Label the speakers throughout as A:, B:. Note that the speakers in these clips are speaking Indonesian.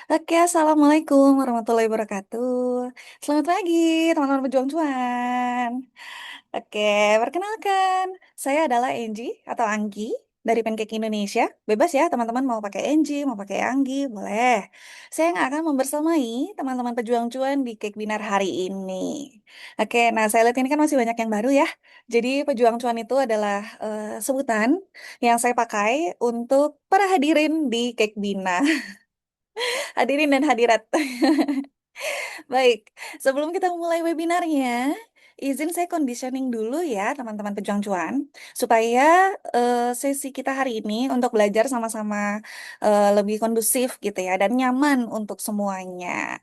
A: Oke, Assalamualaikum warahmatullahi wabarakatuh. Selamat pagi, teman-teman pejuang cuan. Oke, perkenalkan, saya adalah Angie atau Anggi dari Pancake Indonesia. Bebas ya, teman-teman mau pakai Angie, mau pakai Anggi, boleh. Saya yang akan membersamai teman-teman pejuang cuan di Cake Binar hari ini. Oke, nah saya lihat ini kan masih banyak yang baru ya. Jadi pejuang cuan itu adalah sebutan yang saya pakai untuk para hadirin di Cake Bina. Hadirin dan hadirat. Baik, sebelum kita mulai webinarnya, izin saya conditioning dulu ya teman-teman pejuang cuan, supaya sesi kita hari ini untuk belajar sama-sama lebih kondusif gitu ya, dan nyaman untuk semuanya.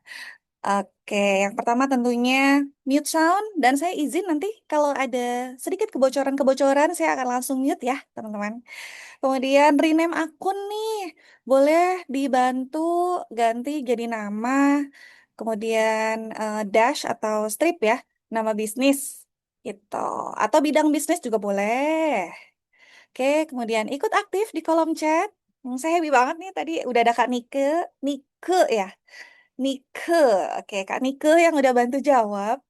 A: Oke, yang pertama tentunya mute sound, dan saya izin nanti kalau ada sedikit kebocoran-kebocoran, saya akan langsung mute ya teman-teman. Kemudian rename akun nih, boleh dibantu ganti jadi nama, kemudian dash atau strip ya, nama bisnis gitu. Atau bidang bisnis juga boleh. Oke, kemudian ikut aktif di kolom chat. Saya happy banget nih tadi udah ada Kak Nike, Nike ya, Nike. Oke, Kak Nike yang udah bantu jawab.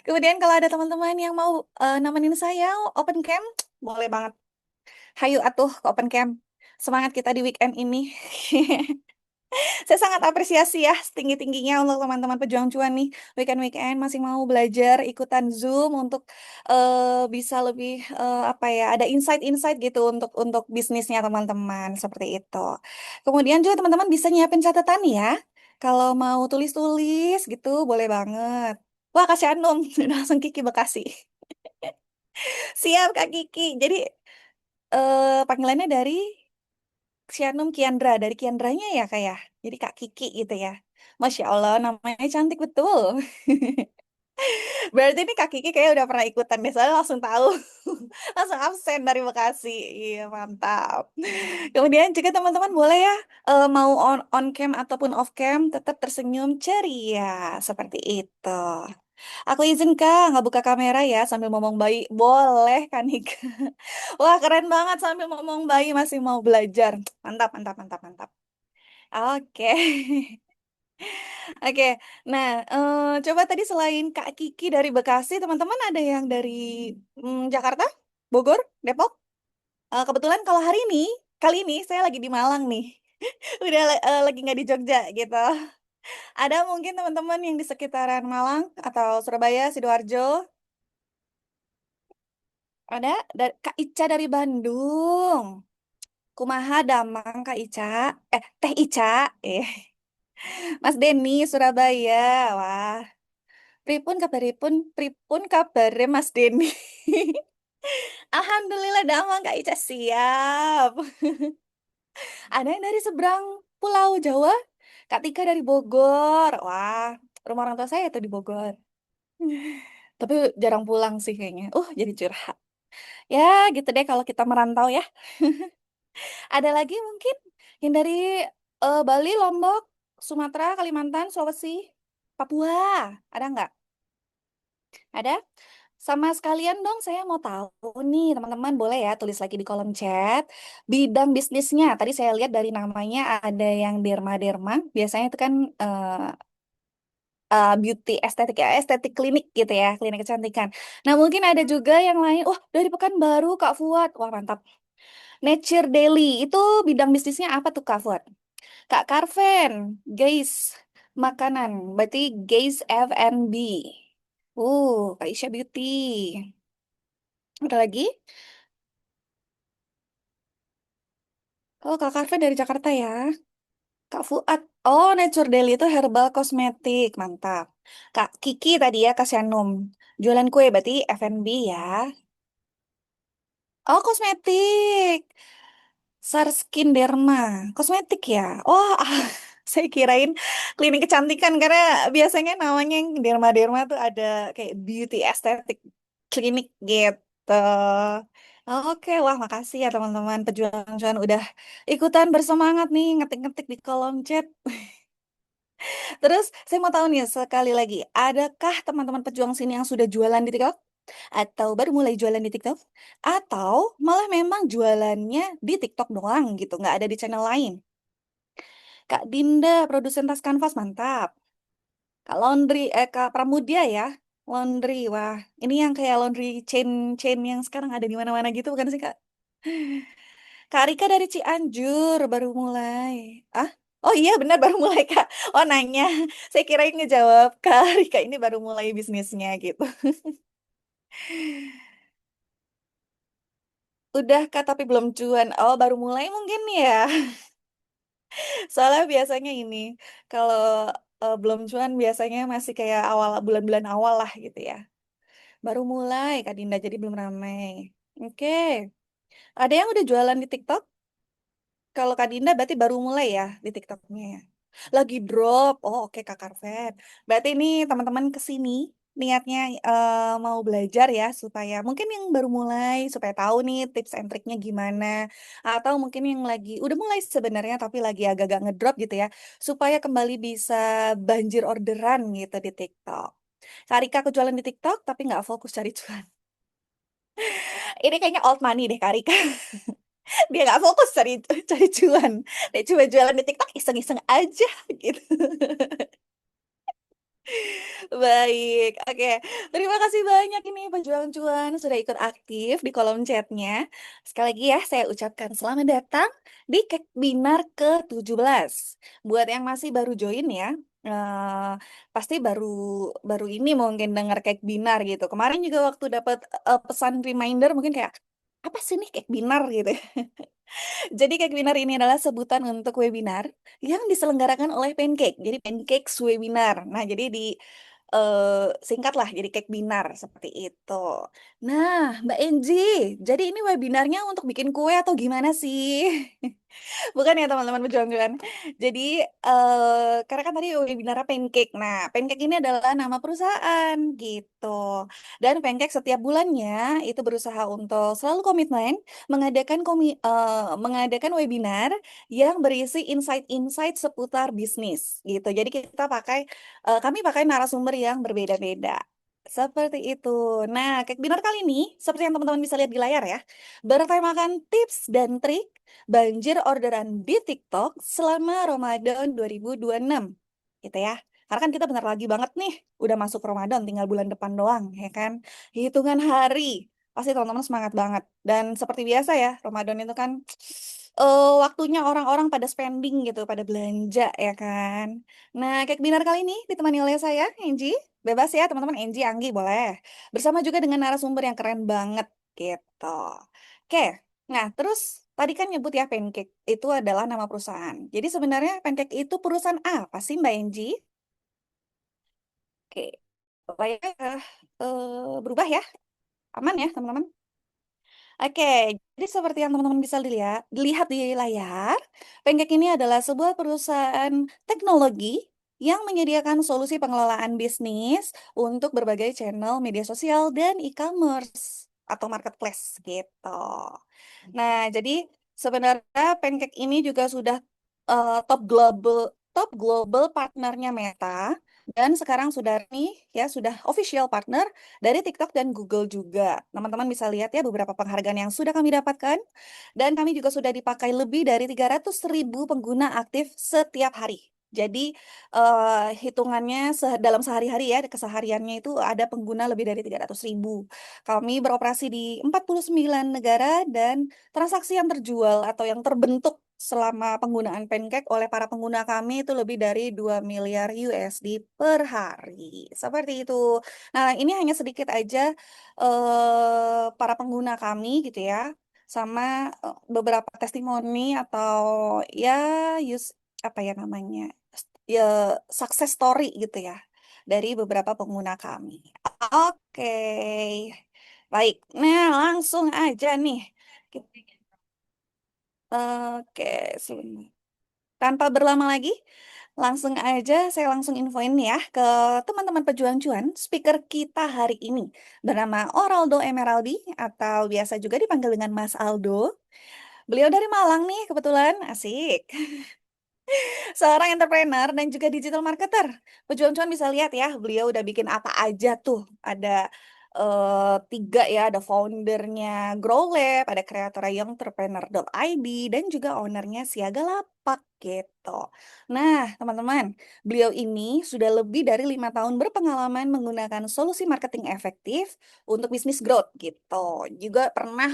A: Kemudian kalau ada teman-teman yang mau nemenin saya open cam, boleh banget. Hayu atuh ke open camp. Semangat kita di weekend ini. Saya sangat apresiasi ya setinggi-tingginya untuk teman-teman pejuang cuan nih. Weekend-weekend masih mau belajar ikutan Zoom untuk bisa lebih apa ya, ada insight-insight gitu untuk bisnisnya teman-teman seperti itu. Kemudian juga teman-teman bisa nyiapin catatan ya. Kalau mau tulis-tulis gitu boleh banget. Wah, Kak Syanum, langsung Kiki Bekasi. Siap Kak Kiki. Jadi panggilannya dari Sianum Kiandra, dari Kiandranya ya kak ya. Jadi Kak Kiki gitu ya. Masya Allah, namanya cantik betul. Berarti ini Kak Kiki kayak udah pernah ikutan deh, soalnya langsung tahu. Langsung absen dari Bekasi. Iya, mantap. Kemudian juga teman-teman boleh ya, mau on cam ataupun off cam, tetap tersenyum ceria. Seperti itu. Aku izin Kak, nggak buka kamera ya sambil ngomong bayi. Boleh kan nih Kak? Wah, keren banget sambil ngomong bayi masih mau belajar. Mantap, mantap, mantap, mantap. Oke. Oke. Nah, coba tadi selain Kak Kiki dari Bekasi, teman-teman ada yang dari Jakarta, Bogor, Depok? Kebetulan kalau hari ini, kali ini saya lagi di Malang nih. Udah lagi nggak di Jogja gitu. Ada mungkin teman-teman yang di sekitaran Malang atau Surabaya, Sidoarjo? Ada Kak Ica dari Bandung. Kumaha damang Kak Ica? Teh Ica. Eh, Mas Denny Surabaya. Wah, pripun kabare Mas Denny. Alhamdulillah damang Kak Ica siap. Ada yang dari seberang Pulau Jawa, Kak Tika dari Bogor. Wah, rumah orang tua saya tuh di Bogor. Tapi jarang pulang sih kayaknya. Jadi curhat. Ya, gitu deh kalau kita merantau ya. Ada lagi mungkin yang dari Bali, Lombok, Sumatera, Kalimantan, Sulawesi, Papua. Ada nggak? Ada? Sama sekalian dong, saya mau tahu nih, teman-teman boleh ya tulis lagi di kolom chat. Bidang bisnisnya, tadi saya lihat dari namanya ada yang Derma-Derma. Biasanya itu kan beauty estetik ya, estetik klinik gitu ya, klinik kecantikan. Nah mungkin ada juga yang lain, wah dari Pekanbaru Kak Fuad, wah mantap. Nature Daily, itu bidang bisnisnya apa tuh Kak Fuad? Kak Karven, guys, makanan, berarti guys F&B. Kak Isya Beauty. Ada lagi? Oh, Kak Karven dari Jakarta ya. Kak Fuad. Oh, Nature Daily itu herbal kosmetik. Mantap. Kak Kiki tadi ya, Kak Syanum. Jualan kue berarti F&B ya. Oh, kosmetik. Sarskin Derma. Kosmetik ya. Oh, saya kirain klinik kecantikan karena biasanya namanya yang Derma-Derma tuh ada kayak beauty estetik klinik gitu. Oke, wah makasih ya teman-teman pejuang cuan udah ikutan bersemangat nih ngetik-ngetik di kolom chat. Terus saya mau tahu nih sekali lagi, adakah teman-teman pejuang sini yang sudah jualan di TikTok? Atau baru mulai jualan di TikTok? Atau malah memang jualannya di TikTok doang gitu, nggak ada di channel lain? Kak Dinda, produsen tas kanvas, mantap. Kak Laundry, Kak Pramudia ya. Laundry, wah. Ini yang kayak laundry chain yang sekarang ada di mana-mana gitu, bukan sih, Kak? Kak Rika dari Cianjur, baru mulai. Ah? Oh iya, benar baru mulai, Kak. Oh, nanya. Saya kirain ngejawab, Kak Rika ini baru mulai bisnisnya gitu. Udah, Kak, tapi belum cuan. Oh, baru mulai mungkin ya. Soalnya biasanya ini, kalau belum cuan biasanya masih kayak awal bulan-bulan awal lah gitu ya. Baru mulai Kak Dinda, jadi belum ramai. Oke, ada yang udah jualan di TikTok? Kalau Kak Dinda berarti baru mulai ya di TikToknya ya. Lagi drop. Oh, oke Kak Karvet. Berarti ini teman-teman kesini niatnya mau belajar ya supaya mungkin yang baru mulai supaya tahu nih tips and triknya gimana, atau mungkin yang lagi udah mulai sebenarnya tapi lagi agak-agak ngedrop gitu ya, supaya kembali bisa banjir orderan gitu di TikTok. Kak Rika kejualan di TikTok tapi nggak fokus cari cuan. Ini kayaknya old money deh Kak Rika. Dia nggak fokus cari cari cuan. Dia cuma jualan di TikTok iseng-iseng aja gitu. Baik, oke. Terima kasih banyak ini pejuang cuan sudah ikut aktif di kolom chatnya. Sekali lagi ya, saya ucapkan selamat datang di Kek Binar ke-17. Buat yang masih baru join ya, pasti baru baru ini mungkin dengar Kek Binar gitu. Kemarin juga waktu dapat pesan reminder mungkin kayak apa sih nih Kek Binar gitu. Jadi Cake Webinar ini adalah sebutan untuk webinar yang diselenggarakan oleh Pancake. Jadi Pancakes Webinar. Nah, jadi di singkat lah jadi Cake Binar seperti itu. Nah, Mbak Enji, jadi ini webinarnya untuk bikin kue atau gimana sih? Bukan ya teman-teman pejuang-pejuang. Jadi karena kan tadi webinarnya Pancake. Nah, Pancake ini adalah nama perusahaan gitu. Dan Pancake setiap bulannya itu berusaha untuk selalu komitmen mengadakan webinar yang berisi insight-insight seputar bisnis gitu. Jadi kami pakai narasumber yang berbeda-beda. Seperti itu. Nah, Cake Dinner kali ini, seperti yang teman-teman bisa lihat di layar ya, bertemakan tips dan trik banjir orderan di TikTok selama Ramadan 2026. Gitu ya. Karena kan kita bentar lagi banget nih, udah masuk Ramadan, tinggal bulan depan doang, ya kan? Hitungan hari. Pasti teman-teman semangat banget. Dan seperti biasa ya, Ramadan itu kan waktunya orang-orang pada spending gitu, pada belanja, ya kan? Nah, Cake Dinner kali ini ditemani oleh saya, Angie. Bebas ya, teman-teman. Angie, Anggi, boleh. Bersama juga dengan narasumber yang keren banget, gitu. Oke, nah, terus tadi kan nyebut ya Pancake itu adalah nama perusahaan. Jadi sebenarnya Pancake itu perusahaan apa sih Mbak Enji? Oke, supaya berubah ya, aman ya teman-teman. Oke, jadi seperti yang teman-teman bisa dilihat di layar, Pancake ini adalah sebuah perusahaan teknologi yang menyediakan solusi pengelolaan bisnis untuk berbagai channel media sosial dan e-commerce atau marketplace gitu. Nah, jadi sebenarnya Pancake ini juga sudah top global partnernya Meta dan sekarang sudah nih ya sudah official partner dari TikTok dan Google juga. Teman-teman bisa lihat ya beberapa penghargaan yang sudah kami dapatkan dan kami juga sudah dipakai lebih dari 300.000 pengguna aktif setiap hari. Jadi hitungannya dalam sehari-hari ya kesehariannya itu ada pengguna lebih dari 300.000. Kami beroperasi di 49 negara dan transaksi yang terjual atau yang terbentuk selama penggunaan Pancake oleh para pengguna kami itu lebih dari 2 miliar USD per hari. Seperti itu. Nah, ini hanya sedikit aja para pengguna kami gitu ya. Sama beberapa testimoni atau ya use apa ya namanya? Ya success story gitu ya dari beberapa pengguna kami. Oke. Baik. Nah, langsung aja nih. Oke, sebentar. Tanpa berlama lagi, langsung aja saya langsung infoin ya ke teman-teman pejuang cuan. Speaker kita hari ini bernama Oraldo Emeraldi atau biasa juga dipanggil dengan Mas Aldo. Beliau dari Malang nih kebetulan, asik. Seorang entrepreneur dan juga digital marketer. Pejuang cuan bisa lihat ya, beliau udah bikin apa aja tuh. Ada tiga ya, ada foundernya Grow Lab, ada kreator entrepreneur.id, dan juga ownernya Siaga Lab. lapak gitu. Nah, teman-teman, beliau ini sudah lebih dari 5 tahun berpengalaman menggunakan solusi marketing efektif untuk bisnis growth gitu. Juga pernah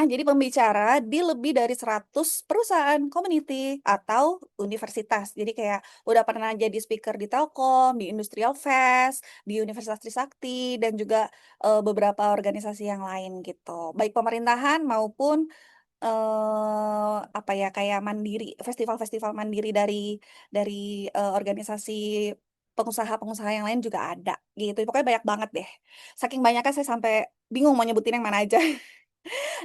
A: jadi pembicara di lebih dari 100 perusahaan, community, atau universitas. Jadi kayak udah pernah jadi speaker di Telkom, di Industrial Fest, di Universitas Trisakti, dan juga beberapa organisasi yang lain gitu. Baik pemerintahan maupun apa ya, kayak mandiri, festival-festival mandiri dari organisasi pengusaha-pengusaha yang lain juga ada gitu. Pokoknya banyak banget deh. Saking banyaknya saya sampai bingung mau nyebutin yang mana aja.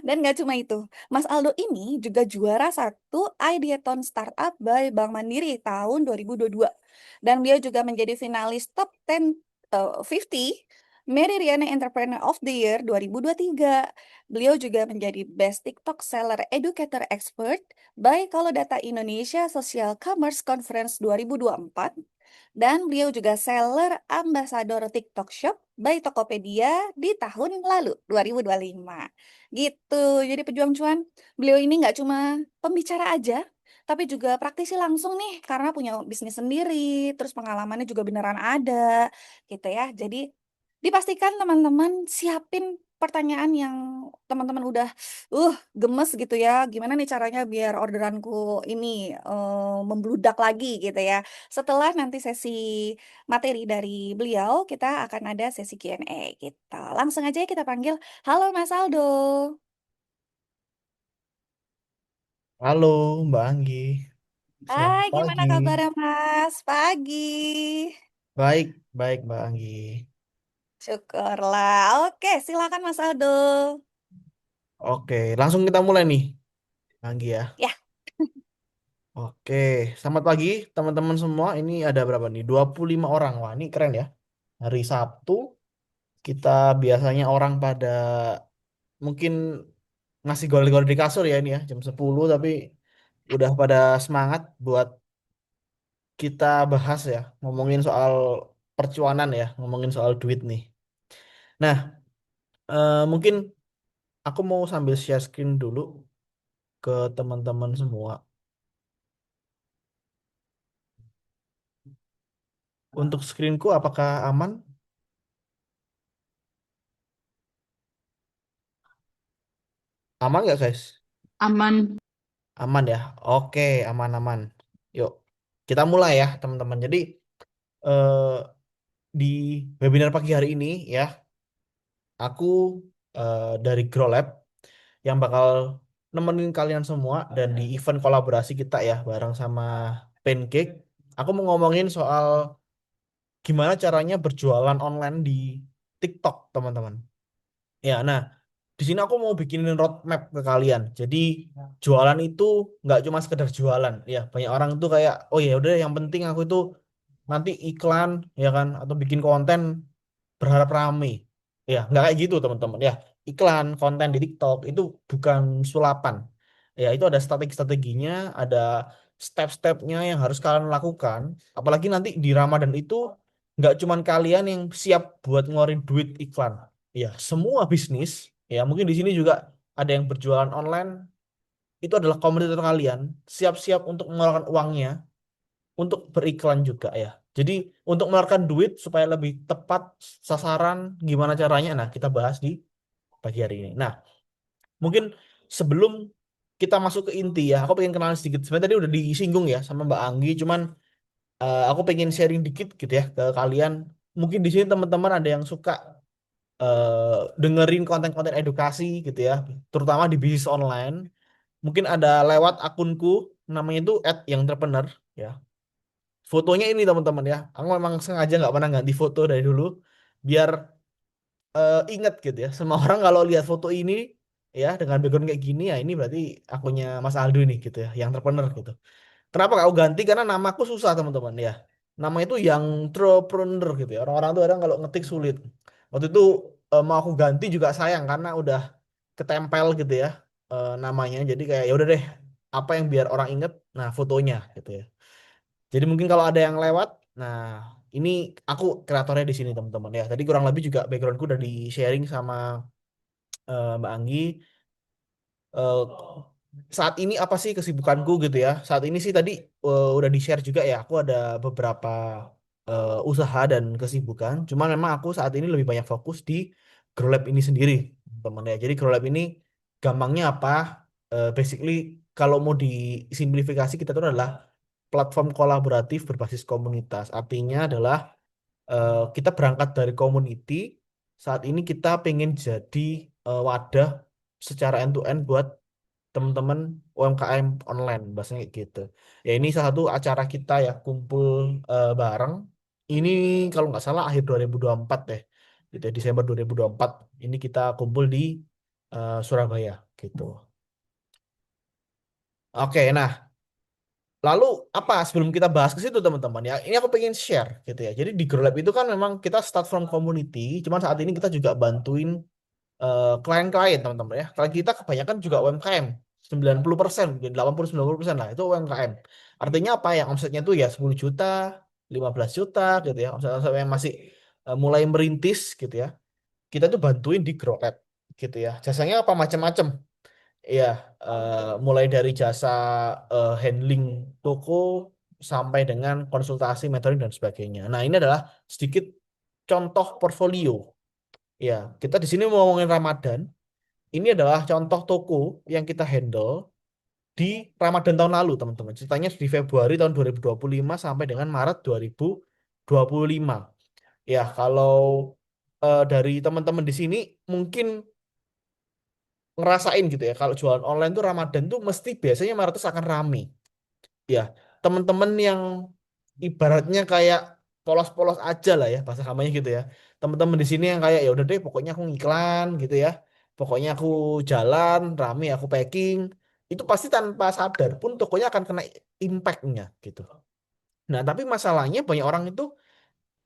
A: Dan nggak cuma itu, Mas Aldo ini juga juara satu Ideathon Startup by Bank Mandiri tahun 2022. Dan beliau juga menjadi finalis Top 10 50 Meridiana Entrepreneur of the Year 2023. Beliau juga menjadi Best TikTok Seller Educator Expert by Kalau Data Indonesia Social Commerce Conference 2024. Dan beliau juga seller ambassador TikTok Shop by Tokopedia di tahun lalu, 2025. Gitu. Jadi pejuang cuan, beliau ini nggak cuma pembicara aja, tapi juga praktisi langsung nih, karena punya bisnis sendiri, terus pengalamannya juga beneran ada, gitu ya. Jadi dipastikan teman-teman siapin pertanyaan yang teman-teman udah gemes gitu ya. Gimana nih caranya biar orderanku ini membludak lagi gitu ya. Setelah nanti sesi materi dari beliau, kita akan ada sesi Q&A gitu. Langsung aja kita panggil. Halo Mas Aldo.
B: Halo Mbak Anggi, selamat
A: Hai, gimana
B: pagi.
A: kabarnya Mas? Pagi.
B: Baik, baik Mbak Anggi.
A: Syukurlah. Oke, silakan Mas Aldo.
B: Oke, langsung kita mulai nih, Mbak Anggi ya.
A: Ya,
B: Oke, selamat pagi teman-teman semua. Ini ada berapa nih? 25 orang. Wah, ini keren ya. Hari Sabtu, kita biasanya orang pada mungkin ngasih gol-gol di kasur ya ini ya, jam 10, tapi udah pada semangat buat kita bahas ya, ngomongin soal percuanan ya, ngomongin soal duit nih. Nah, mungkin aku mau sambil share screen dulu ke teman-teman semua. Untuk screenku apakah aman? Aman nggak guys?
C: Aman.
B: Aman ya? Oke, aman-aman. Yuk, kita mulai ya teman-teman. Jadi eh, di webinar pagi hari ini ya, aku dari Grow Lab yang bakal nemenin kalian semua dan di event kolaborasi kita ya bareng sama Pancake. Aku mau ngomongin soal gimana caranya berjualan online di TikTok, teman-teman. Ya, nah, di sini aku mau bikinin roadmap ke kalian. Jadi jualan itu nggak cuma sekedar jualan. Ya, banyak orang tuh kayak, oh ya udah, yang penting aku itu nanti iklan, ya kan, atau bikin konten berharap rame. Ya, nggak kayak gitu teman-teman. Ya, iklan, konten di TikTok itu bukan sulapan. Ya, itu ada strategi-strateginya, ada step-stepnya yang harus kalian lakukan. Apalagi nanti di Ramadan itu nggak cuman kalian yang siap buat ngeluarin duit iklan. Ya, semua bisnis, ya mungkin di sini juga ada yang berjualan online, itu adalah kompetitor kalian, siap-siap untuk mengeluarkan uangnya untuk beriklan juga ya. Jadi untuk mengeluarkan duit supaya lebih tepat sasaran, gimana caranya? Nah, kita bahas di pagi hari ini. Nah, mungkin sebelum kita masuk ke inti ya, aku pengen kenalan sedikit. Sebenarnya tadi udah disinggung ya sama Mbak Anggi, cuman aku pengen sharing dikit gitu ya ke kalian. Mungkin di sini teman-teman ada yang suka dengerin konten-konten edukasi gitu ya, terutama di bisnis online. Mungkin ada lewat akunku, namanya itu @youngentrepreneur ya. Fotonya ini teman-teman ya. Aku memang sengaja nggak pernah ganti foto dari dulu biar inget gitu ya. Semua orang kalau lihat foto ini ya dengan background kayak gini ya ini berarti akunnya Mas Aldo nih gitu ya, yang entrepreneur gitu. Kenapa kau ganti? Karena namaku susah teman-teman ya. Nama itu yang entrepreneur gitu ya. Orang-orang tuh kadang kalau ngetik sulit. Waktu itu mau aku ganti juga sayang karena udah ketempel gitu ya namanya. Jadi kayak ya udah deh, apa yang biar orang inget, nah fotonya gitu ya. Jadi mungkin kalau ada yang lewat, nah ini aku kreatornya di sini teman-teman ya. Tadi kurang lebih juga backgroundku udah di sharing sama Mbak Anggi. saat ini apa sih kesibukanku gitu ya. Saat ini sih tadi udah di-share juga ya. Aku ada beberapa usaha dan kesibukan. Cuman memang aku saat ini lebih banyak fokus di Grow Lab ini sendiri, teman ya. Jadi Grow Lab ini gampangnya apa? Basically kalau mau disimplifikasi kita itu adalah platform kolaboratif berbasis komunitas. Artinya adalah kita berangkat dari community. Saat ini kita pengen jadi wadah secara end to end buat teman-teman UMKM online, bahasanya kayak gitu. Ya ini salah satu acara kita ya, kumpul bareng. Ini kalau nggak salah akhir 2024 deh, gitu ya, Desember 2024. Ini kita kumpul di Surabaya, gitu. Oke, nah lalu apa sebelum kita bahas ke situ teman-teman ya, ini aku pengen share gitu ya. Jadi di Grow Lab itu kan memang kita start from community, cuman saat ini kita juga bantuin klien-klien teman-teman ya. Klien kita kebanyakan juga UMKM. 90%, mungkin 80-90% lah itu UMKM. Artinya apa yang omsetnya itu ya 10 juta, 15 juta gitu ya. Omset-omset yang masih mulai merintis gitu ya. Kita tuh bantuin di Grow Lab gitu ya. Jasanya apa macam-macam. Ya, mulai dari jasa handling toko sampai dengan konsultasi, mentoring dan sebagainya. Nah, ini adalah sedikit contoh portfolio. Ya, kita di sini mau ngomongin Ramadan. Ini adalah contoh toko yang kita handle di Ramadan tahun lalu, teman-teman. Ceritanya di Februari tahun 2025 sampai dengan Maret 2025. Ya, kalau dari teman-teman di sini mungkin ngerasain gitu ya, kalau jualan online tuh Ramadan tuh mesti biasanya Maret itu akan rame. Ya, teman-teman yang ibaratnya kayak polos-polos aja lah ya bahasa kamarnya gitu ya. Teman-teman di sini yang kayak ya udah deh pokoknya aku ngiklan gitu ya. Pokoknya aku jalan rame aku packing itu pasti tanpa sadar pun tokonya akan kena impact-nya gitu. Nah, tapi masalahnya banyak orang itu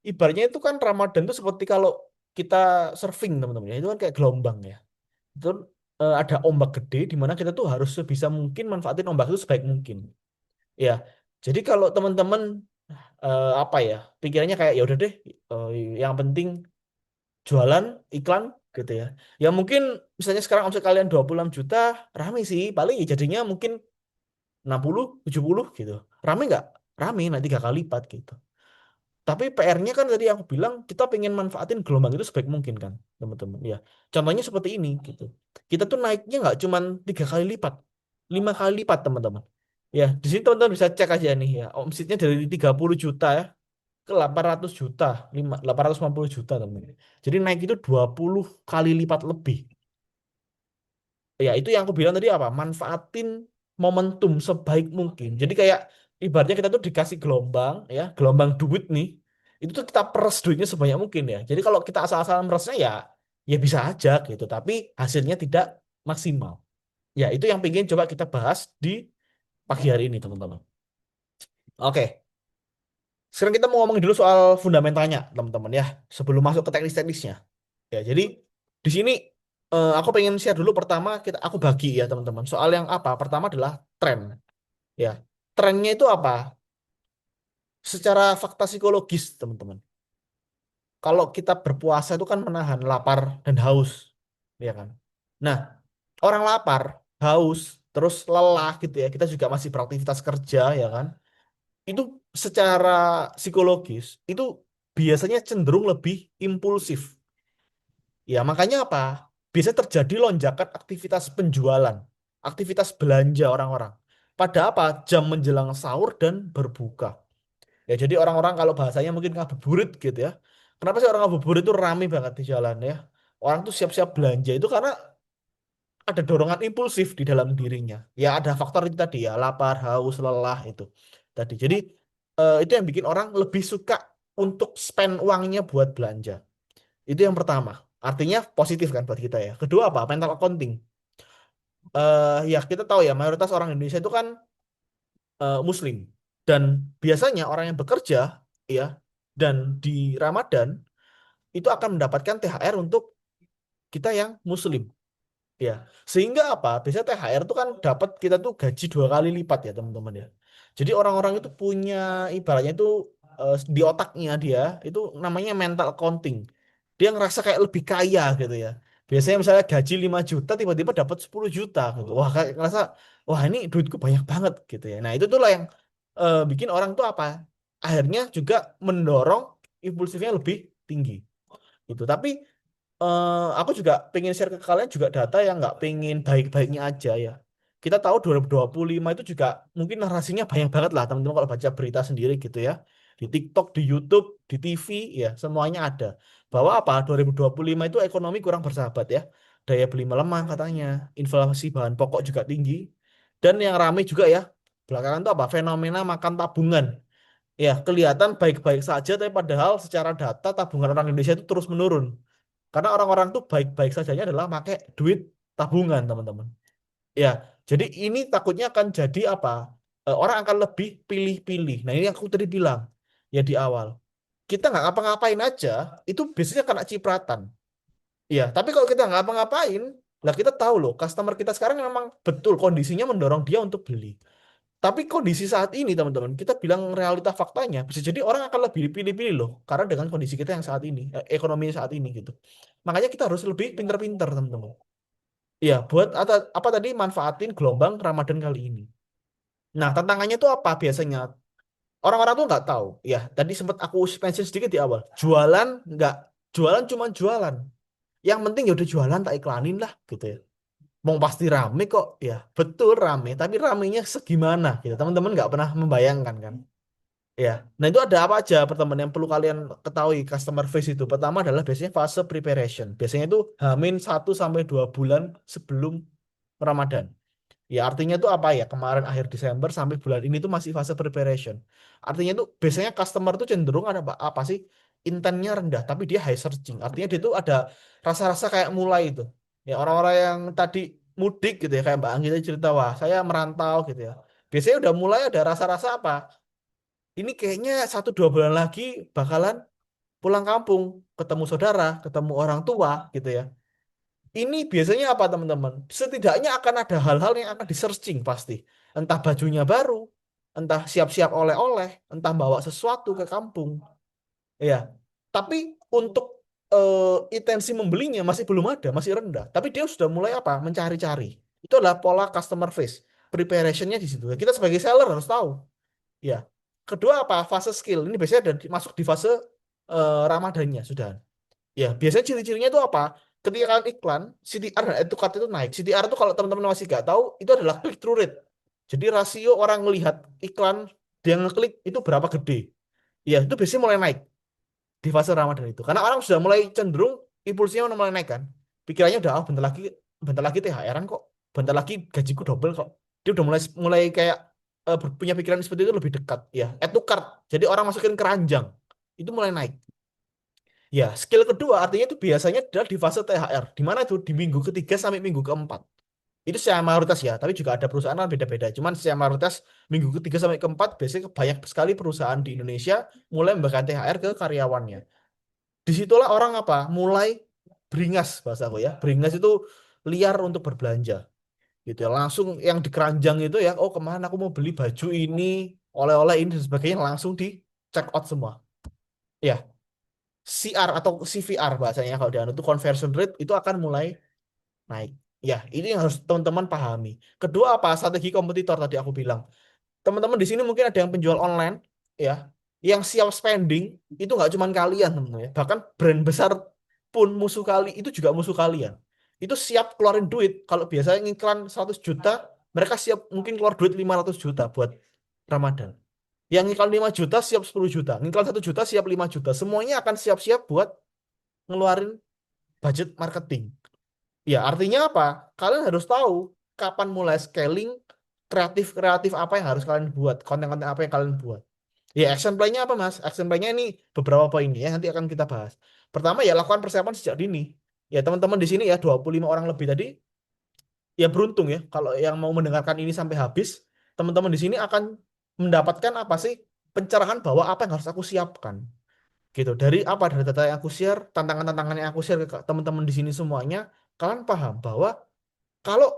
B: ibaratnya itu kan Ramadan itu seperti kalau kita surfing teman-teman ya. Itu kan kayak gelombang ya. Itu ada ombak gede di mana kita tuh harus sebisa mungkin manfaatin ombak itu sebaik mungkin. Ya. Jadi kalau teman-teman apa ya pikirannya kayak ya udah deh eh, yang penting jualan iklan gitu ya ya mungkin misalnya sekarang omset kalian 26 juta rame sih paling ya jadinya mungkin 60 70 gitu rame nggak rame nanti 3 kali lipat gitu tapi PR-nya kan tadi aku bilang kita pengen manfaatin gelombang itu sebaik mungkin kan teman-teman ya contohnya seperti ini gitu kita tuh naiknya nggak cuman 3 kali lipat 5 kali lipat teman-teman ya di sini teman-teman bisa cek aja nih ya omsetnya dari 30 juta ya ke 800 juta, 850 juta teman. Jadi naik itu 20 kali lipat lebih. Ya itu yang aku bilang tadi apa? Manfaatin momentum sebaik mungkin. Jadi kayak ibaratnya kita tuh dikasih gelombang ya, gelombang duit nih. Itu tuh kita peres duitnya sebanyak mungkin ya. Jadi kalau kita asal-asalan meresnya ya ya bisa aja gitu, tapi hasilnya tidak maksimal. Ya itu yang pengen coba kita bahas di pagi hari ini teman-teman. Oke. Sekarang kita mau ngomong dulu soal fundamentalnya, teman-teman ya, sebelum masuk ke teknis-teknisnya. Ya, jadi di sini aku pengen share dulu pertama aku bagi ya teman-teman. Soal yang apa? Pertama adalah tren. Ya, trennya itu apa? Secara fakta psikologis, teman-teman. Kalau kita berpuasa itu kan menahan lapar dan haus, ya kan? Nah, orang lapar, haus, terus lelah gitu ya. Kita juga masih beraktivitas kerja, ya kan? Itu secara psikologis itu biasanya cenderung lebih impulsif. Ya, makanya apa? Biasanya terjadi lonjakan aktivitas penjualan, aktivitas belanja orang-orang. Pada apa? Jam menjelang sahur dan berbuka. Ya, jadi orang-orang kalau bahasanya mungkin ngabuburit gitu ya. Kenapa sih orang ngabuburit itu rame banget di jalan ya? Orang tuh siap-siap belanja itu karena ada dorongan impulsif di dalam dirinya. Ya ada faktor itu tadi ya, lapar, haus, lelah itu tadi. Jadi itu yang bikin orang lebih suka untuk spend uangnya buat belanja. Itu yang pertama. Artinya positif kan buat kita ya. Kedua apa? Mental accounting. Ya kita tahu ya mayoritas orang Indonesia itu kan Muslim dan biasanya orang yang bekerja ya dan di Ramadan itu akan mendapatkan THR untuk kita yang Muslim. Ya, sehingga apa? Biasanya THR itu kan dapat kita tuh gaji 2 kali lipat ya teman-teman ya. Jadi orang-orang itu punya ibaratnya itu di otaknya dia itu namanya mental accounting. Dia ngerasa kayak lebih kaya gitu ya. Biasanya misalnya gaji 5 juta tiba-tiba dapat 10 juta gitu. Wah, kayak ngerasa wah ini duitku banyak banget gitu ya. Nah, itu tuh lah yang bikin orang tuh apa? Akhirnya juga mendorong impulsifnya lebih tinggi gitu. Tapi aku juga pengen share ke kalian juga data yang nggak pengen baik-baiknya aja ya. Kita tahu 2025 itu juga mungkin narasinya banyak banget lah teman-teman kalau baca berita sendiri gitu ya. Di TikTok, di YouTube, di TV ya semuanya ada. Bahwa apa 2025 itu ekonomi kurang bersahabat ya. Daya beli melemah katanya, inflasi bahan pokok juga tinggi. Dan yang ramai juga ya, belakangan itu apa? Fenomena makan tabungan. Ya, kelihatan baik-baik saja tapi padahal secara data tabungan orang Indonesia itu terus menurun. Karena orang-orang tuh baik-baik sajanya adalah pakai duit tabungan, teman-teman. Ya, jadi ini takutnya akan jadi apa? Orang akan lebih pilih-pilih. Nah, ini aku tadi bilang ya di awal. Kita nggak ngapa-ngapain aja, itu biasanya kena cipratan. Iya, tapi kalau kita nggak ngapa-ngapain, lah kita tahu loh, customer kita sekarang memang betul kondisinya mendorong dia untuk beli. Tapi kondisi saat ini, teman-teman, kita bilang realita faktanya, bisa jadi orang akan lebih pilih-pilih loh, karena dengan kondisi kita yang saat ini, ekonomi saat ini gitu. Makanya kita harus lebih pinter-pinter, teman-teman. Iya, buat apa tadi manfaatin gelombang Ramadan kali ini. Nah, tantangannya tuh apa biasanya? Orang-orang tuh nggak tahu. Ya, tadi sempat aku mention sedikit di awal. Jualan nggak, jualan cuma jualan. Yang penting ya udah jualan tak iklanin lah gitu ya. Mau pasti rame kok, ya betul rame. Tapi ramenya segimana gitu. Teman-teman nggak pernah membayangkan kan? Ya, nah itu ada apa aja pertemuan yang perlu kalian ketahui customer face itu. Pertama adalah biasanya fase preparation. Biasanya itu Hamin 1 sampai 2 bulan sebelum Ramadan. Ya artinya itu apa ya? Kemarin akhir Desember sampai bulan ini tuh masih fase preparation. Artinya itu biasanya customer tuh cenderung ada apa sih? Intentnya rendah, tapi dia high searching. Artinya dia tuh ada rasa-rasa kayak mulai itu. Ya orang-orang yang tadi mudik gitu ya kayak Mbak Anggi tadi cerita wah saya merantau gitu ya. Biasanya udah mulai ada rasa-rasa apa? Ini kayaknya 1 2 bulan lagi bakalan pulang kampung, ketemu saudara, ketemu orang tua gitu ya. Ini biasanya apa teman-teman? Setidaknya akan ada hal-hal yang akan di-searching pasti. Entah bajunya baru, entah siap-siap oleh-oleh, entah bawa sesuatu ke kampung. Ya, tapi untuk intensi membelinya masih belum ada, masih rendah. Tapi dia sudah mulai apa? Mencari-cari. Itu adalah pola customer face. Preparationnya di situ. Kita sebagai seller harus tahu. Ya. Kedua apa? Fase skill. Ini biasanya ada masuk di fase Ramadannya sudah. Ya, biasanya ciri-cirinya itu apa? Ketika kalian iklan, CTR dan add to cart itu naik. CTR itu kalau teman-teman masih nggak tahu, itu adalah click through rate. Jadi rasio orang melihat iklan, dia ngeklik itu berapa gede. Ya, itu biasanya mulai naik di fase Ramadan itu. Karena orang sudah mulai cenderung impulsnya udah mulai naik kan. Pikirannya udah, oh, bentar lagi THR-an kok. Bentar lagi gajiku double kok. Dia udah mulai mulai kayak punya pikiran seperti itu lebih dekat. Ya, add to cart. Jadi orang masukin keranjang. Itu mulai naik. Ya, skill kedua artinya itu biasanya adalah di fase THR, di mana itu di minggu ketiga sampai minggu keempat. Itu secara mayoritas ya, tapi juga ada perusahaan yang beda-beda. Cuman secara mayoritas minggu ketiga sampai keempat biasanya banyak sekali perusahaan di Indonesia mulai memberikan THR ke karyawannya. Disitulah orang apa? Mulai beringas bahasa aku ya. Beringas itu liar untuk berbelanja gitu ya. Langsung yang di keranjang itu ya, oh kemana aku mau beli baju ini, oleh-oleh ini dan sebagainya langsung di check out semua. Ya, CR atau CVR bahasanya kalau di anu itu conversion rate itu akan mulai naik. Ya, ini yang harus teman-teman pahami. Kedua apa? Strategi kompetitor tadi aku bilang. Teman-teman di sini mungkin ada yang penjual online ya, yang siap spending itu nggak cuma kalian teman-teman ya. Bahkan brand besar pun musuh kali itu juga musuh kalian. Itu siap keluarin duit. Kalau biasanya ngiklan 100 juta, mereka siap mungkin keluar duit 500 juta buat Ramadan. Yang ngiklan 5 juta siap 10 juta. Ngiklan 1 juta siap 5 juta. Semuanya akan siap-siap buat ngeluarin budget marketing. Ya, artinya apa? Kalian harus tahu kapan mulai scaling, kreatif-kreatif apa yang harus kalian buat, konten-konten apa yang kalian buat. Ya, action plan-nya apa, Mas? Action plan-nya ini beberapa poin ya, nanti akan kita bahas. Pertama, ya lakukan persiapan sejak dini. Ya, teman-teman di sini ya 25 orang lebih tadi, ya beruntung ya kalau yang mau mendengarkan ini sampai habis, teman-teman di sini akan mendapatkan apa sih pencerahan bahwa apa yang harus aku siapkan gitu dari apa dari data yang aku share tantangan-tantangan yang aku share ke teman-teman di sini semuanya kalian paham bahwa kalau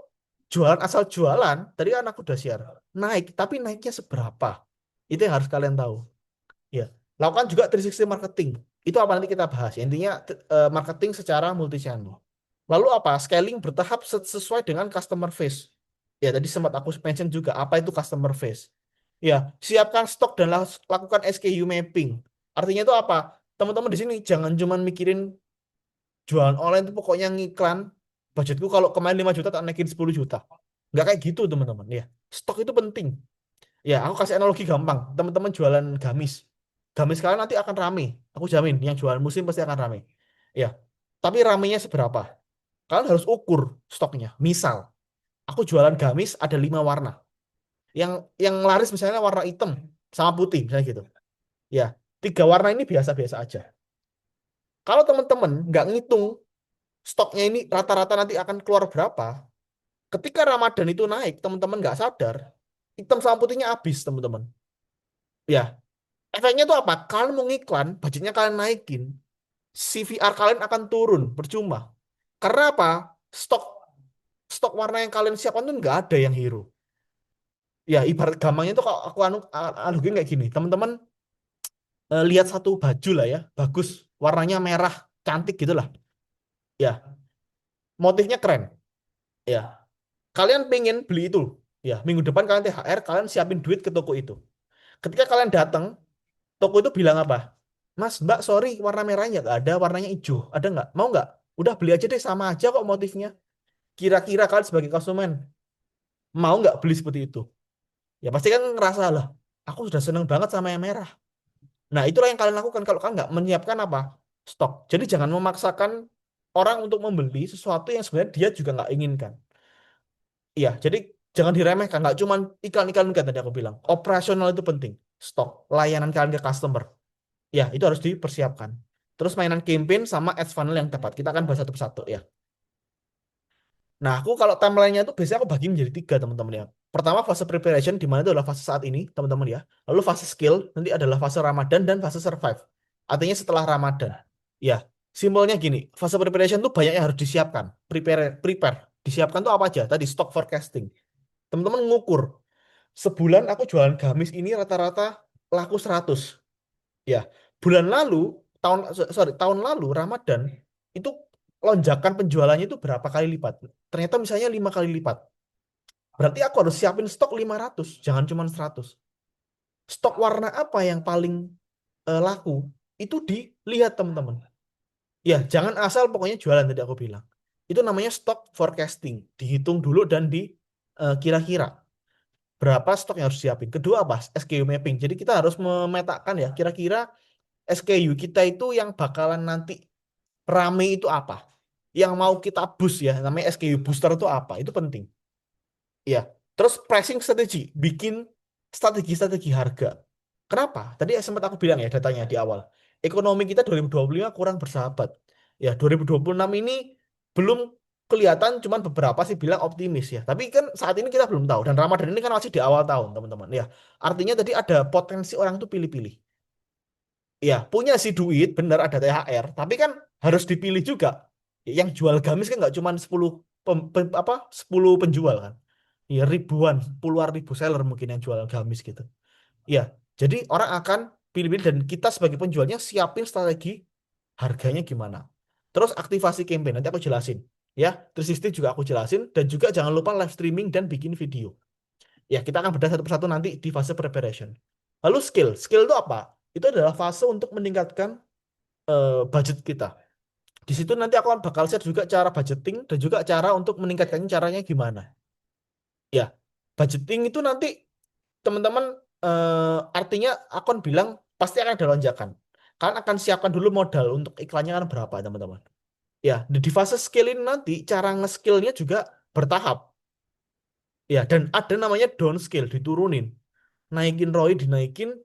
B: jualan asal jualan tadi kan aku udah share naik tapi naiknya seberapa itu yang harus kalian tahu ya lakukan juga 360 marketing itu apa nanti kita bahas ya. Intinya marketing secara multi channel Lalu apa? Scaling bertahap sesuai dengan customer face. Ya, tadi sempat aku mention juga apa itu customer face. Ya, siapkan stok dan lakukan SKU mapping. Artinya itu apa? Teman-teman di sini jangan cuma mikirin jualan online itu pokoknya ngiklan. Budgetku kalau kemarin 5 juta tak naikin 10 juta. Nggak kayak gitu, teman-teman. Ya, stok itu penting. Ya, aku kasih analogi gampang. Teman-teman jualan gamis. Gamis kalian nanti akan rame. Aku jamin, yang jualan musim pasti akan rame. Ya, tapi ramenya seberapa? Kalian harus ukur stoknya. Misal, aku jualan gamis ada 5 warna. Yang laris misalnya warna hitam sama putih, misalnya gitu. Ya, 3 warna ini biasa-biasa aja. Kalau teman-teman nggak ngitung stoknya ini rata-rata nanti akan keluar berapa, ketika Ramadan itu naik, teman-teman nggak sadar, hitam sama putihnya habis, teman-teman. Ya, efeknya itu apa? Kalian mau ngiklan, budgetnya kalian naikin, CVR kalian akan turun, percuma. Karena apa? Stok stok warna yang kalian siapkan tuh nggak ada yang hero. Ya, ibarat gampangnya tuh kalau aku analogiin kayak gini, teman-teman lihat satu baju lah ya, bagus, warnanya merah, cantik gitu lah. Ya, motifnya keren. Ya, kalian pengen beli itu. Ya, minggu depan kalian THR, kalian siapin duit ke toko itu. Ketika kalian datang, toko itu bilang apa? Mas, Mbak, sorry, warna merahnya nggak ada, warnanya hijau. Ada nggak? Mau nggak? Udah beli aja deh, sama aja kok motifnya. Kira-kira kalian sebagai konsumen, mau nggak beli seperti itu? Ya pasti kan ngerasa lah, aku sudah seneng banget sama yang merah. Nah, itulah yang kalian lakukan kalau kalian nggak menyiapkan apa? Stok. Jadi jangan memaksakan orang untuk membeli sesuatu yang sebenarnya dia juga nggak inginkan. Iya, jadi jangan diremehkan. Nggak cuma iklan-iklan kan tadi aku bilang. Operasional itu penting. Stok, layanan kalian ke customer. Ya, itu harus dipersiapkan. Terus mainan campaign sama ads funnel yang tepat. Kita akan bahas satu persatu ya. Nah, aku kalau timeline-nya itu biasanya aku bagi menjadi 3, teman-teman ya. Pertama, fase preparation, di mana itu adalah fase saat ini, teman-teman ya. Lalu fase skill, nanti adalah fase Ramadan dan fase survive. Artinya setelah Ramadan. Ya, simpelnya gini, fase preparation itu banyak yang harus disiapkan. Prepare. Disiapkan tuh apa aja? Tadi stock forecasting. Teman-teman ngukur. Sebulan aku jualan gamis ini rata-rata laku 100. Ya, bulan lalu, tahun lalu Ramadan itu lonjakan penjualannya itu berapa kali lipat? Ternyata misalnya 5 kali lipat. Berarti aku harus siapin stok 500, jangan cuma 100. Stok warna apa yang paling laku? Itu dilihat, teman-teman. Ya, jangan asal pokoknya jualan tadi aku bilang. Itu namanya stock forecasting. Dihitung dulu dan kira-kira berapa stok yang harus siapin. Kedua apa? SKU mapping. Jadi kita harus memetakan ya, kira-kira SKU kita itu yang bakalan nanti rame itu apa? Yang mau kita boost ya, namanya SKU booster itu apa? Itu penting. Ya. Terus pricing strategi, bikin strategi-strategi harga. Kenapa? Tadi sempat aku bilang ya datanya di awal. Ekonomi kita 2025 kurang bersahabat. Ya, 2026 ini belum kelihatan, cuman beberapa sih bilang optimis ya. Tapi kan saat ini kita belum tahu. Dan Ramadan ini kan masih di awal tahun, teman-teman. Ya, artinya tadi ada potensi orang tuh pilih-pilih. Ya, punya si duit, benar ada THR, tapi kan harus dipilih juga. Yang jual gamis kan nggak cuma 10 10 penjual kan. Ya, ribuan, puluhan ribu seller mungkin yang jual gamis gitu. Ya, jadi orang akan pilih-pilih dan kita sebagai penjualnya siapin strategi harganya gimana. Terus aktivasi campaign nanti aku jelasin. Ya, 360 juga aku jelasin dan juga jangan lupa live streaming dan bikin video. Ya, kita akan bedah satu persatu nanti di fase preparation. Lalu skill. Skill itu apa? Itu adalah fase untuk meningkatkan budget kita. Di situ nanti aku akan bakal share juga cara budgeting dan juga cara untuk meningkatkannya caranya gimana. Ya, budgeting itu nanti teman-teman artinya aku akan bilang pasti akan ada lonjakan. Kalian akan siapkan dulu modal untuk iklannya kan berapa, teman-teman. Ya, di fase skill ini nanti cara nge-skillnya juga bertahap. Ya, dan ada namanya down skill, diturunin. Naikin ROI dinaikin,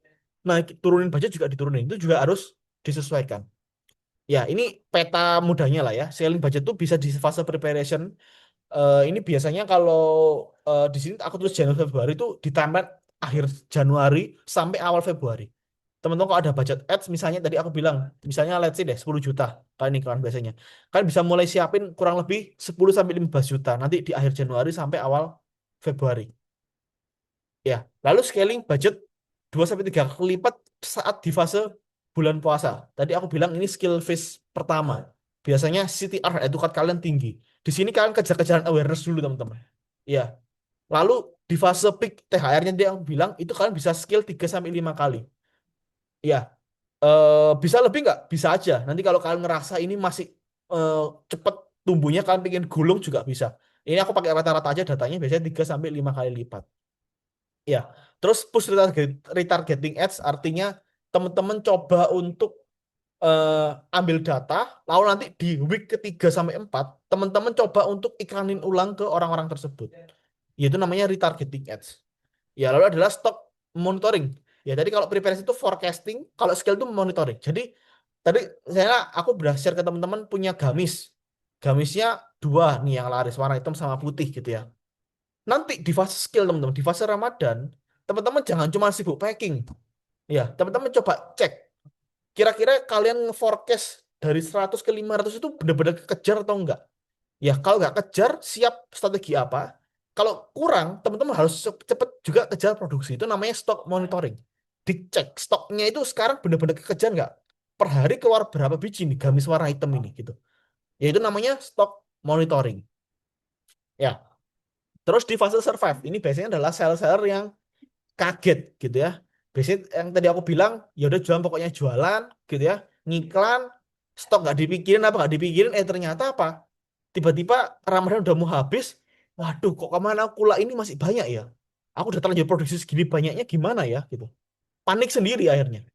B: turunin budget juga diturunin. Itu juga harus disesuaikan. Ya, ini peta mudahnya lah ya. Selling budget itu bisa di fase preparation. Ini biasanya kalau di sini aku tulis Januari Februari itu di timeline akhir Januari sampai awal Februari. Teman-teman kalau ada budget ads misalnya tadi aku bilang, misalnya let's say deh 10 juta kalian iklan biasanya. Kalian bisa mulai siapin kurang lebih 10 sampai 15 juta nanti di akhir Januari sampai awal Februari. Ya, lalu scaling budget 2 sampai 3 kali lipat saat di fase bulan puasa. Tadi aku bilang ini skill phase pertama. biasanya CTR itu kan kalian tinggi. Di sini kalian kejar-kejaran awareness dulu teman-teman. Iya. Lalu di fase peak THR-nya dia yang bilang itu kalian bisa skill 3 sampai 5 kali. Iya. Bisa lebih nggak? Bisa aja. Nanti kalau kalian ngerasa ini masih eh, cepet tumbuhnya, kalian pengen gulung juga bisa. Ini aku pakai rata-rata aja datanya biasanya 3 sampai 5 kali lipat. Ya, terus push retargeting ads artinya teman-teman coba untuk ambil data, lalu nanti di week ketiga sampai 4 teman-teman coba untuk iklanin ulang ke orang-orang tersebut. Yaitu namanya retargeting ads. Ya, lalu adalah stock monitoring. Ya, tadi kalau preparation itu forecasting, kalau skill itu monitoring. Jadi, tadi aku udah share ke teman-teman punya gamis. Gamisnya dua nih yang laris, warna hitam sama putih gitu ya. Nanti di fase skill teman-teman, di fase Ramadan, teman-teman jangan cuma sibuk packing. Ya, teman-teman coba cek. Kira-kira kalian nge-forecast dari 100 ke 500 itu benar-benar kejar atau enggak? Ya, kalau nggak kejar, siap strategi apa? Kalau kurang, teman-teman harus cepet juga kejar produksi. Itu namanya stock monitoring. Dicek stoknya itu sekarang benar-benar kekejar nggak? Per hari keluar berapa biji nih gamis warna hitam ini gitu. Ya itu namanya stock monitoring. Ya, terus di fase survive ini biasanya adalah seller-seller yang kaget gitu ya. Biasanya yang tadi aku bilang, ya udah jualan pokoknya jualan gitu ya, ngiklan, stok nggak dipikirin apa nggak dipikirin, ternyata apa? Tiba-tiba Ramadan udah mau habis, waduh kok kemana kula ini masih banyak ya? Aku udah terlanjur produksi segini banyaknya gimana ya gitu. Panik sendiri akhirnya.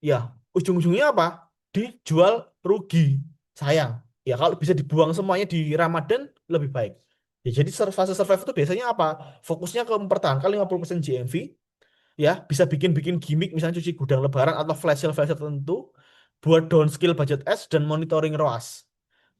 B: Ya, ujung-ujungnya apa? Dijual rugi. Sayang. Ya kalau bisa dibuang semuanya di Ramadan lebih baik. Ya jadi fase survive itu biasanya apa? Fokusnya ke mempertahankan 50% GMV, ya bisa bikin-bikin gimmick misalnya cuci gudang lebaran atau flash sale tertentu buat downskill budget ads dan monitoring ROAS.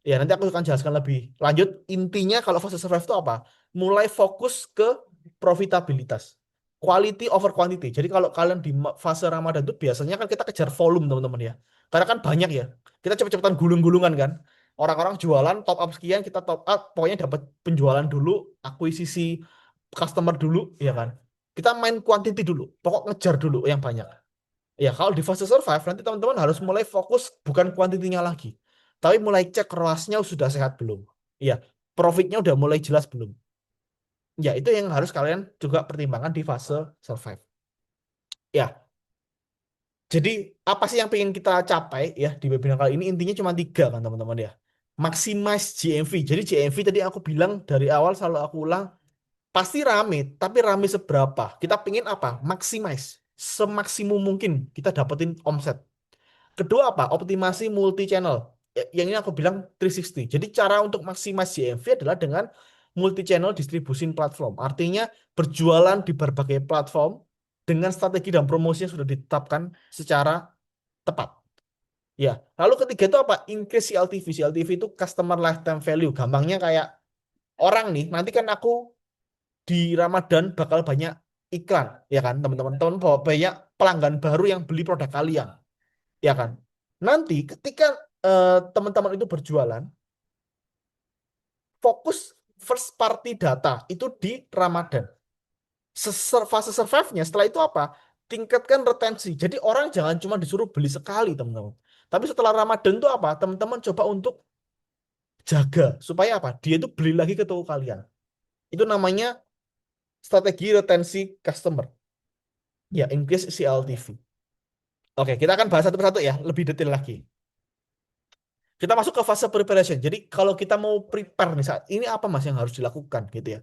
B: Ya, nanti aku akan jelaskan lebih lanjut. Intinya kalau fase survive itu apa? Mulai fokus ke profitabilitas. Quality over quantity. Jadi kalau kalian di fase Ramadan itu biasanya kan kita kejar volume teman-teman ya. Karena kan banyak ya. Kita cepet-cepetan gulung-gulungan kan. Orang-orang jualan top up sekian, kita top up, pokoknya dapat penjualan dulu, akuisisi customer dulu, ya kan. Kita main quantity dulu, pokok ngejar dulu yang banyak. Ya, kalau di fase survive nanti teman-teman harus mulai fokus bukan kuantitinya lagi, tapi mulai cek ROAS-nya sudah sehat belum. Ya, profitnya udah mulai jelas belum. Ya, itu yang harus kalian juga pertimbangkan di fase survive. Ya, jadi apa sih yang pengen kita capai ya di webinar kali ini? Intinya cuma tiga kan teman-teman ya. Maximize GMV. Jadi GMV tadi aku bilang dari awal selalu aku ulang, pasti rame, tapi rame seberapa? Kita pengen apa? Maximize. Semaksimum mungkin kita dapetin omset. Kedua apa? Optimasi multi channel. Yang ini aku bilang 360. Jadi cara untuk maksimal GMV adalah dengan multi channel distribusi platform. Artinya berjualan di berbagai platform dengan strategi dan promosi yang sudah ditetapkan secara tepat. Ya, lalu ketiga itu apa? Increase CLTV. CLTV itu customer lifetime value. Gampangnya kayak orang nih, nanti kan aku di Ramadan bakal banyak iklan, ya kan, teman-teman. Teman bawa banyak pelanggan baru yang beli produk kalian, ya kan. Nanti ketika teman-teman itu berjualan, fokus first party data itu di Ramadan. Fase survive-nya setelah itu apa? Tingkatkan retensi. Jadi orang jangan cuma disuruh beli sekali, teman-teman. Tapi setelah Ramadan itu apa? Teman-teman coba untuk jaga supaya apa? Dia itu beli lagi ke toko kalian. Itu namanya strategi retensi customer. Ya, increase CLTV. Oke, kita akan bahas satu persatu ya, lebih detail lagi. Kita masuk ke fase preparation. Jadi kalau kita mau prepare nih saat ini apa Mas yang harus dilakukan gitu ya.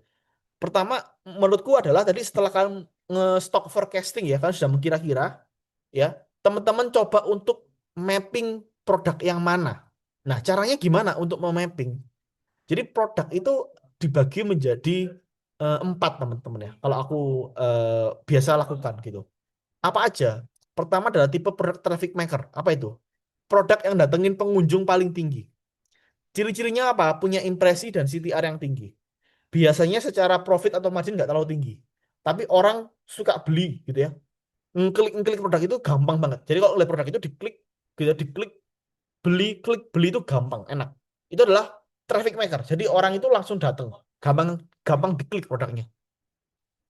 B: Pertama menurutku adalah tadi setelah kalian nge-stock forecasting ya, kalian sudah mengkira-kira ya, teman-teman coba untuk mapping produk yang mana. Nah, caranya gimana untuk memapping? Jadi produk itu dibagi menjadi empat teman-teman ya. Kalau aku biasa lakukan gitu. Apa aja? Pertama adalah tipe produk traffic maker. Apa itu? Produk yang datengin pengunjung paling tinggi. Ciri-cirinya apa? Punya impresi dan CTR yang tinggi. Biasanya secara profit atau margin nggak terlalu tinggi. Tapi orang suka beli gitu ya. Ngeklik produk itu gampang banget. Jadi kalau lihat produk itu diklik, gitu, diklik, beli, klik, beli itu gampang, enak. Itu adalah traffic maker. Jadi orang itu langsung datang. Gampang gampang diklik produknya.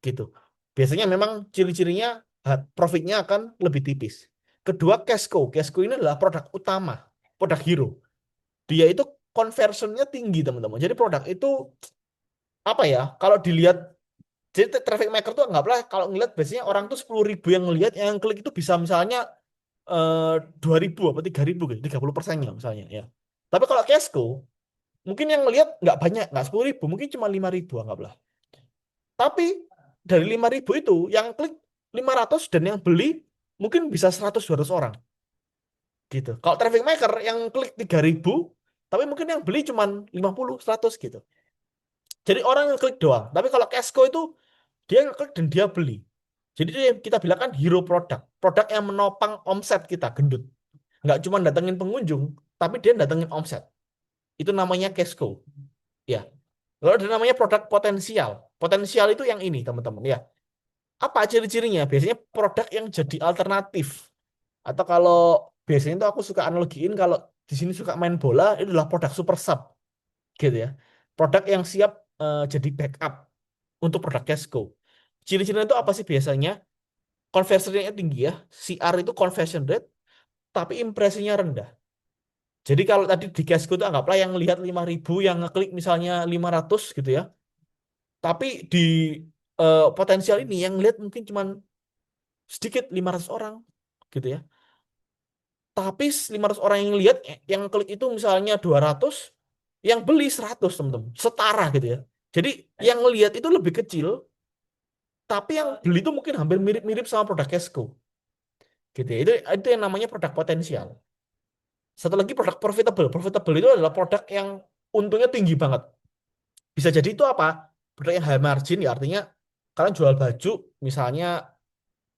B: Gitu. Biasanya memang ciri-cirinya profitnya akan lebih tipis. Kedua, cash cow. Cash cow ini adalah produk utama, produk hero. dia itu conversionnya tinggi teman-teman. Jadi produk itu apa ya? Kalau dilihat, jadi traffic maker tuh anggaplah kalau ngeliat biasanya orang tuh 10.000 yang ngelihat, yang klik itu bisa misalnya 2.000 apa 3.000 gitu, 30%-nya misalnya ya. Tapi kalau Cashco mungkin yang ngelihat nggak banyak, nggak 10.000, mungkin cuma 5.000 anggaplah. Tapi dari 5.000 itu yang klik 500 dan yang beli mungkin bisa 100-200 orang gitu. Kalau traffic maker yang klik 3.000 tapi mungkin yang beli cuma 50-100 gitu. Jadi orang yang klik doang. Tapi kalau Cashco itu dia ngeklik dan dia beli. Jadi itu yang kita bilang kan hero product. Produk yang menopang omset kita gendut. Nggak cuma datengin pengunjung, tapi dia datengin omset. Itu namanya Cashco. Ya. Lalu ada namanya produk potensial. Potensial itu yang ini, teman-teman. Ya. Apa ciri-cirinya? Biasanya produk yang jadi alternatif. Atau kalau biasanya itu aku suka analogiin kalau di sini suka main bola, itu adalah produk super sub gitu ya. Produk yang siap jadi backup untuk produk Casco. Ciri-cirinya itu apa sih biasanya? Conversion rate-nya tinggi ya. CR itu conversion rate, tapi impresinya rendah. Jadi kalau tadi di Casco itu anggaplah yang lihat 5.000, yang ngeklik misalnya 500 gitu ya. Tapi di potensial ini yang lihat mungkin cuma sedikit 500 orang gitu ya. Tapi 500 orang yang lihat, yang klik itu misalnya 200, yang beli 100 teman-teman. Setara gitu ya. Jadi yang lihat itu lebih kecil, tapi yang beli itu mungkin hampir mirip-mirip sama produk Casco. Gitu ya. Itu yang namanya produk potensial. Satu lagi produk profitable. Profitable itu adalah produk yang untungnya tinggi banget. Bisa jadi itu apa? Produk yang high margin ya artinya kalian jual baju misalnya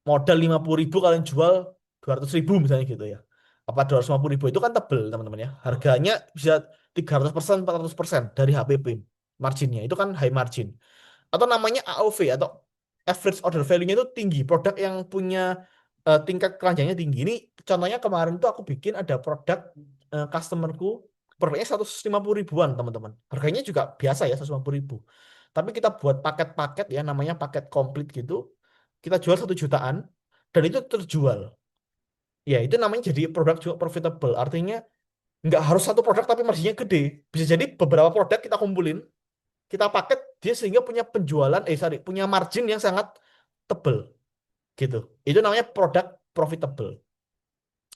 B: modal 50.000, kalian jual 200.000 misalnya gitu ya. Apa 250.000 itu kan tebel teman-teman ya. Harganya bisa 300%, 400% dari HPP marginnya. Itu kan high margin. Atau namanya AOV atau average order value-nya itu tinggi. Produk yang punya tingkat keranjangnya tinggi. Ini contohnya kemarin tuh aku bikin ada produk customerku, produknya 150 ribuan teman-teman. Harganya juga biasa ya 150 ribu. Tapi kita buat paket-paket ya namanya paket komplit gitu. Kita jual 1 jutaan dan itu terjual. Ya itu namanya jadi produk juga profitable. Artinya nggak harus satu produk tapi marginnya gede. Bisa jadi beberapa produk kita kumpulin, kita paket dia sehingga punya penjualan punya margin yang sangat tebel gitu. Itu namanya produk profitable.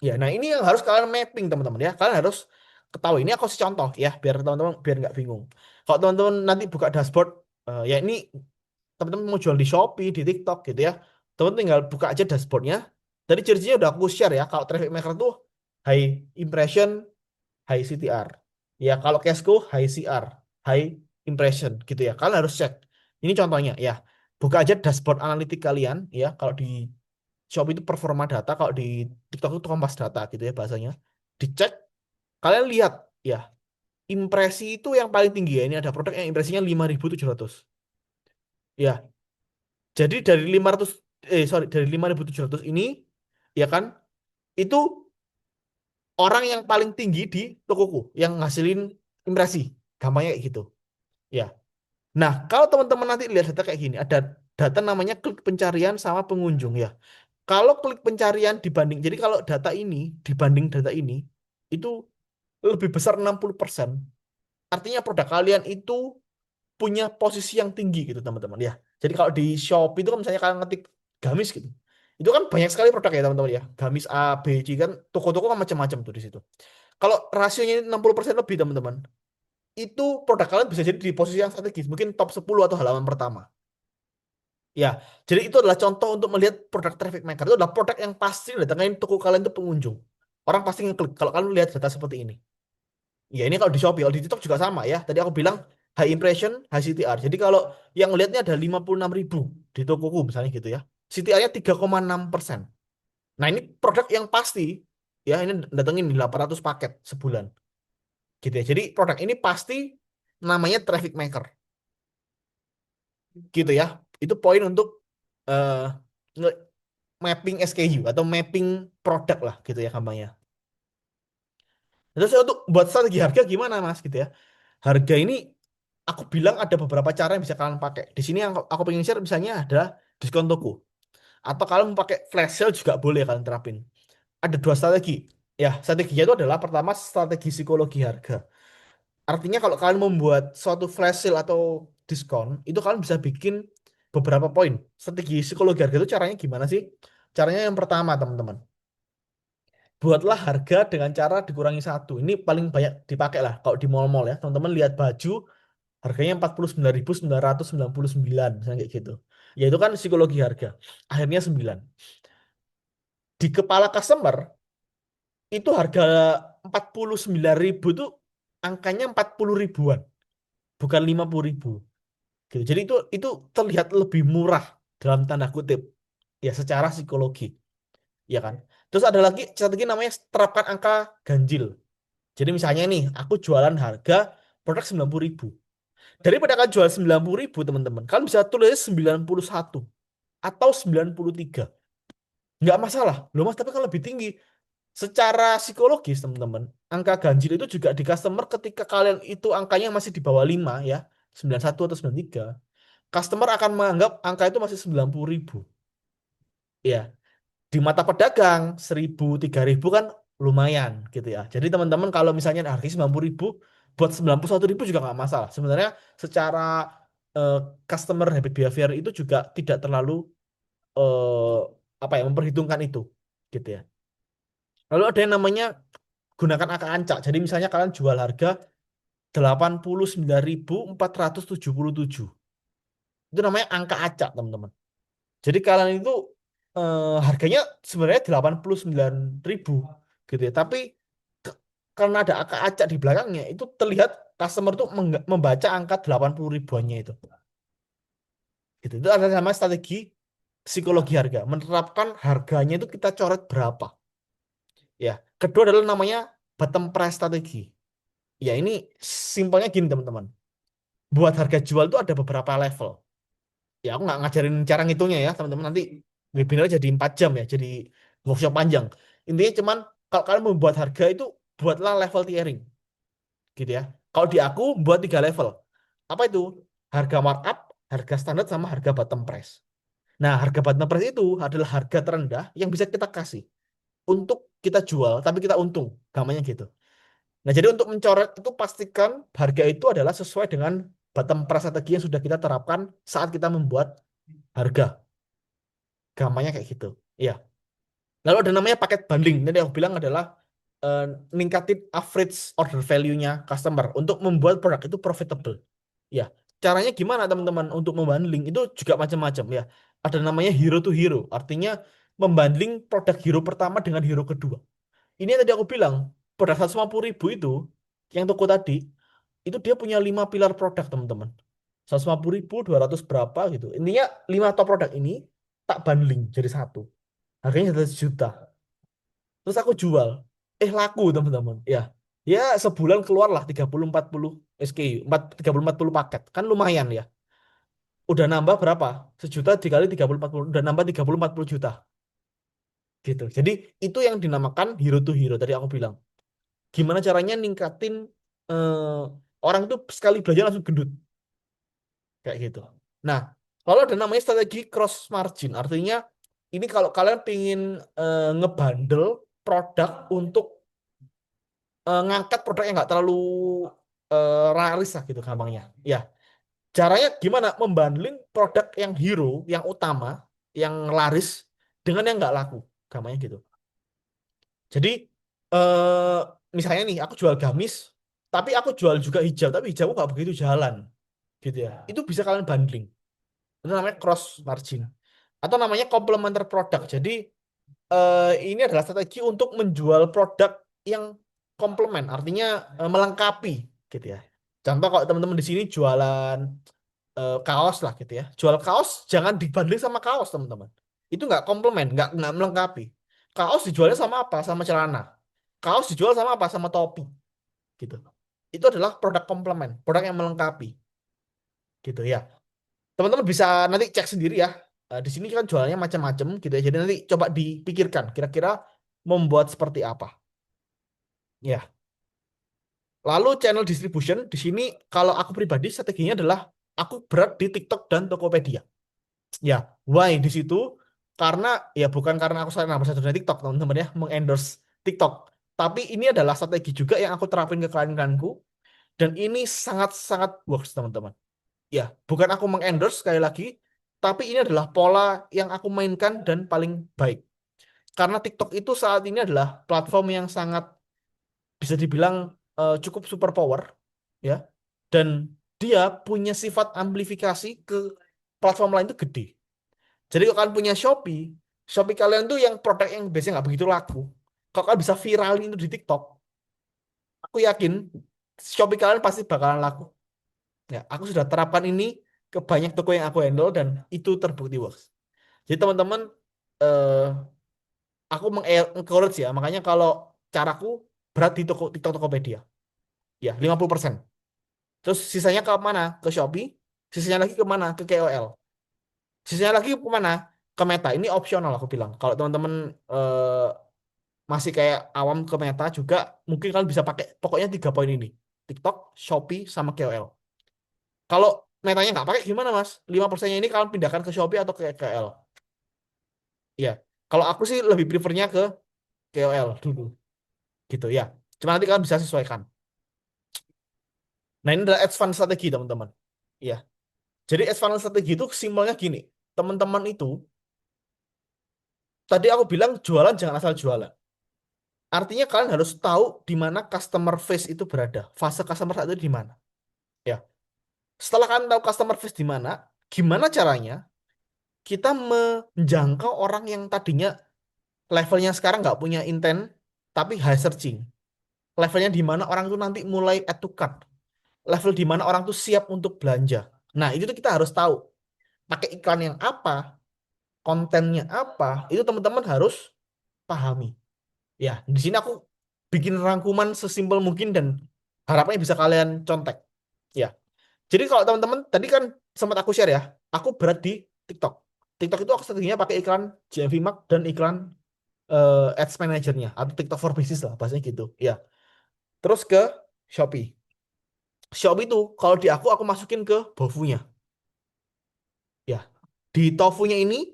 B: Ya, nah ini yang harus kalian mapping teman-teman ya. Kalian harus ketahui. Ini aku kasih contoh ya, biar teman-teman biar nggak bingung. Kalau teman-teman nanti buka dashboard, ya ini teman-teman mau jual di Shopee, di TikTok gitu ya. Teman tinggal buka aja dashboardnya. Tadi ciri-cirinya udah aku share ya. Kalau traffic maker tuh high impression, high CTR. Ya kalau Cashco high CR, high impression gitu ya. Kalian harus cek. Ini contohnya ya. Buka aja dashboard analitik kalian ya. Kalau di Shopee itu performa data, kalau di TikTok itu kompas data gitu ya bahasanya. Dicek, kalian lihat ya. Impresi itu yang paling tinggi ya. Ini ada produk yang impresinya 5.700. Ya, jadi dari 500 dari 5.700 ini ya kan itu orang yang paling tinggi di tokoku yang ngasilin impresi. Gampangnya kayak gitu. Ya. Nah, kalau teman-teman nanti lihat data kayak gini, ada data namanya klik pencarian sama pengunjung ya. Kalau klik pencarian dibanding, jadi kalau data ini dibanding data ini, itu lebih besar 60%. Artinya produk kalian itu punya posisi yang tinggi gitu teman-teman ya. Jadi kalau di Shopee itu kan misalnya kalian ngetik gamis gitu. Itu kan banyak sekali produk ya teman-teman ya. Gamis A, B, C kan toko-toko kan macam-macam tuh di situ. Kalau rasionya ini 60% lebih teman-teman, itu produk kalian bisa jadi di posisi yang strategis, mungkin top 10 atau halaman pertama. Ya, jadi itu adalah contoh untuk melihat produk traffic maker. Itu adalah produk yang pasti datangin toko kalian itu pengunjung. Orang pasti ngeklik kalau kalian lihat data seperti ini. Ya ini kalau di Shopee, kalau di TikTok juga sama ya. Tadi aku bilang high impression, high CTR. Jadi kalau yang lihatnya ada 56.000 di tokoku misalnya gitu ya. CTR-nya 3,6%. Nah ini produk yang pasti ya ini datengin 800 paket sebulan gitu ya. Jadi produk ini pasti namanya traffic maker gitu ya. Itu poin untuk eh, mapping SKU atau mapping produk lah gitu ya kampanye. Terus untuk buat strategi harga gimana Mas gitu ya. Harga ini aku bilang ada beberapa cara yang bisa kalian pakai. Di sini yang aku pengen share misalnya ada diskon toko. Atau kalian mau pakai flash sale juga boleh kalian terapin. Ada dua strategi. Ya, strateginya itu adalah pertama strategi psikologi harga. Artinya kalau kalian membuat suatu flash sale atau diskon, itu kalian bisa bikin beberapa poin. Strategi psikologi harga itu caranya gimana sih? Caranya yang pertama, teman-teman. Buatlah harga dengan cara dikurangi satu. Ini paling banyak dipakai lah kalau di mall-mall ya. Teman-teman lihat baju harganya 49.999 misalnya kayak gitu. Ya itu kan psikologi harga. Akhirnya 9. Di kepala customer itu harga 49.000 tuh angkanya 40 ribuan, bukan 50 ribu. Gitu. Jadi itu terlihat lebih murah dalam tanda kutip ya secara psikologi, ya kan? Terus ada lagi strategi namanya terapkan angka ganjil. Jadi misalnya nih, aku jualan harga produk 90 ribu. Daripada kalian jual 90 ribu, teman-teman, kalian bisa tulis 91 atau 93. Nggak masalah. Loh mas, tapi kan lebih tinggi. Secara psikologis, teman-teman, angka ganjil itu juga di customer ketika kalian itu angkanya masih di bawah 5 ya, 91 atau 93, customer akan menganggap angka itu masih 90 ribu. Ya, di mata pedagang 1.000, 3.000 kan lumayan gitu ya. Jadi teman-teman kalau misalnya harga 90 ribu, buat 91 ribu juga nggak masalah. Sebenarnya secara eh, customer habit behavior itu juga tidak terlalu eh, apa ya memperhitungkan itu gitu ya. Lalu ada yang namanya gunakan angka ancak. Jadi misalnya kalian jual harga 89.477. Itu namanya angka acak, teman-teman. Jadi kalian itu harganya sebenarnya 89.000 gitu ya. Tapi ke- karena ada angka acak di belakangnya, itu terlihat customer tuh membaca angka 80 ribuannya itu. Gitu. Itu adalah nama strategi psikologi harga. Menerapkan harganya itu kita coret berapa. Ya. Kedua adalah namanya bottom price strategi. Ya ini simpelnya gini teman-teman. Buat harga jual itu ada beberapa level. Ya aku nggak ngajarin cara ngitungnya ya teman-teman, nanti webinar jadi 4 jam ya, jadi workshop panjang. Intinya cuman kalau kalian membuat harga itu, buatlah level tiering gitu ya. Kalau di aku buat 3 level. Apa itu? Harga markup, harga standar, sama harga bottom price. Nah, harga bottom price itu adalah harga terendah yang bisa kita kasih untuk kita jual tapi kita untung, gamanya gitu. Nah, jadi untuk mencoret itu pastikan harga itu adalah sesuai dengan bottom price strategi yang sudah kita terapkan saat kita membuat harga. Gampangnya kayak gitu. Iya. Lalu ada namanya paket bundling. Nanti aku bilang adalah eh, ningkatin average order value-nya customer untuk membuat produk itu profitable. Ya. Caranya gimana teman-teman untuk membundling itu juga macam-macam ya. Ada namanya hero to hero. Artinya membundling produk hero pertama dengan hero kedua. Ini yang tadi aku bilang, produk 150 ribu itu, yang toko tadi, itu dia punya 5 pilar produk, teman-teman. 150 ribu, 200 berapa gitu. Intinya 5 top produk ini tak bundling jadi satu. Harganya 100 juta. Terus aku jual. Laku, teman-teman. Ya, ya sebulan keluarlah 30-40 SKU, 30-40 paket. Kan lumayan ya. Udah nambah berapa? 1 juta dikali 30-40, udah nambah 30-40 juta. Gitu. Jadi itu yang dinamakan hero to hero tadi aku bilang. Gimana caranya ningkatin eh, orang itu sekali belanja langsung gendut kayak gitu. Nah, kalau ada namanya strategi cross margin, artinya ini kalau kalian pengen ngebandel produk untuk ngangkat produk yang nggak terlalu laris lah gitu gampangnya. Ya, caranya gimana? Membandling produk yang hero, yang utama, yang laris dengan yang nggak laku, gampangnya gitu. Jadi eh misalnya nih aku jual gamis, tapi aku jual juga hijab, tapi hijabku nggak begitu jalan, gitu ya. Itu bisa kalian bundling. Itu namanya cross margin. Atau namanya complementer product. Jadi ini adalah strategi untuk menjual produk yang komplement, artinya melengkapi, gitu ya. Contoh kalau teman-teman di sini jualan kaos lah gitu ya. Jual kaos jangan dibanding sama kaos teman-teman. Itu nggak komplement, nggak melengkapi. Kaos dijualnya sama apa? Sama celana. Kaos dijual sama apa? Sama topi gitu. Itu adalah produk komplement, produk yang melengkapi gitu ya. Teman-teman bisa nanti cek sendiri ya. Di sini kan jualannya macam-macam gitu ya. Jadi nanti coba dipikirkan kira-kira membuat seperti apa. Ya. Lalu channel distribution di sini kalau aku pribadi strateginya adalah aku berat di TikTok dan Tokopedia. Ya, why di situ? Karena ya bukan karena aku salah nama satu dari TikTok, teman-teman ya, mengendorse TikTok. Tapi ini adalah strategi juga yang aku terapin ke klien-klienku dan ini sangat-sangat works teman-teman. Ya, bukan aku mengendorse sekali lagi, tapi ini adalah pola yang aku mainkan dan paling baik. Karena TikTok itu saat ini adalah platform yang sangat bisa dibilang cukup super power, ya, dan dia punya sifat amplifikasi ke platform lain itu gede. Jadi kalau kalian punya Shopee, Shopee kalian tuh yang produk yang biasanya nggak begitu laku, kalau kalian bisa viralin itu di TikTok, aku yakin Shopee kalian pasti bakalan laku. Ya, aku sudah terapkan ini ke banyak toko yang aku handle dan itu terbukti works. Jadi teman-teman, eh, aku mengencourage ya, makanya kalau caraku berat di toko TikTok Tokopedia, ya 50%. Terus sisanya ke mana? Ke Shopee, sisanya lagi ke mana? Ke KOL. Sisanya lagi ke mana? Ke Meta. Ini opsional aku bilang. Kalau teman-teman masih kayak awam ke Meta juga, mungkin kalian bisa pakai pokoknya 3 poin ini. TikTok, Shopee, sama KOL. Kalau Metanya nggak pakai gimana Mas? 5%-nya ini kalian pindahkan ke Shopee atau ke KOL? Iya. Kalau aku sih lebih prefernya ke KOL dulu. Gitu ya. Cuma nanti kalian bisa sesuaikan. Nah ini adalah advance strategi teman-teman. Iya. Jadi advance strategi itu simpelnya gini. Teman-teman itu, tadi aku bilang jualan jangan asal jualan. Artinya kalian harus tahu di mana customer face itu berada. Fase customer face itu di mana. Ya. Setelah kalian tahu customer face di mana, gimana caranya kita menjangkau orang yang tadinya levelnya sekarang nggak punya intent, tapi high searching. Levelnya di mana orang itu nanti mulai add to cart. Level di mana orang tuh siap untuk belanja. Nah, itu tuh kita harus tahu. Pakai iklan yang apa, kontennya apa, itu teman-teman harus pahami. Ya, di sini aku bikin rangkuman sesimpel mungkin dan harapannya bisa kalian contek. Ya, jadi kalau teman-teman tadi kan sempat aku share ya, aku berat di TikTok. TikTok itu aku strateginya pakai iklan GMV Mark dan iklan Ads Manager-nya atau TikTok for Business lah bahasanya gitu. Ya, terus ke Shopee. Shopee itu kalau di aku masukin ke Bofunya. Ya, di Tofunya ini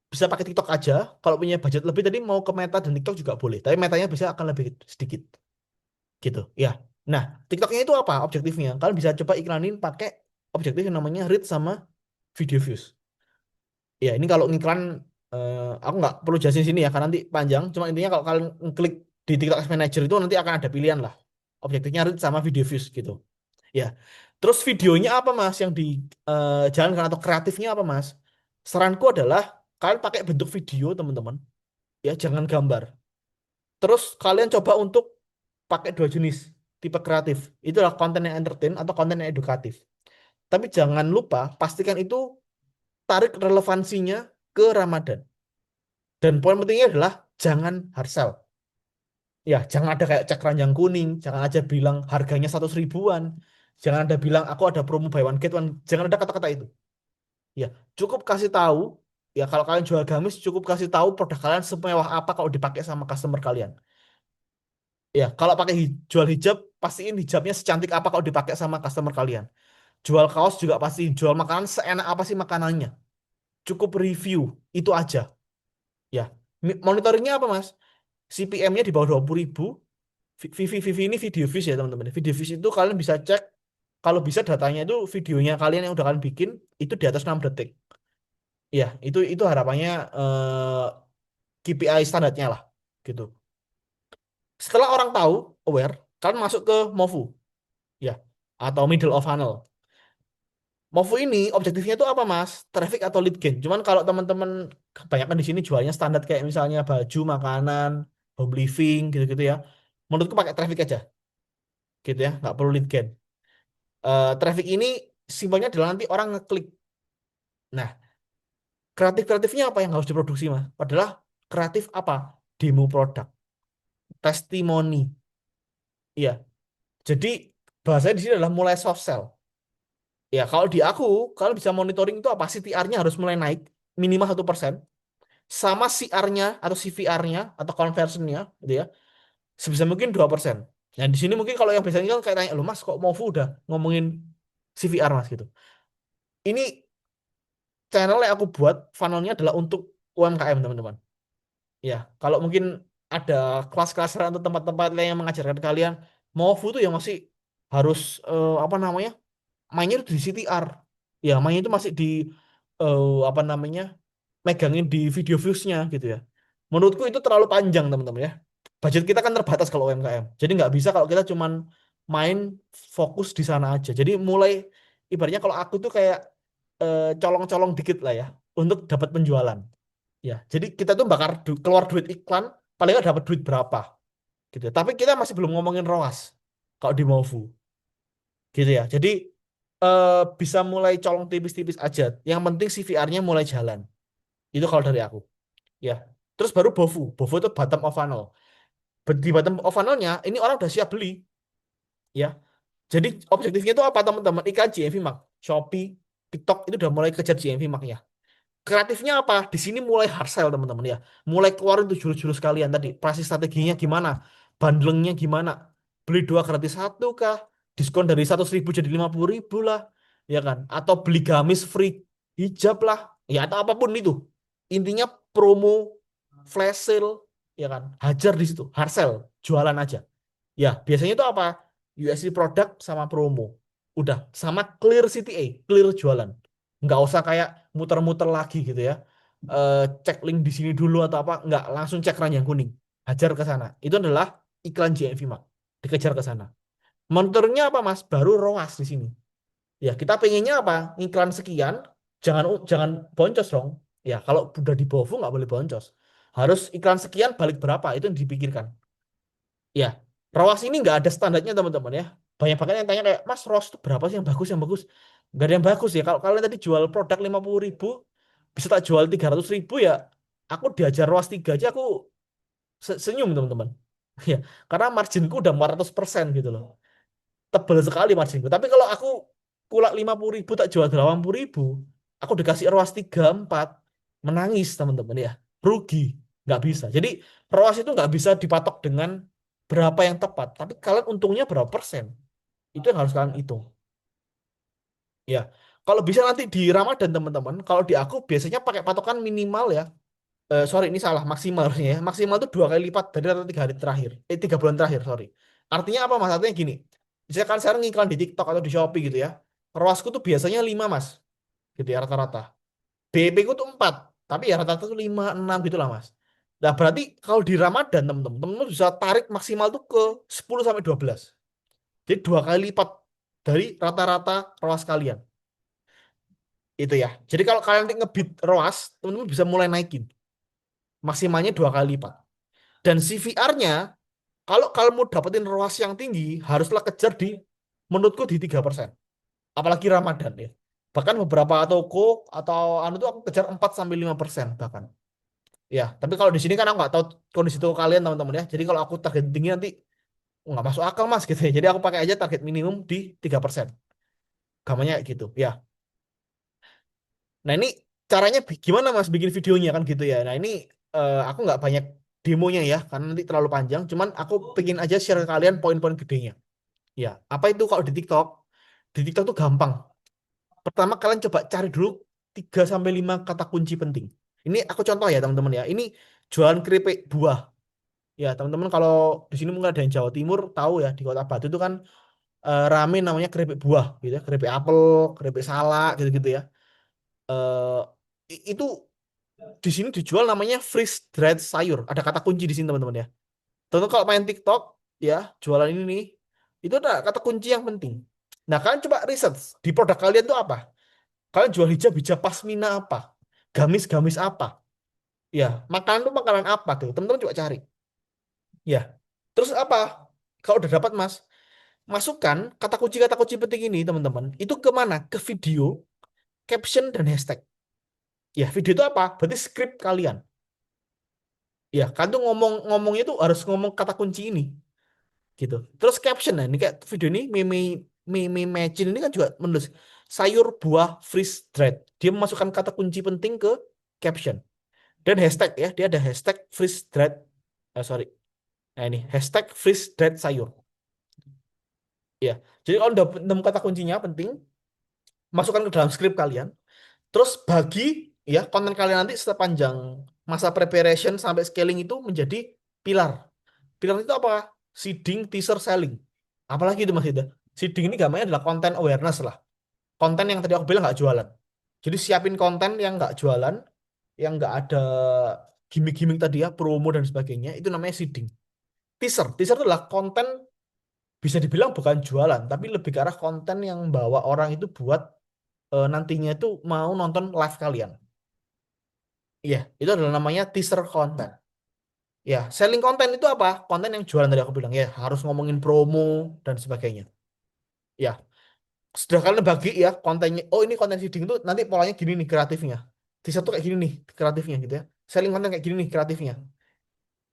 B: bisa pakai TikTok aja. Kalau punya budget lebih tadi mau ke Meta dan TikTok juga boleh. Tapi Metanya bisa akan lebih sedikit gitu. Ya. Nah, TikToknya itu apa objektifnya? Kalian bisa coba iklanin pakai objektif yang namanya reach sama video views. Ya, ini kalau ngiklan aku nggak perlu jelasin sini ya karena nanti panjang. Cuma intinya kalau kalian ngeklik di TikTok Ads Manager itu nanti akan ada pilihan lah. Objektifnya reach sama video views gitu. Ya. Terus videonya apa Mas yang dijalankan atau kreatifnya apa Mas? Saranku adalah kalian pakai bentuk video teman-teman. Ya, jangan gambar. Terus kalian coba untuk pakai dua jenis tipe kreatif. Itulah konten yang entertain atau konten yang edukatif. Tapi jangan lupa pastikan itu tarik relevansinya ke Ramadan. Dan poin pentingnya adalah jangan hard sell. Ya, jangan ada kayak cek ranjang kuning, jangan aja bilang harganya 100 ribuan, jangan ada bilang aku ada promo buy one get one, jangan ada kata-kata itu. Ya, cukup kasih tahu. Ya, kalau kalian jual gamis, cukup kasih tahu produk kalian semewah apa kalau dipakai sama customer kalian. Ya, kalau pakai jual hijab, pastiin hijabnya secantik apa kalau dipakai sama customer kalian. Jual kaos juga pasti, jual makanan seenak apa sih makanannya. Cukup review, itu aja. Ya, monitoringnya apa mas? CPM-nya di bawah 20 ribu. VV ini video views ya teman-teman. Video views itu kalian bisa cek, kalau bisa datanya itu videonya kalian yang udah kalian bikin, itu di atas 6 detik. Ya, itu harapannya KPI standarnya lah, gitu. Setelah orang tahu, aware, kalian masuk ke Movu, ya, atau middle of funnel. Movo ini objektifnya itu apa Mas? Traffic atau lead gen? Cuman kalau teman-teman kebanyakan di sini jualnya standar kayak misalnya baju, makanan, home living gitu-gitu ya. Menurutku pakai traffic aja, gitu ya, nggak perlu lead gen. Traffic ini simpelnya adalah nanti orang ngeklik. Nah, kreatif-kreatifnya apa yang harus diproduksi Mas? Padahal kreatif apa? Demo produk, testimoni. Iya. Jadi bahasanya di sini adalah mulai soft sell. Ya, kalau di aku, kalau bisa monitoring itu apa? CTR-nya harus mulai naik minimal 1%. Sama CR-nya atau CVR-nya atau conversion-nya gitu ya sebisa mungkin 2%. Nah di sini mungkin kalau yang biasanya kan kayak tanya lo mas kok Movu udah ngomongin CVR mas gitu. Ini channel yang aku buat funnelnya adalah untuk UMKM teman-teman. Ya kalau mungkin ada kelas-kelas atau tempat-tempat lain yang mengajarkan kalian Mofu tuh yang masih harus apa namanya mainnya itu di CTR ya mainnya itu masih di apa namanya megangin di video views-nya gitu ya. Menurutku itu terlalu panjang teman-teman ya. Budget kita kan terbatas kalau UMKM. Jadi nggak bisa kalau kita cuman main fokus di sana aja. Jadi mulai ibaratnya kalau aku tuh kayak colong-colong dikit lah ya untuk dapat penjualan. Ya, jadi kita tuh bakar keluar duit iklan paling nggak dapat duit berapa gitu. Tapi kita masih belum ngomongin ROAS kalau di Movu gitu ya. Jadi bisa mulai colong tipis-tipis aja. Yang penting CVR-nya mulai jalan. Itu kalau dari aku. Ya. Terus baru Bovu. Bovu itu bottom of funnel. Di bottom of funnel-nya ini orang udah siap beli, ya. Jadi objektifnya itu apa teman-teman? Iklan GMV Mark, Shopee, TikTok itu udah mulai kejar GMV Mark-nya. Kreatifnya apa? Di sini mulai hard sell teman-teman ya. Mulai keluarin tuh jurus-jurus kalian tadi. Pricing strateginya gimana? Bundlingnya gimana? Beli dua gratis satu kah? Diskon dari 100.000 jadi 50.000 lah, ya kan? Atau beli gamis free hijab lah, ya atau apapun itu. Intinya promo, flash sale, ya kan? Hajar di situ, hard sell, jualan aja. Ya, biasanya itu apa? USD produk sama promo. Udah, sama clear CTA, clear jualan. Nggak usah kayak muter-muter lagi gitu ya. Cek link di sini dulu atau apa, nggak langsung cek ranjang kuning. Hajar ke sana. Itu adalah iklan JMV Mak. Dikejar ke sana. Monitornya apa Mas? Baru ROAS di sini. Ya, kita pengennya apa? Iklan sekian, jangan boncos dong. Ya, kalau udah di BOFU nggak boleh boncos. Harus iklan sekian balik berapa, itu yang dipikirkan. Ya, ROAS ini nggak ada standarnya teman-teman ya. Banyak banget yang tanya kayak, Mas, ROAS itu berapa sih yang bagus, yang bagus? Nggak ada yang bagus ya. Kalau kalian tadi jual produk 50.000, bisa tak jual 300.000 ya, aku diajar ROAS 3 aja, aku senyum teman-teman. Ya, karena marginku udah 400% gitu loh. Tebal sekali marginku. Tapi kalau aku kulak 50.000 tak jual 80.000, aku dikasih ROAS 3 4, menangis teman-teman ya. Rugi, nggak bisa. Jadi ROAS itu nggak bisa dipatok dengan berapa yang tepat, tapi kalian untungnya berapa persen. Itu yang harus kalian hitung. Ya, kalau bisa nanti di Ramadan teman-teman, kalau di aku biasanya pakai patokan minimal ya. Sorry ini salah maksimal harusnya ya. Maksimal itu 2 kali lipat dari atau 3 hari terakhir. 3 bulan terakhir sorry. Artinya apa mas? Artinya gini. Misalkan sekarang ngiklan di TikTok atau di Shopee gitu ya. ROASku tuh biasanya 5 mas. Gitu ya rata-rata. BP ku tuh 4. Tapi ya rata-rata tuh 5, 6 gitu lah mas. Nah berarti kalau di Ramadan teman-teman, teman-teman bisa tarik maksimal tuh ke 10 sampai 12. Jadi 2 kali lipat dari rata-rata ROAS kalian. Itu ya. Jadi kalau kalian nanti ngebit ROAS, teman-teman bisa mulai naikin. Maksimalnya 2 kali lipat. Dan CVR-nya, kalau kamu mau dapetin ROAS yang tinggi, haruslah kejar di, menurutku di 3%. Apalagi Ramadan ya. Bahkan beberapa toko atau anu tuh aku kejar 4 sampai 5% bahkan. Ya, tapi kalau di sini kan aku nggak tahu kondisi toko kalian teman-teman ya. Jadi kalau aku target tinggi nanti nggak masuk akal mas gitu ya. Jadi aku pakai aja target minimum di 3%. Gampangnya kayak gitu. Ya. Nah ini caranya gimana mas bikin videonya kan gitu ya. Nah ini aku nggak banyak demonya ya karena nanti terlalu panjang. Cuman aku pengen aja share ke kalian poin-poin gedenya. Ya, apa itu kalau di TikTok? Di TikTok tuh gampang. Pertama kalian coba cari dulu 3 sampai 5 kata kunci penting. Ini aku contoh ya teman-teman ya. Ini jualan keripik buah. Ya, teman-teman kalau di sini mungkin ada yang Jawa Timur tahu ya di Kota Batu itu kan rame namanya keripik buah gitu ya. Keripik apel, keripik salak gitu-gitu ya. Eh itu di sini dijual namanya freeze dried sayur. Ada kata kunci di sini teman-teman ya. Tentu kalau main TikTok ya, jualan ini nih, itu ada kata kunci yang penting. Nah, kalian coba riset di produk kalian tuh apa? Kalian jual hijab-hijab pasmina apa? Gamis-gamis apa? Ya, makanan tuh makanan apa tuh? Teman-teman coba cari. Ya. Terus apa? Kalau udah dapat, Mas, masukkan kata kunci penting ini, teman-teman. Itu ke mana? Ke video, caption dan hashtag. Ya, video itu apa? Berarti skrip kalian. Ya, kan tuh ngomongnya tuh harus ngomong kata kunci ini. Gitu. Terus caption nah ini kayak video ini meme Imagine ini kan juga menulis sayur buah freeze dried. Dia memasukkan kata kunci penting ke caption dan hashtag ya. Dia ada hashtag freeze dried. Sorry. Nah ini hashtag freeze dried sayur. Ya. Jadi kalau udah nemu kata kuncinya penting, masukkan ke dalam script kalian. Terus bagi ya konten kalian nanti sepanjang masa preparation sampai scaling itu menjadi pilar. Pilar itu apa? Seeding, teaser, selling. Apalagi itu Mas Ida. Seeding ini gambarnya adalah konten awareness lah. Konten yang tadi aku bilang nggak jualan. Jadi siapin konten yang nggak jualan, yang nggak ada gimmick-gimmick tadi ya, promo dan sebagainya, itu namanya seeding. Teaser. Teaser itu adalah konten bisa dibilang bukan jualan, tapi lebih ke arah konten yang bawa orang itu buat nantinya itu mau nonton live kalian. Iya, itu adalah namanya teaser konten. Ya, selling konten itu apa? Konten yang jualan tadi aku bilang ya, harus ngomongin promo dan sebagainya. Ya, sudah kalian bagi ya kontennya. Oh, ini konten seeding itu nanti polanya gini nih kreatifnya. Teaser tuh kayak gini nih kreatifnya gitu ya. Selling konten kayak gini nih kreatifnya.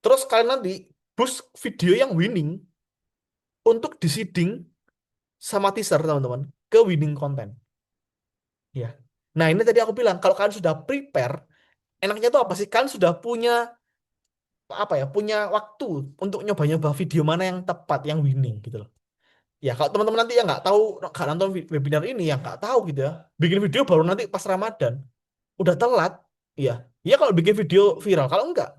B: Terus kalian nanti boost video yang winning untuk di seeding sama teaser teman-teman ke winning konten. Ya. Nah, ini tadi aku bilang kalau kalian sudah prepare, enaknya tuh apa sih? Kalian sudah punya apa ya? Punya waktu untuk nyoba-nyoba video mana yang tepat, yang winning gitu loh. Ya, kalau teman-teman nanti yang nggak nonton webinar ini, yang nggak tahu gitu ya, bikin video baru nanti pas Ramadan, udah telat, iya. Iya kalau bikin video viral, kalau enggak,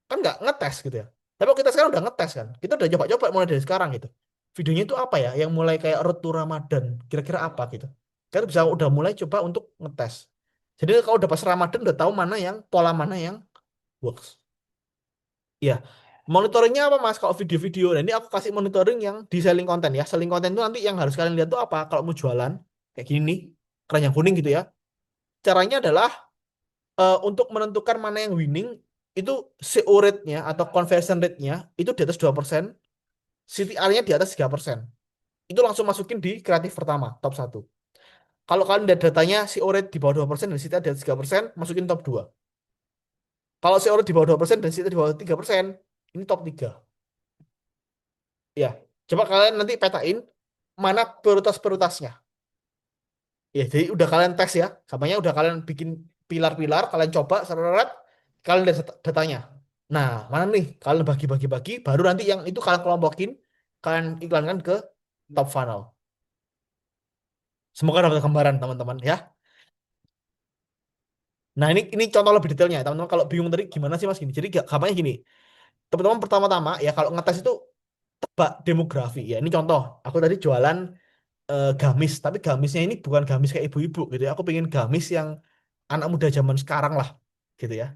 B: kan nggak ngetes gitu ya. Tapi kalau kita sekarang udah ngetes kan, kita udah coba-coba mulai dari sekarang gitu. Videonya itu apa ya, yang mulai kayak Road to Ramadan, kira-kira apa gitu. Kita bisa udah mulai coba untuk ngetes. Jadi kalau udah pas Ramadan udah tahu mana yang pola mana yang works. Iya. Monitoringnya apa Mas? Kalau video-video, nah ini aku kasih monitoring yang di selling content ya. Selling content itu nanti yang harus kalian lihat tuh apa? Kalau mau jualan kayak gini nih, keranjang kuning gitu ya. Caranya adalah untuk menentukan mana yang winning itu CO rate-nya atau conversion rate-nya itu di atas 2%, CTR-nya di atas 3%. Itu langsung masukin di kreatif pertama, top satu. Kalau kalian lihat datanya CO rate di bawah 2% dan CTR di atas 3%, masukin top 2. Kalau CO rate di bawah 2% dan CTR di bawah 3%, ini top 3. Ya, coba kalian nanti petain mana prioritas-prioritasnya. Ya, jadi udah kalian tes ya, kampanye udah kalian bikin pilar-pilar, kalian coba, seret, kalian lihat datanya. Nah, mana nih? Kalian bagi-bagi-bagi, baru nanti yang itu kalian kelompokin, kalian iklankan ke top funnel. Semoga dapat gambaran teman-teman ya. Nah, ini contoh lebih detailnya. Teman-teman kalau bingung tadi gimana sih Mas gini. Jadi gampangnya gini. Teman-teman pertama-tama ya kalau ngetes itu tebak demografi ya. Ini contoh. Aku tadi jualan gamis, tapi gamisnya ini bukan gamis kayak ibu-ibu gitu ya. Aku pengen gamis yang anak muda zaman sekarang lah gitu ya.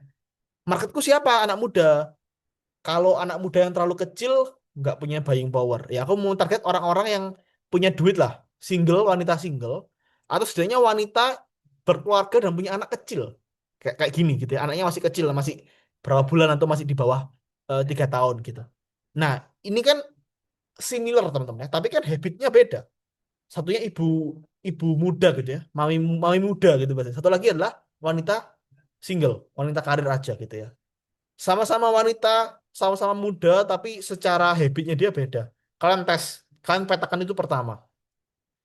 B: Marketku siapa? Anak muda. Kalau anak muda yang terlalu kecil nggak punya buying power. Ya aku mau target orang-orang yang punya duit lah, single, wanita single, atau setidaknya wanita berkeluarga dan punya anak kecil. Kayak kayak gini gitu ya. Anaknya masih kecil, masih berapa bulan atau masih di bawah 3 tahun gitu. Nah, ini kan similar teman-teman ya, tapi kan habitnya beda. Satunya ibu ibu muda gitu ya, mami mami muda gitu bahasa. Satu lagi adalah wanita single, wanita karir aja gitu ya. Sama-sama wanita, sama-sama muda, tapi secara habitnya dia beda. Kalian tes, kalian petakan itu pertama.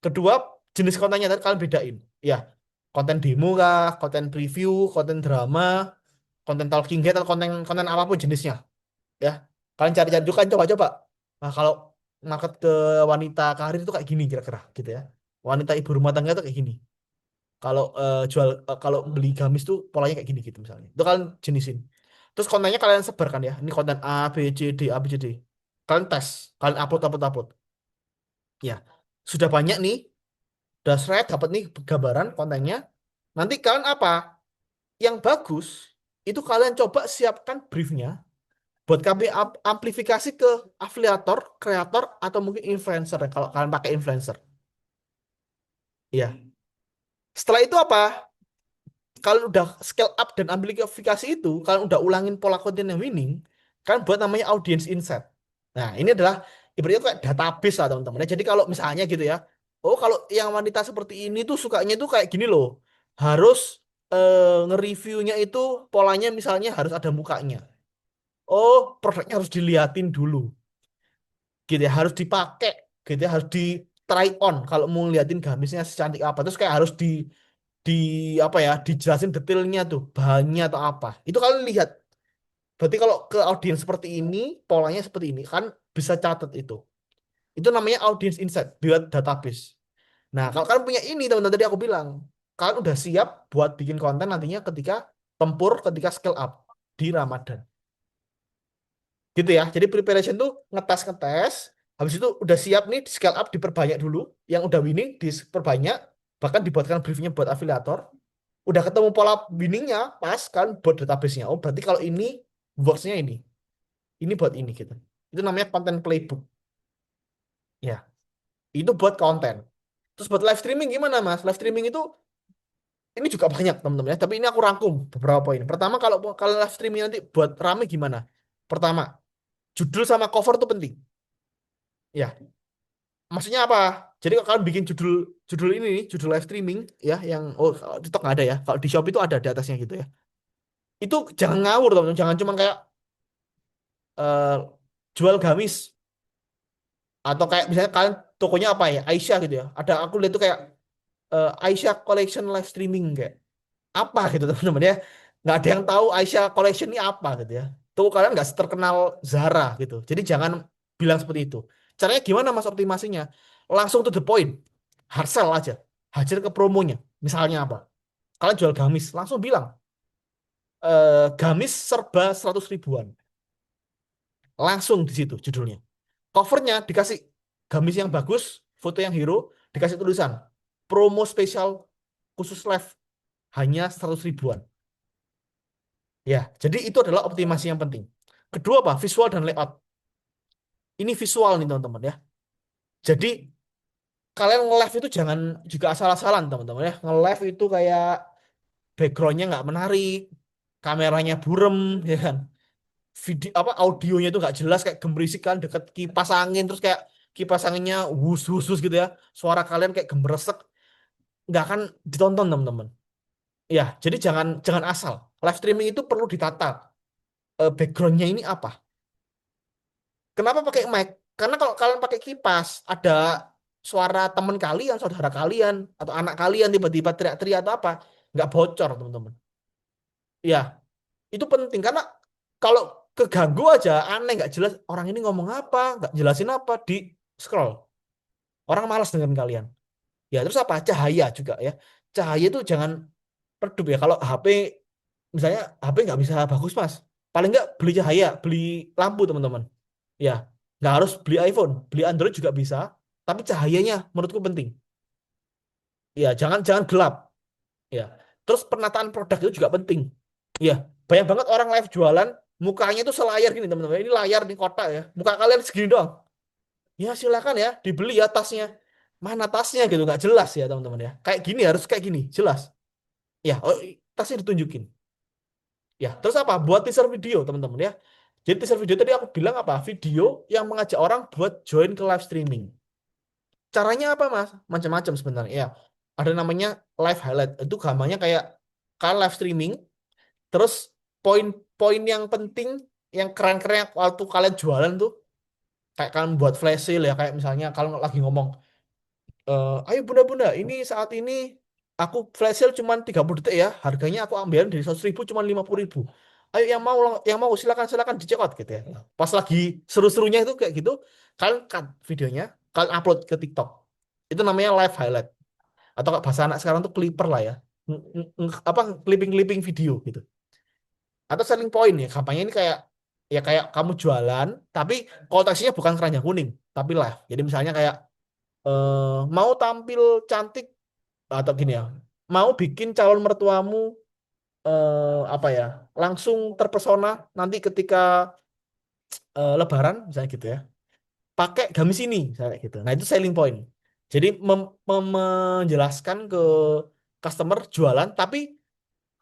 B: Kedua, jenis kontennya tadi kalian bedain. Ya, konten demo kah, konten preview, konten drama, konten talking head, atau konten konten apapun jenisnya. Ya, kalian cari-cari juga, kalian coba-coba. Nah, kalau market ke wanita karir itu kayak gini kira-kira gitu ya. Wanita ibu rumah tangga itu kayak gini. Kalau kalau beli gamis tuh polanya kayak gini gitu misalnya. Itu kalian jenisin. Terus kontennya kalian sebarkan ya. Ini konten A, B, C, D, A, B, C, D. Kalian tes, kalian upload, upload, upload. Ya, sudah banyak nih. Udah seret, dapat nih gambaran kontennya. Nanti kalian apa? Yang bagus itu kalian coba siapkan briefnya buat kami amplifikasi ke afiliator, kreator, atau mungkin influencer ya, kalau kalian pakai influencer. Ya. Setelah itu apa? Kalian udah scale up dan amplifikasi itu, kalian udah ulangin pola konten yang winning, kalian buat namanya audience insight. Nah, ini adalah ibaratnya kayak database lah teman-teman. Jadi kalau misalnya gitu ya, oh kalau yang wanita seperti ini tuh sukanya tuh kayak gini loh, harus nge-reviewnya itu polanya misalnya harus ada mukanya. Oh, produknya harus diliatin dulu, gitu ya, harus dipakai, gitu ya, harus di try on kalau mau ngeliatin gamisnya secantik apa. Terus kayak harus di apa ya dijelasin detailnya tuh bahannya atau apa itu kalian lihat berarti kalau ke audiens seperti ini polanya seperti ini kan bisa catat itu namanya audience insight buat database. Nah kalau kalian punya ini teman-teman tadi aku bilang kalian udah siap buat bikin konten nantinya ketika tempur ketika scale up di Ramadan. Gitu ya. Jadi preparation tuh ngetes-ngetes, habis itu udah siap nih di scale up diperbanyak dulu, yang udah winning diperbanyak, bahkan dibuatkan briefnya buat afiliator. Udah ketemu pola winningnya, pas kan buat database-nya. Oh berarti kalau ini works-nya ini buat ini gitu. Itu namanya content playbook. Ya, itu buat konten. Terus buat live streaming gimana Mas? Live streaming itu ini juga banyak teman-teman ya, tapi ini aku rangkum beberapa poin. Pertama kalau kalau live streaming nanti buat rame gimana? Pertama, judul sama cover tuh penting. Ya, maksudnya apa? Jadi kalau kalian bikin judul judul ini nih, judul live streaming ya yang oh kalau di TikTok nggak ada ya. Kalau di Shopee itu ada di atasnya gitu ya. Itu jangan ngawur teman-teman, jangan cuma kayak eh, jual gamis atau kayak misalnya kalian tokonya apa ya? Aisyah gitu ya. Ada aku lihat tuh kayak Aisyah Collection live streaming kayak apa gitu teman-teman ya. Nggak ada yang tahu Aisyah Collection ini apa gitu ya. Tuh kalian nggak terkenal Zara gitu. Jadi jangan bilang seperti itu. Caranya gimana Mas optimasinya? Langsung to the point. Hard sell aja. Hajar ke promonya. Misalnya apa? Kalian jual gamis, langsung bilang gamis serba 100 ribuan. Langsung di situ judulnya. Covernya dikasih gamis yang bagus, foto yang hero, dikasih tulisan promo spesial khusus live hanya 100 ribuan. Ya, jadi itu adalah optimasi yang penting. Kedua apa? Visual dan layout. Ini visual nih teman-teman ya. Jadi kalian nge-live itu jangan juga asal-asalan teman-teman ya. Nge-live itu kayak backgroundnya nggak menarik, kameranya burem, ya kan. Video apa audionya itu nggak jelas kayak gemerisik kan deket kipas angin terus kayak kipas anginnya wus wus wus gitu ya. Suara kalian kayak gemeresek, nggak akan ditonton teman-teman. Ya, jadi jangan jangan asal. Live streaming itu perlu ditata. Backgroundnya ini apa? Kenapa pakai mic? Karena kalau kalian pakai kipas, ada suara teman kalian, saudara kalian, atau anak kalian tiba-tiba teriak-teriak atau apa, nggak bocor, teman-teman. Ya, itu penting karena kalau keganggu aja, aneh, nggak jelas orang ini ngomong apa, nggak jelasin apa di scroll. Orang malas dengan kalian. Ya, terus apa? Cahaya juga ya. Cahaya itu jangan redup ya. Kalau HP, misalnya HP nggak bisa bagus, Mas. Paling nggak beli cahaya, beli lampu, teman-teman. Ya, nggak harus beli iPhone, beli Android juga bisa. Tapi cahayanya menurutku penting. Ya, jangan jangan gelap. Ya, terus penataan produk itu juga penting. Ya, banyak banget orang live jualan, mukanya itu selayar gini teman-teman. Ini layar di kotak ya. Muka kalian segini doang. Ya silakan ya, dibeli ya tasnya. Mana tasnya gitu, nggak jelas ya teman-teman ya. Kayak gini harus kayak gini, jelas. Ya, oh, tasnya ditunjukin. Ya, terus apa? Buat teaser video teman-teman ya. Jadi teaser video tadi aku bilang apa? Video yang mengajak orang buat join ke live streaming. Caranya apa, Mas? Macam-macam sebenarnya. Ya, ada namanya live highlight. Itu gambarnya kayak kalian live streaming, terus poin-poin yang penting, yang keren-keren waktu kalian jualan tuh, kayak kalian buat flash sale ya, kayak misalnya kalau lagi ngomong, ayo bunda-bunda, ini saat ini aku flash sale cuma 30 detik ya, harganya aku ambilin dari 100 ribu cuma 50 ribu. Ayo yang mau silakan silakan di check out gitu ya. Pas lagi seru-serunya itu kayak gitu, kalian cut videonya, kalian upload ke TikTok. Itu namanya live highlight atau kayak bahasa anak sekarang tuh clipper lah ya. Apa clipping-clipping video gitu. Atau selling point ya, kampanye ini kayak ya kayak kamu jualan tapi konteksnya bukan keranjang kuning, tapi live. Jadi misalnya kayak mau tampil cantik atau gini ya. Mau bikin calon mertuamu apa ya? Langsung terpesona nanti ketika lebaran misalnya gitu ya. Pakai gamis ini misalnya gitu. Nah, itu selling point. Jadi menjelaskan ke customer jualan tapi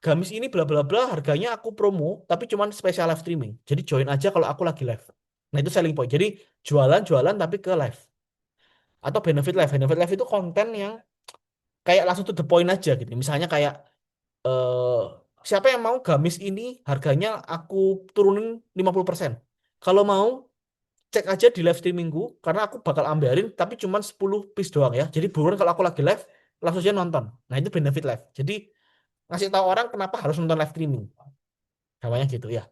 B: gamis ini bla bla bla harganya aku promo tapi cuman spesial live streaming. Jadi join aja kalau aku lagi live. Nah, itu selling point. Jadi jualan-jualan tapi ke live. Atau benefit live. Benefit live itu konten yang kayak langsung to the point aja gitu. Misalnya kayak eh, siapa yang mau gamis ini harganya aku turunin 50%. Kalau mau cek aja di live streamingku karena aku bakal ambilin tapi cuman 10 piece doang ya. Jadi buruan kalau aku lagi live langsung aja nonton. Nah, itu benefit live. Jadi ngasih tahu orang kenapa harus nonton live streaming. Namanya gitu ya.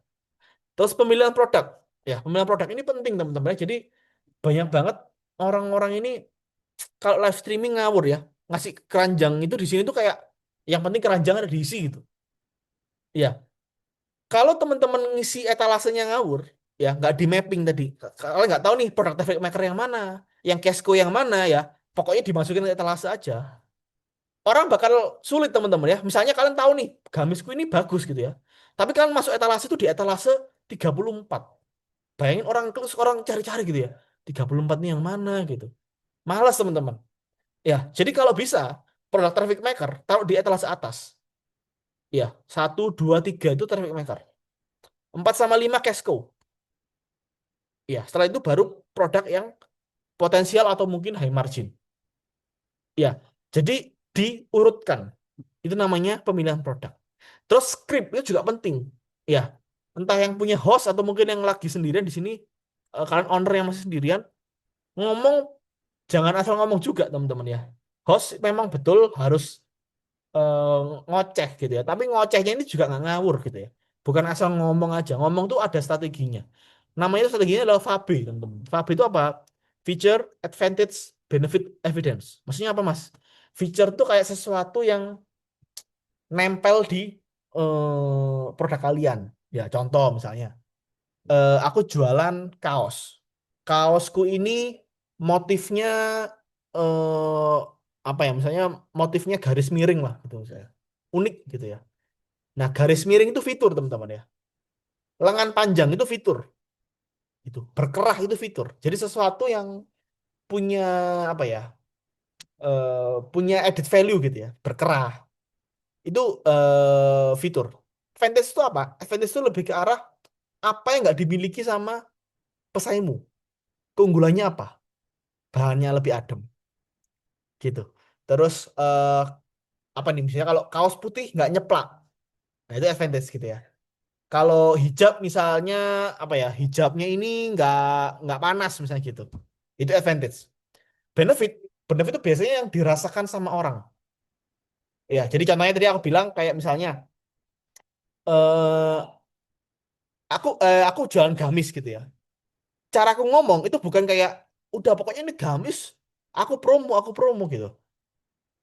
B: Terus pemilihan produk. Ya, pemilihan produk ini penting teman-teman. Jadi banyak banget orang-orang ini kalau live streaming ngawur ya. Ngasih keranjang itu di sini tuh kayak yang penting keranjang ada diisi gitu. Ya, kalau teman-teman ngisi etalasenya ngawur, ya nggak di mapping tadi. Kalian nggak tahu nih produk traffic maker yang mana, yang Casco yang mana ya, pokoknya dimasukin ke etalase aja. Orang bakal sulit teman-teman ya. Misalnya kalian tahu nih, gamisku ini bagus gitu ya. Tapi kalian masuk etalase itu di etalase 34. Bayangin orang cari-cari gitu ya. 34 nih yang mana gitu. Malas teman-teman. Ya, jadi kalau bisa produk traffic maker taruh di etalase atas. Ya, satu, dua, tiga itu traffic maker. 4 sama 5 Casco. Ya, setelah itu baru produk yang potensial atau mungkin high margin. Ya, jadi diurutkan. Itu namanya pemilihan produk. Terus script itu juga penting. Ya, entah yang punya host atau mungkin yang lagi sendirian di sini, kalian owner yang masih sendirian, ngomong jangan asal ngomong juga teman-teman ya. Host memang betul harus eh, ngoceh gitu ya. Tapi ngocehnya ini juga nggak ngawur gitu ya. Bukan asal ngomong aja. Ngomong tuh ada strateginya. Namanya strateginya adalah FAB, teman-teman. FAB itu apa? Feature, Advantage, Benefit, Evidence. Maksudnya apa, Mas? Feature tuh kayak sesuatu yang nempel di produk kalian. Ya, contoh misalnya, aku jualan kaos. Kaosku ini motifnya eh, apa ya? Misalnya motifnya garis miring lah gitu saya. Unik gitu ya. Nah, garis miring itu fitur, teman-teman ya. Lengan panjang itu fitur. Itu berkerah itu fitur. Jadi sesuatu yang punya apa ya? Punya added value gitu ya. Berkerah. Itu fitur. Advantage itu apa? Advantage itu lebih ke arah apa yang nggak dimiliki sama pesaingmu. Keunggulannya apa? Bahannya lebih adem gitu. Terus apa nih misalnya kalau kaos putih nggak nyeplak, nah itu advantage gitu ya. Kalau hijab misalnya apa ya hijabnya ini nggak panas misalnya gitu, itu advantage. Benefit, benefit itu biasanya yang dirasakan sama orang. Ya, jadi contohnya tadi aku bilang kayak misalnya eh aku jualan gamis gitu ya. Cara aku ngomong itu bukan kayak udah pokoknya ini gamis, aku promo gitu.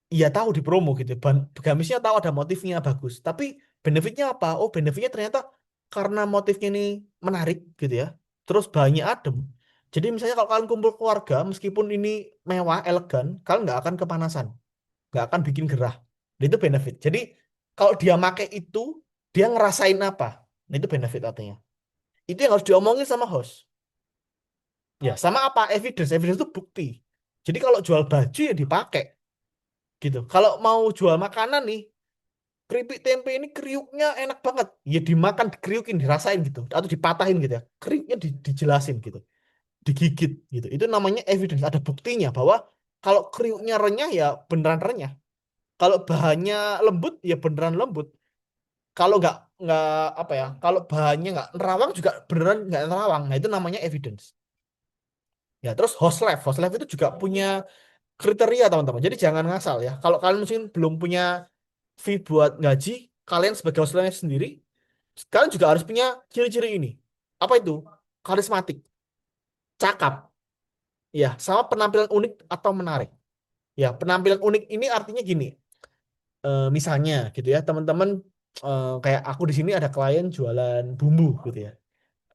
B: Iya tahu di promo gitu. Gamisnya tahu ada motifnya bagus. Tapi benefitnya apa? Oh benefitnya ternyata karena motifnya ini menarik gitu ya. Terus bahannya adem. Jadi misalnya kalau kalian kumpul keluarga, meskipun ini mewah, elegan, kalian nggak akan kepanasan, nggak akan bikin gerah. Nah, itu benefit. Jadi kalau dia make itu, dia ngerasain apa? Nah, itu benefit artinya. Itu yang harus diomongin sama host. Ya, sama apa? Evidence. Evidence itu bukti. Jadi kalau jual baju ya dipakai gitu. Kalau mau jual makanan nih, keripik tempe ini kriuknya enak banget. Ya dimakan, dikriukin, dirasain gitu. Atau dipatahin gitu ya. Kriuknya dijelasin gitu. Digigit gitu. Itu namanya evidence. Ada buktinya bahwa kalau kriuknya renyah ya beneran renyah. Kalau bahannya lembut ya beneran lembut. Kalau nggak apa ya. Kalau bahannya nggak nerawang juga beneran nggak nerawang. Nah itu namanya evidence. Ya terus host life itu juga punya kriteria teman-teman. Jadi jangan ngasal ya. Kalau kalian mungkin belum punya fee buat gaji, kalian sebagai host life sendiri kalian juga harus punya ciri-ciri ini. Apa itu? Karismatik, cakap, ya, sama penampilan unik atau menarik. Ya, penampilan unik ini artinya gini. Misalnya gitu ya, teman-teman kayak aku di sini ada klien jualan bumbu gitu ya.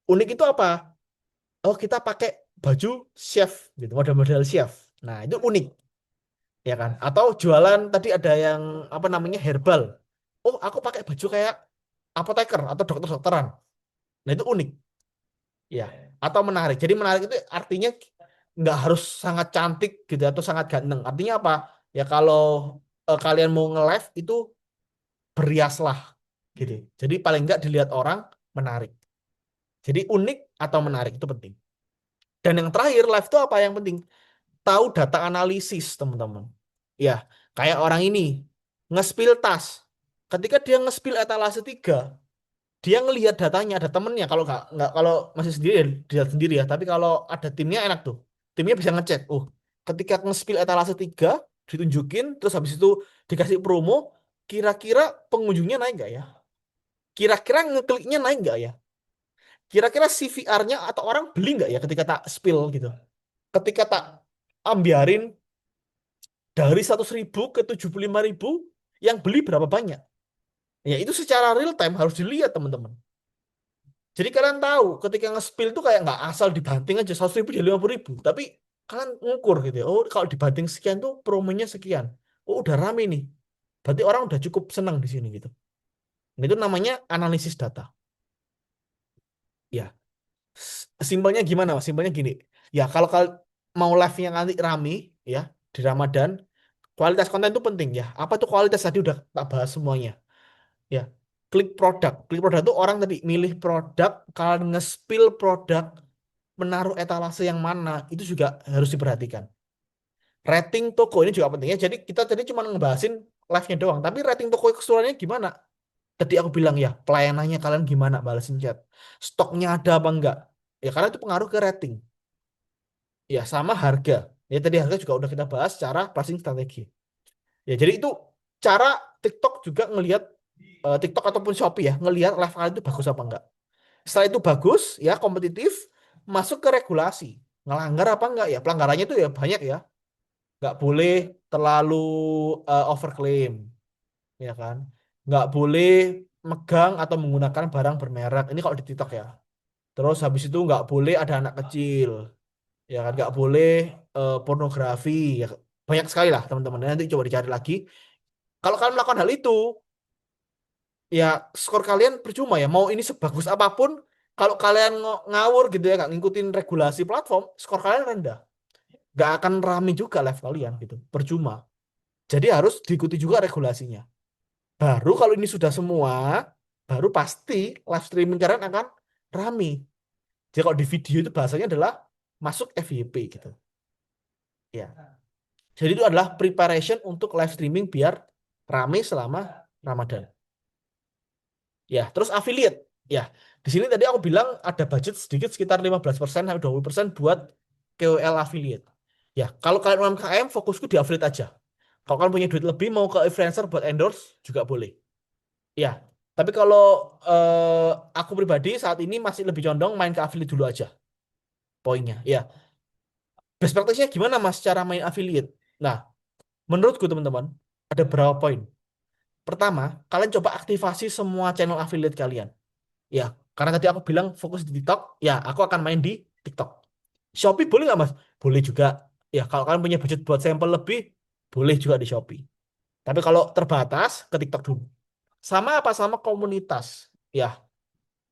B: Unik itu apa? Oh, kita pakai baju chef gitu, model-model chef. Nah, itu unik, ya kan? Atau jualan tadi ada yang apa namanya herbal. Oh, aku pakai baju kayak apoteker atau dokter-dokteran. Nah, itu unik. Ya, atau menarik. Jadi menarik itu artinya nggak harus sangat cantik gitu atau sangat ganteng. Artinya apa? Ya kalau kalian mau nge-live itu beriaslah gitu. Jadi paling nggak dilihat orang menarik. Jadi unik atau menarik itu penting. Dan yang terakhir live itu apa yang penting? Tahu data analisis teman-teman. Ya, kayak orang ini nge-spill tas. Ketika dia nge-spill etalase 3, dia ngelihat datanya ada temennya kalau nggak kalau masih sendiri ya, dia sendiri ya tapi kalau ada timnya enak tuh timnya bisa ngecek ketika nge-spill etalase 3 ditunjukin terus habis itu dikasih promo kira-kira pengunjungnya naik nggak ya kira-kira ngekliknya naik nggak ya kira-kira CVR-nya atau orang beli nggak ya ketika tak spill gitu ketika tak ambiarin dari 100.000 ke 75.000 yang beli berapa banyak ya itu secara real time harus dilihat teman-teman Jadi kalian tahu ketika nge-spill itu kayak nggak asal dibanting aja 100.000 jadi 50.000. Tapi kalian ngukur gitu ya. Oh kalau dibanting sekian tuh promonya sekian. Oh udah rame nih. Berarti orang udah cukup senang di sini gitu. Nah, itu namanya analisis data. Ya, simpelnya gimana Mas? Simpelnya gini. Ya kalau mau live-nya nanti rame ya di Ramadan, kualitas konten itu penting ya. Apa tuh kualitas tadi udah tak bahas semuanya. Ya, klik produk. Klik produk itu orang tadi milih produk, kalau nge-spill produk, menaruh etalase yang mana, itu juga harus diperhatikan. Rating toko ini juga penting ya. Jadi kita tadi cuma ngebahasin live-nya doang, tapi rating toko keseluruhannya gimana? Tadi aku bilang ya, pelayanannya kalian gimana balasin chat. Stoknya ada apa enggak? Ya karena itu pengaruh ke rating. Ya sama harga. Ya tadi harga juga udah kita bahas secara pricing strategi. Ya jadi itu cara TikTok juga ngelihat TikTok ataupun Shopee ya, ngelihat live kalian itu bagus apa enggak. Setelah itu bagus, ya kompetitif, masuk ke regulasi. Ngelanggar apa enggak ya? Pelanggarannya itu ya banyak ya. Nggak boleh terlalu overclaim, ya kan? Nggak boleh megang atau menggunakan barang bermerek. Ini kalau di TikTok ya. Terus habis itu nggak boleh ada anak kecil, ya kan? Nggak boleh pornografi. Ya. Banyak sekali lah teman-teman. Nanti coba dicari lagi. Kalau kalian melakukan hal itu, ya skor kalian percuma ya. Mau ini sebagus apapun, kalau kalian ngawur gitu ya, nggak ngikutin regulasi platform, skor kalian rendah. Nggak akan rame juga live kalian gitu. Percuma. Jadi harus diikuti juga regulasinya. Baru kalau ini sudah semua, baru pasti live streaming kalian akan rame. Jadi kalau di video itu bahasanya adalah masuk FYP gitu. Ya. Jadi itu adalah preparation untuk live streaming biar rame selama Ramadan. Ya, terus affiliate. Ya, di sini tadi aku bilang ada budget sedikit sekitar 15% sampai 20% buat KOL affiliate. Ya, kalau kalian UMKM fokusku di affiliate aja. Kalau kalian punya duit lebih mau ke influencer buat endorse juga boleh. Ya, tapi kalau aku pribadi saat ini masih lebih condong main ke affiliate dulu aja poinnya. Ya, best practice-nya gimana Mas cara main affiliate? Nah, menurutku teman-teman ada beberapa poin. Pertama, kalian coba aktivasi semua channel affiliate kalian. Ya, karena tadi aku bilang fokus di TikTok, ya aku akan main di TikTok. Shopee boleh nggak Mas? Boleh juga. Ya, kalau kalian punya budget buat sampel lebih, boleh juga di Shopee. Tapi kalau terbatas, ke TikTok dulu. Sama apa sama komunitas? Ya,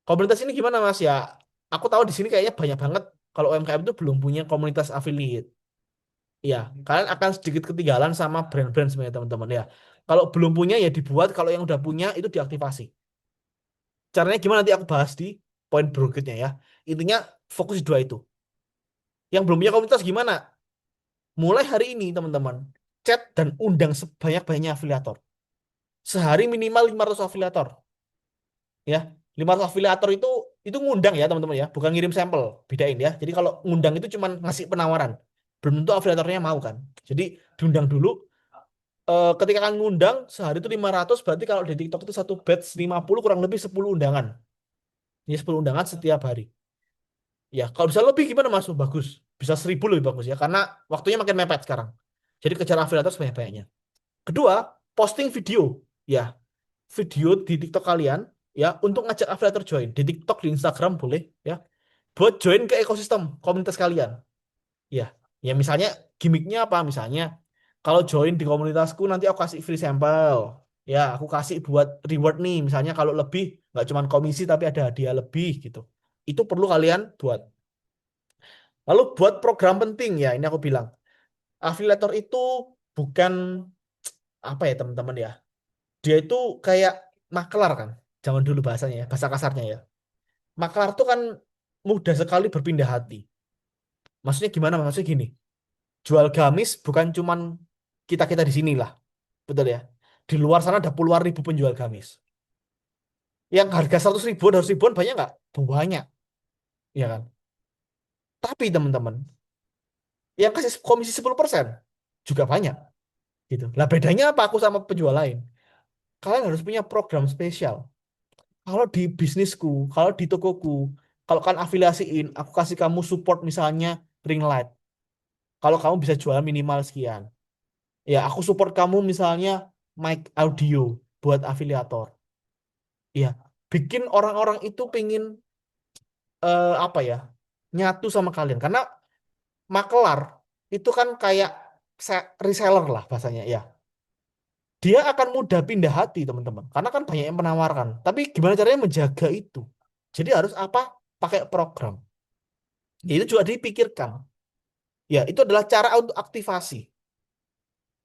B: komunitas ini gimana Mas? Ya, aku tahu di sini kayaknya banyak banget kalau UMKM itu belum punya komunitas affiliate. Ya, kalian akan sedikit ketinggalan sama brand-brand sebenarnya teman-teman ya. Kalau belum punya ya dibuat, kalau yang udah punya itu diaktifasi. Caranya gimana nanti aku bahas di poin berikutnya ya. Intinya fokus di dua itu. Yang belum punya komunitas gimana? Mulai hari ini teman-teman, chat dan undang sebanyak-banyaknya afiliator. Sehari minimal 500 afiliator. Ya, 500 afiliator itu ngundang ya teman-teman ya, bukan ngirim sampel. Bedain ya. Jadi kalau ngundang itu cuma ngasih penawaran. Belum tentu afiliatornya mau kan. Jadi diundang dulu. Ketika kan ngundang sehari itu 500 berarti kalau di TikTok itu satu batch 50 kurang lebih 10 undangan. Ini 10 undangan setiap hari. Ya, kalau bisa lebih gimana Mas? Oh, bagus. Bisa 1.000 lebih bagus ya, karena waktunya makin mepet sekarang. Jadi kejar afiliator sebanyak-banyaknya. Kedua, posting video. Ya, video di TikTok kalian ya untuk ngajak afiliator join. Di TikTok, di Instagram boleh ya. Buat join ke ekosistem komunitas kalian. Ya, ya misalnya gimmicknya apa? Misalnya kalau join di komunitasku nanti aku kasih free sampel. Ya, aku kasih buat reward nih. Misalnya kalau lebih nggak cuma komisi tapi ada hadiah lebih gitu. Itu perlu kalian buat. Lalu buat program penting ya, ini aku bilang. Afiliator itu bukan apa ya teman-teman ya. Dia itu kayak maklar kan. Zaman dulu bahasanya ya, bahasa kasarnya ya. Maklar itu kan mudah sekali berpindah hati. Maksudnya gimana? Maksudnya gini. Jual gamis bukan cuman kita-kita di sini lah. Betul ya. Di luar sana ada puluhan ribu penjual gamis. Yang harga 100 ribuan, 200 ribuan banyak nggak? Banyak. Ya kan? Tapi teman-teman, yang kasih komisi 10% juga banyak. Gitu. Lah bedanya apa aku sama penjual lain? Kalian harus punya program spesial. Kalau di bisnisku, kalau di tokoku, kalau kan afiliasiin, aku kasih kamu support misalnya ring light. Kalau kamu bisa jual minimal sekian. Ya, aku support kamu misalnya mic audio buat afiliator. Ya, bikin orang-orang itu pengen apa ya, nyatu sama kalian. Karena makelar itu kan kayak reseller lah bahasanya ya. Dia akan mudah pindah hati teman-teman. Karena kan banyak yang menawarkan. Tapi gimana caranya menjaga itu? Jadi harus apa? Pakai program. Ya, itu juga dipikirkan. Ya, itu adalah cara untuk aktivasi.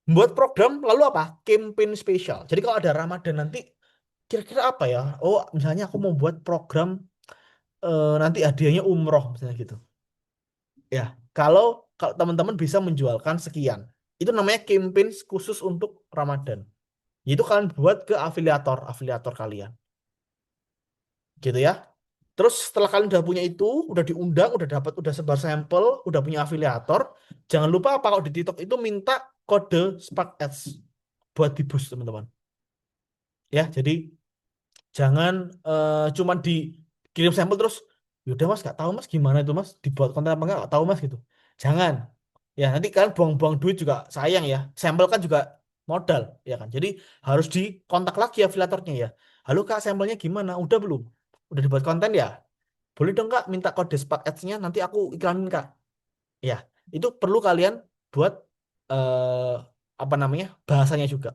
B: Buat program lalu apa? Campaign spesial. Jadi kalau ada Ramadan nanti kira-kira apa ya? Oh, misalnya aku mau buat program nanti hadiahnya umroh misalnya gitu. Ya, kalau kalau teman-teman bisa menjualkan sekian, itu namanya campaign khusus untuk Ramadan. Itu kalian buat ke afiliator kalian, gitu ya. Terus setelah kalian udah punya itu, udah diundang, udah dapat, udah sebar sampel, udah punya afiliator, jangan lupa apa kalau di TikTok itu minta kode Spark Ads buat di boost teman-teman. Ya, jadi jangan cuman dikirim sampel terus, yaudah mas gak tahu mas gimana itu mas dibuat konten apa enggak, gak tahu mas gitu. Jangan. Ya nanti kalian buang-buang duit juga sayang ya. Sampel kan juga modal ya kan. Jadi harus dikontak lagi afiliatornya ya. Halo kak, sampelnya gimana? Udah belum? Udah dibuat konten ya? Boleh dong kak minta kode Spark Ads-nya nanti aku iklanin kak. Ya, itu perlu kalian buat eh apa namanya? Bahasanya juga.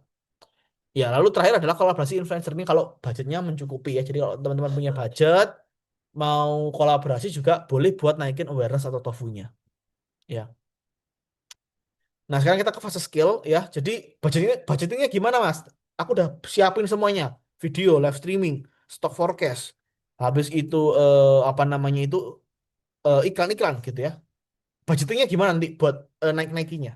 B: Ya, lalu terakhir adalah kolaborasi influencer ini kalau budgetnya mencukupi ya. Jadi kalau teman-teman punya budget, mau kolaborasi juga boleh buat naikin awareness atau tofunya. Ya. Nah, sekarang kita ke fase skill ya. Jadi budgetingnya gimana, Mas? Aku udah siapin semuanya. Video, live streaming, stock forecast. Habis itu apa namanya itu iklan-iklan gitu ya. Budgetingnya gimana nanti buat naik-naikinya?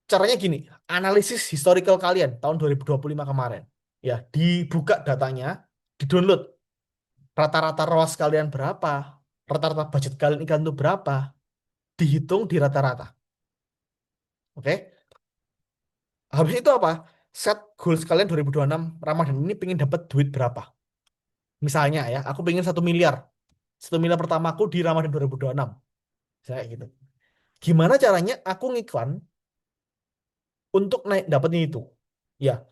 B: Caranya gini, analisis historical kalian tahun 2025 kemarin. Ya, dibuka datanya, di-download. Rata-rata ROAS kalian berapa? Rata-rata budget kalian iklan itu berapa? Dihitung di rata-rata. Oke? Habis itu apa? Set goals kalian 2026 Ramadan ini pengen dapat duit berapa? Misalnya ya, aku pengen 1 miliar. 1 miliar pertamaku di Ramadan 2026. Saya gitu. Gimana caranya aku ngiklan untuk naik dapatnya itu? Ya,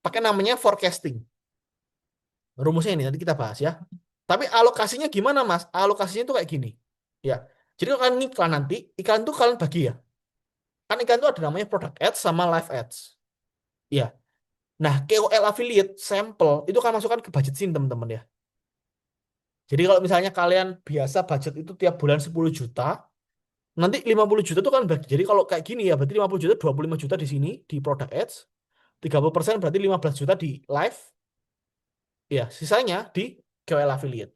B: pakai namanya forecasting. Rumusnya ini nanti kita bahas ya. Tapi alokasinya gimana, Mas? Alokasinya itu kayak gini. Ya. Jadi kalau kalian ngiklan nanti, iklan itu kalian bagi ya. Kan iklan itu ada namanya product ads sama live ads. Ya. Nah, KOL affiliate sampel itu kan masukkan ke budget sini teman-teman ya. Jadi kalau misalnya kalian biasa budget itu tiap bulan 10 juta, nanti 50 juta itu kan bagi. Jadi kalau kayak gini ya, berarti 50 juta, 25 juta di sini di product ads, 30% berarti 15 juta di live, ya, sisanya di KOL affiliate.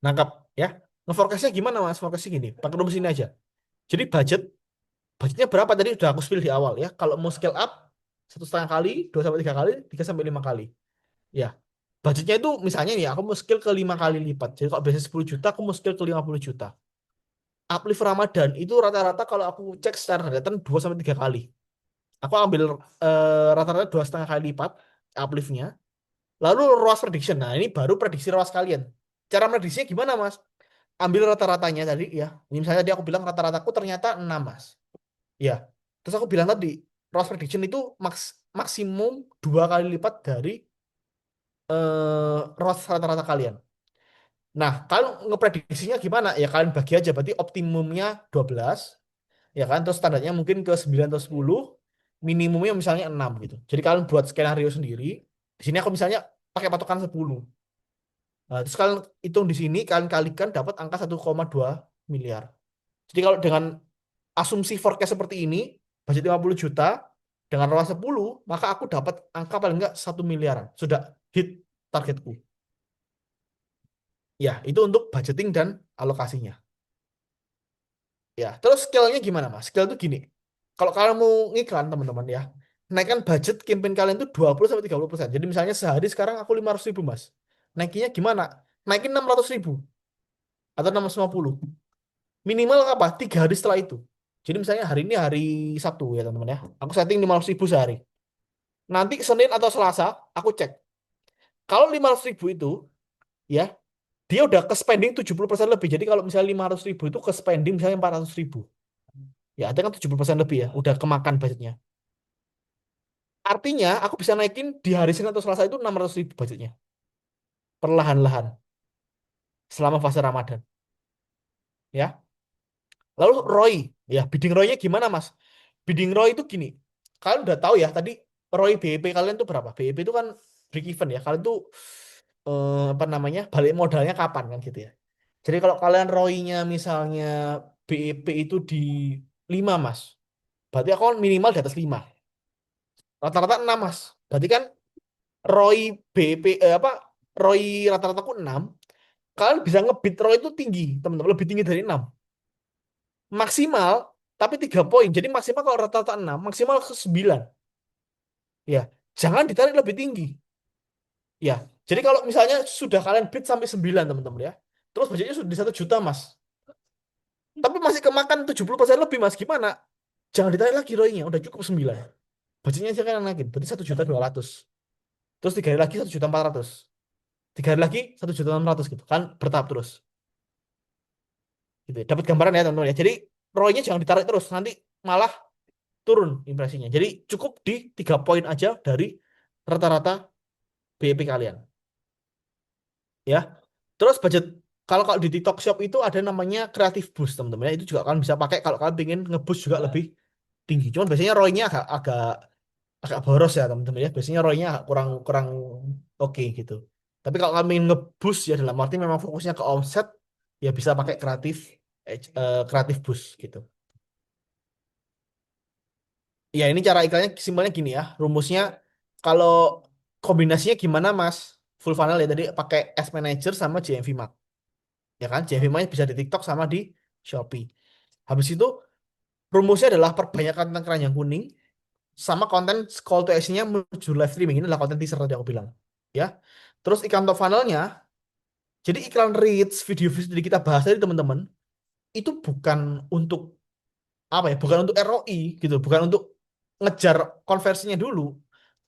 B: Nangkap ya. Ngeforecastnya gimana Mas? Forecastnya gini, pakai rumus ini aja. Jadi budgetnya berapa tadi udah aku spill di awal ya. Kalau mau scale up 1,5 kali, 2 sampai 3 kali, 3 sampai 5 kali. Ya, budgetnya itu misalnya nih, aku mau scale ke 5 kali lipat. Jadi kalau biasanya 10 juta, aku mau scale ke 50 juta. Uplift Ramadan itu rata-rata kalau aku cek secara harian 2 sampai 3 kali. Aku ambil rata-rata 2,5 kali lipat upliftnya. Lalu ROAS prediction. Nah ini baru prediksi ROAS kalian. Cara prediksinya gimana Mas? Ambil rata-ratanya tadi ya. Ini misalnya tadi aku bilang rata-rataku ternyata 6 Mas. Ya. Terus aku bilang tadi ROAS prediction itu maksimum 2 kali lipat dari ROAS rata-rata kalian. Nah, kalau ngeprediksinya gimana? Ya kalian bagi aja, berarti optimumnya 12, ya kan? Terus standarnya mungkin ke 9 atau 10, minimumnya misalnya 6 gitu. Jadi kalian buat skenario sendiri. Di sini aku misalnya pakai patokan 10. Nah, terus kalian hitung di sini, kalian kalikan dapat angka 1,2 miliar. Jadi kalau dengan asumsi forecast seperti ini, budget 50 juta, dengan ROAS 10, maka aku dapat angka paling enggak 1 miliaran. Sudah hit targetku. Ya, itu untuk budgeting dan alokasinya. Ya, terus scale-nya gimana, Mas? Scale itu gini. Kalau kalian mau ngiklan, teman-teman ya, naikkan budget campaign kalian itu 20 sampai 30%. Jadi misalnya sehari sekarang aku 500 ribu, Mas. Naikinnya gimana? Naikin 600 ribu atau 650. Minimal apa? 3 hari setelah itu. Jadi misalnya hari ini hari Sabtu ya, teman-teman ya. Aku setting 500 ribu sehari. Nanti Senin atau Selasa, aku cek. Kalau 500 ribu itu, ya, dia udah ke spending 70% lebih. Jadi kalau misalnya 500 ribu itu ke spending misalnya 400 ribu. Ya, ada kan 70% lebih ya, udah kemakan budgetnya. Artinya, aku bisa naikin di hari Senin atau Selasa itu 600 ribu budgetnya. Perlahan-lahan. selama fase Ramadan, ya. Lalu ROI, ya bidding ROI-nya gimana Mas? Bidding ROI itu gini, kalian udah tahu ya tadi ROI BEP kalian tuh berapa? BEP itu kan break even ya, kalian tuh apa namanya balik modalnya kapan kan gitu ya. Jadi kalau kalian ROI-nya misalnya BEP itu di 5 Mas, berarti aku kan minimal di atas 5. Rata-rata 6 Mas. Berarti kan ROI BEP apa ROI rata-rata aku 6, kalian bisa ngebit ROI itu tinggi, teman-teman, lebih tinggi dari 6. Maksimal tapi 3 poin. Jadi maksimal kalau rata-rata 6, maksimal ke 9. Ya, jangan ditarik lebih tinggi. Ya. Jadi kalau misalnya sudah kalian bid sampai 9 teman-teman ya. Terus budgetnya sudah di 1 juta, Mas. Tapi masih kemakan 70% lebih, Mas. Gimana? Jangan ditarik lagi ROI-nya, udah cukup 9. Budgetnya jangan naikin, berarti 1.200.000. Terus 3 hari lagi 1.400.000. 3 hari lagi 1.600.000 gitu. Kan bertahap terus. Gitu ya. Dapat gambaran ya, teman-teman ya. Jadi ROI-nya jangan ditarik terus, nanti malah turun impresinya. Jadi cukup di 3 poin aja dari rata-rata BEP kalian. Ya. Terus budget kalau kalau di TikTok Shop itu ada namanya Creative Boost teman-teman ya. Itu juga kalian bisa pakai kalau kalian pengen nge-boost juga lebih tinggi. Cuman biasanya ROI-nya agak agak agak boros ya teman-teman ya. Biasanya ROI-nya agak kurang kurang oke gitu. Tapi kalau kalian ingin nge-boost ya dalam arti memang fokusnya ke omset ya bisa pakai Creative Boost gitu. Ya ini cara iklannya simpelnya gini ya. Rumusnya kalau kombinasinya gimana Mas? Full funnel ya tadi pakai Ads Manager sama JMV Mark. Ya kan? JMV Mark bisa di TikTok sama di Shopee. Habis itu rumusnya adalah perbanyakan konten keranjang kuning sama konten call to action-nya menuju live streaming. Ini adalah konten teaser tadi aku bilang. Ya. Terus iklan top funnel-nya, jadi iklan reach video-video tadi kita bahas tadi teman-teman, itu bukan untuk apa ya? Bukan untuk ROI gitu, bukan untuk ngejar konversinya dulu,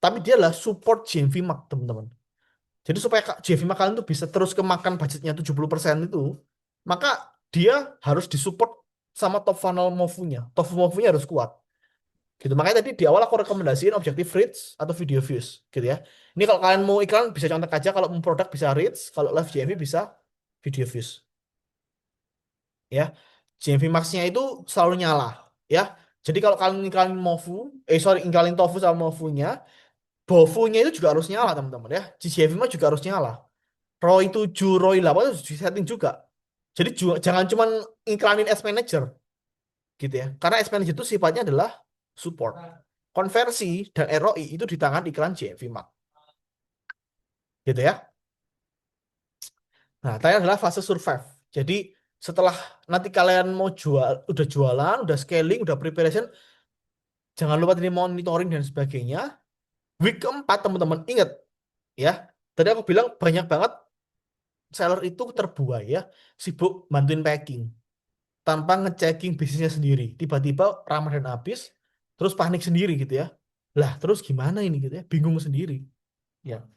B: tapi dia adalah support JMV Mark, teman-teman. Jadi supaya JMV Mark kalian tuh bisa terus kemakan budgetnya 70% itu, maka dia harus disupport sama top funnel move-nya. Top move-nya harus kuat. Gitu. Makanya tadi di awal aku rekomendasiin objective reach atau video views gitu ya. Ini kalau kalian mau iklan bisa contek aja, kalau mau produk bisa reach, kalau live JMV bisa video views ya. JMV Max-nya itu selalu nyala ya. Jadi kalau kalian iklanin Mofu, iklanin tofu sama Mofu-nya, Bofu-nya itu juga harus nyala teman-teman ya. JMV Max juga harus nyala. ROI 7, ROI 8 itu disetting juga. Jadi jangan cuma iklanin Ads Manager gitu ya. Karena Ads Manager itu sifatnya adalah support. Konversi dan ROI itu di tangan iklan JMV Mark. Gitu ya. Nah, terakhir adalah fase survive. Jadi setelah nanti kalian mau udah jualan, udah scaling, udah preparation, jangan lupa tadi monitoring dan sebagainya. Week keempat teman-teman ingat ya. Tadi aku bilang banyak banget seller itu terbuai ya, sibuk bantuin packing tanpa ngechecking bisnisnya sendiri. Tiba-tiba Ramadan habis, terus panik sendiri gitu ya. Lah, terus gimana ini gitu ya? Bingung sendiri. Ya.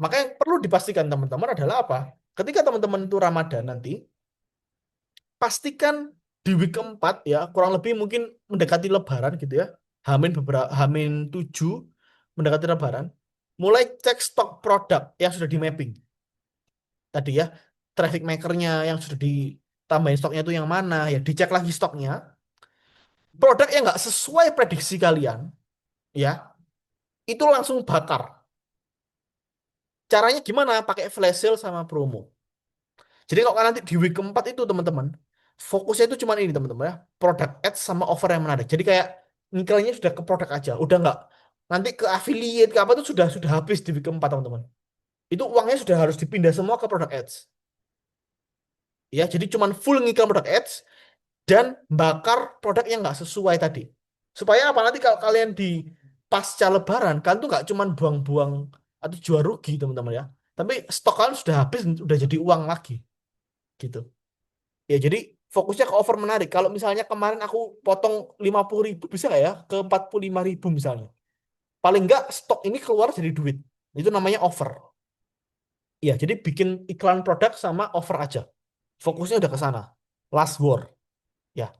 B: Maka yang perlu dipastikan teman-teman adalah apa? Ketika teman-teman itu Ramadan nanti, pastikan di week keempat ya, kurang lebih mungkin mendekati Lebaran gitu ya. Hamin 7 mendekati Lebaran. Mulai cek stok produk yang sudah di mapping. Tadi ya, traffic makernya yang sudah ditambahin stoknya itu yang mana ya, dicek lagi stoknya. Produk yang nggak sesuai prediksi kalian ya, itu langsung bakar. Caranya gimana? Pakai flash sale sama promo. Jadi kalau nanti di week keempat itu teman-teman, fokusnya itu cuma ini teman-teman ya, produk ads sama offer yang menarik. Jadi kayak ngiklannya sudah ke produk aja, udah nggak nanti ke affiliate ke apa itu sudah habis di week keempat teman-teman. Itu uangnya sudah harus dipindah semua ke produk ads. Ya, jadi cuma full ngiklan produk ads dan bakar produk yang nggak sesuai tadi. Supaya apa nanti kalau kalian di pasca Lebaran, kalian tuh nggak cuma buang-buang atau jual rugi teman-teman ya. Tapi stok kalian sudah habis, udah jadi uang lagi gitu. Ya, jadi fokusnya ke over menarik. Kalau misalnya kemarin aku potong 50.000, bisa nggak ya ke 45.000 misalnya. Paling nggak stok ini keluar jadi duit. Itu namanya over. Ya, jadi bikin iklan produk sama over aja. Fokusnya udah ke sana. Last war. Ya,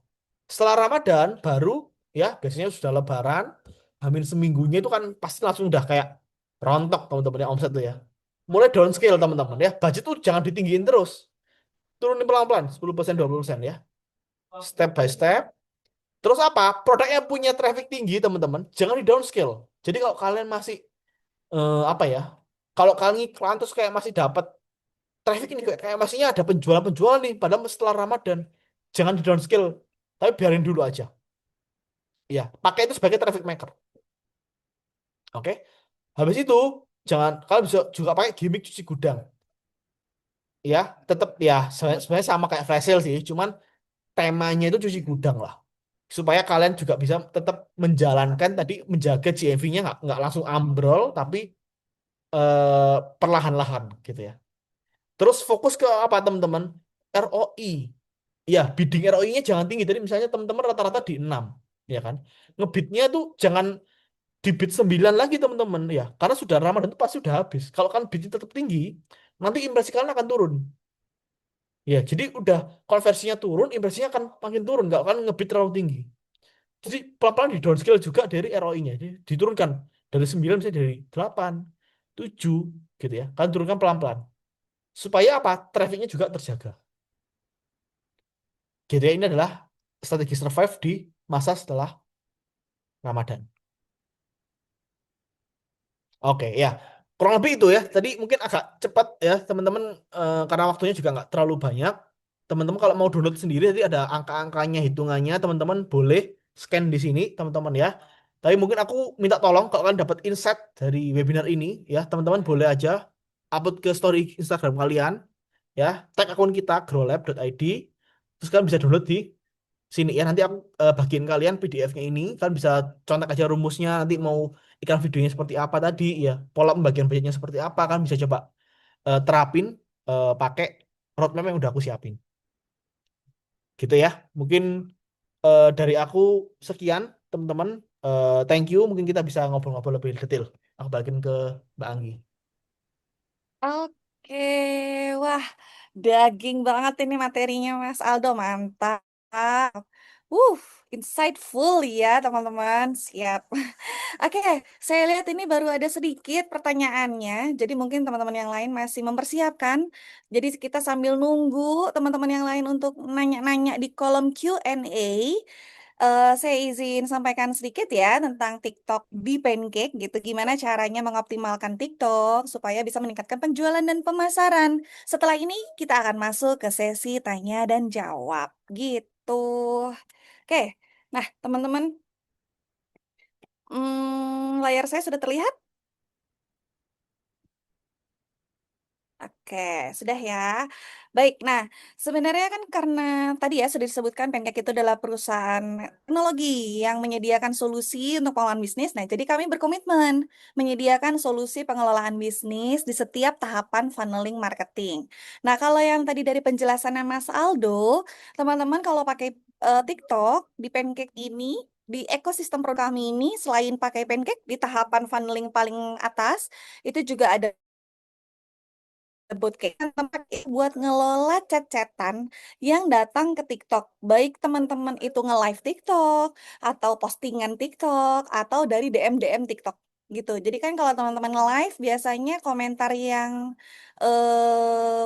B: setelah Ramadan baru ya biasanya sudah Lebaran. Hamin seminggunya itu kan pasti langsung udah kayak rontok teman-teman ya omset tuh ya. Mulai downscale teman-teman ya. Budget tuh jangan ditinggiin terus. turunin pelan-pelan 10%, 20% ya. Step by step. Terus apa? Produk yang punya traffic tinggi, teman-teman, jangan di downscale. Jadi kalau kalian masih apa ya? Kalau kalian iklan terus kayak masih dapat traffic ini kayak masihnya ada penjualan-penjualan nih, padahal setelah Ramadan. Jangan di downscale, tapi biarin dulu aja. Ya, pakai itu sebagai traffic maker. Oke. Habis itu jangan kalian bisa juga pakai gimmick cuci gudang. Ya, tetap ya sebenarnya sama kayak flash sale sih, cuman temanya itu cuci gudang lah. Supaya kalian juga bisa tetap menjalankan tadi menjaga GMV-nya nggak langsung ambrol tapi perlahan-lahan gitu ya. Terus fokus ke apa teman-teman? ROI. Ya, bidding ROI-nya jangan tinggi. Jadi misalnya teman-teman rata-rata di 6 ya kan. Ngebidnya tuh jangan di bid 9 lagi teman-teman ya. Karena sudah Ramadan itu pasti sudah habis. Kalau kan bidnya tetap tinggi, nanti impresi kalian akan turun. Ya, jadi udah konversinya turun, impresinya akan makin turun, nggak akan ngebid terlalu tinggi. Jadi pelan-pelan di downscale juga dari ROI-nya. Jadi diturunkan dari 9 misalnya dari 8, 7 gitu ya. Kan turunkan pelan-pelan. Supaya apa? Trafficnya juga terjaga. Gitu ya, ini adalah strategi survive di masa setelah Ramadan. Oke, ya. Kurang lebih itu ya. Tadi mungkin agak cepat ya, teman-teman, karena waktunya juga nggak terlalu banyak. Teman-teman kalau mau download sendiri, nanti ada angka-angkanya, hitungannya. Teman-teman boleh scan di sini, teman-teman ya. Tapi mungkin aku minta tolong kalau kalian dapat insight dari webinar ini, ya, teman-teman boleh aja upload ke story Instagram kalian, ya. Tag akun kita growlab.id. Terus kalian bisa download di sini ya, nanti aku bagiin kalian PDF-nya ini, kalian bisa contek aja rumusnya, nanti mau iklan videonya seperti apa tadi ya, pola pembagian budgetnya seperti apa, kan bisa coba terapin pakai roadmap yang udah aku siapin gitu ya. Mungkin dari aku sekian teman-teman. Thank you, mungkin kita bisa ngobrol-ngobrol lebih detail, aku balikin ke Mbak Anggi.
A: Oke, wah, daging banget ini materinya Mas Aldo, mantap. Uh, insightful ya teman-teman, siap. Oke, saya lihat ini baru ada sedikit pertanyaannya, jadi mungkin teman-teman yang lain masih mempersiapkan. Jadi kita sambil nunggu teman-teman yang lain untuk nanya-nanya di kolom Q&A. Saya izin sampaikan sedikit ya tentang TikTok di Pancake gitu. Gimana caranya mengoptimalkan TikTok supaya bisa meningkatkan penjualan dan pemasaran. Setelah ini kita akan masuk ke sesi tanya dan jawab gitu. Oke, nah teman-teman, layar saya sudah terlihat? Oke, sudah ya. Baik, nah sebenarnya kan karena tadi ya sudah disebutkan Pancake itu adalah perusahaan teknologi yang menyediakan solusi untuk pengelolaan bisnis. Nah, jadi kami berkomitmen menyediakan solusi pengelolaan bisnis di setiap tahapan funneling marketing. Nah, kalau yang tadi dari penjelasannya Mas Aldo, teman-teman kalau pakai TikTok di Pancake ini, di ekosistem program kami ini, selain pakai Pancake di tahapan funneling paling atas, itu juga ada sebut kayak tempat buat ngelola chat-chatan yang datang ke TikTok. Baik teman-teman itu nge-live TikTok, atau postingan TikTok, atau dari DM-DM TikTok gitu. Jadi kan kalau teman-teman nge-live biasanya komentar yang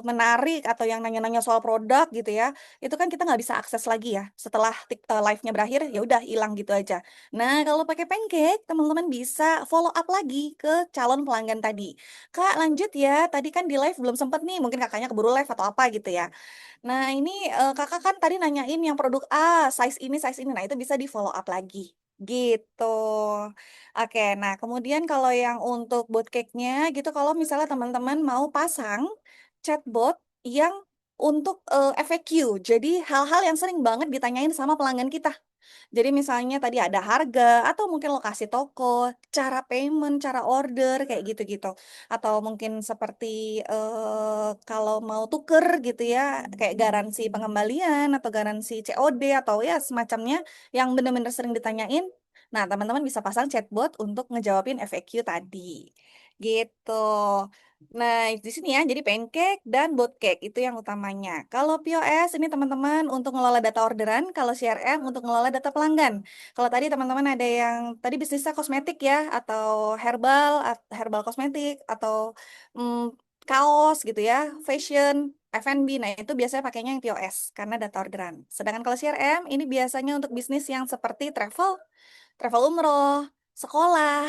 A: menarik atau yang nanya-nanya soal produk gitu ya, itu kan kita nggak bisa akses lagi ya. Setelah live-nya berakhir ya udah hilang gitu aja. Nah, kalau pakai Pancake, teman-teman bisa follow up lagi ke calon pelanggan tadi. Kak, lanjut ya. Tadi kan di live belum sempet nih, mungkin kakaknya keburu live atau apa gitu ya. Nah, ini kakak kan tadi nanyain yang produk A, size ini, size ini. Nah, itu bisa di follow up lagi. Gitu. Oke, nah kemudian kalau yang untuk bot cake-nya gitu, kalau misalnya teman-teman mau pasang chatbot yang untuk FAQ, jadi hal-hal yang sering banget ditanyain sama pelanggan kita. Jadi misalnya tadi ada harga atau mungkin lokasi toko, cara payment, cara order kayak gitu-gitu. Atau mungkin seperti kalau mau tuker gitu ya, kayak garansi pengembalian atau garansi COD atau ya semacamnya yang benar-benar sering ditanyain. Nah, teman-teman bisa pasang chatbot untuk ngejawabin FAQ tadi. Gitu. Nah, di sini ya, jadi pancake dan bootcake itu yang utamanya. Kalau POS ini teman-teman untuk ngelola data orderan, kalau CRM untuk ngelola data pelanggan. Kalau tadi teman-teman ada yang tadi bisnisnya kosmetik ya, atau herbal, herbal kosmetik, atau mm, kaos gitu ya, fashion, F&B. Nah, itu biasanya pakainya yang POS karena data orderan. Sedangkan kalau CRM ini biasanya untuk bisnis yang seperti travel, travel umroh, sekolah,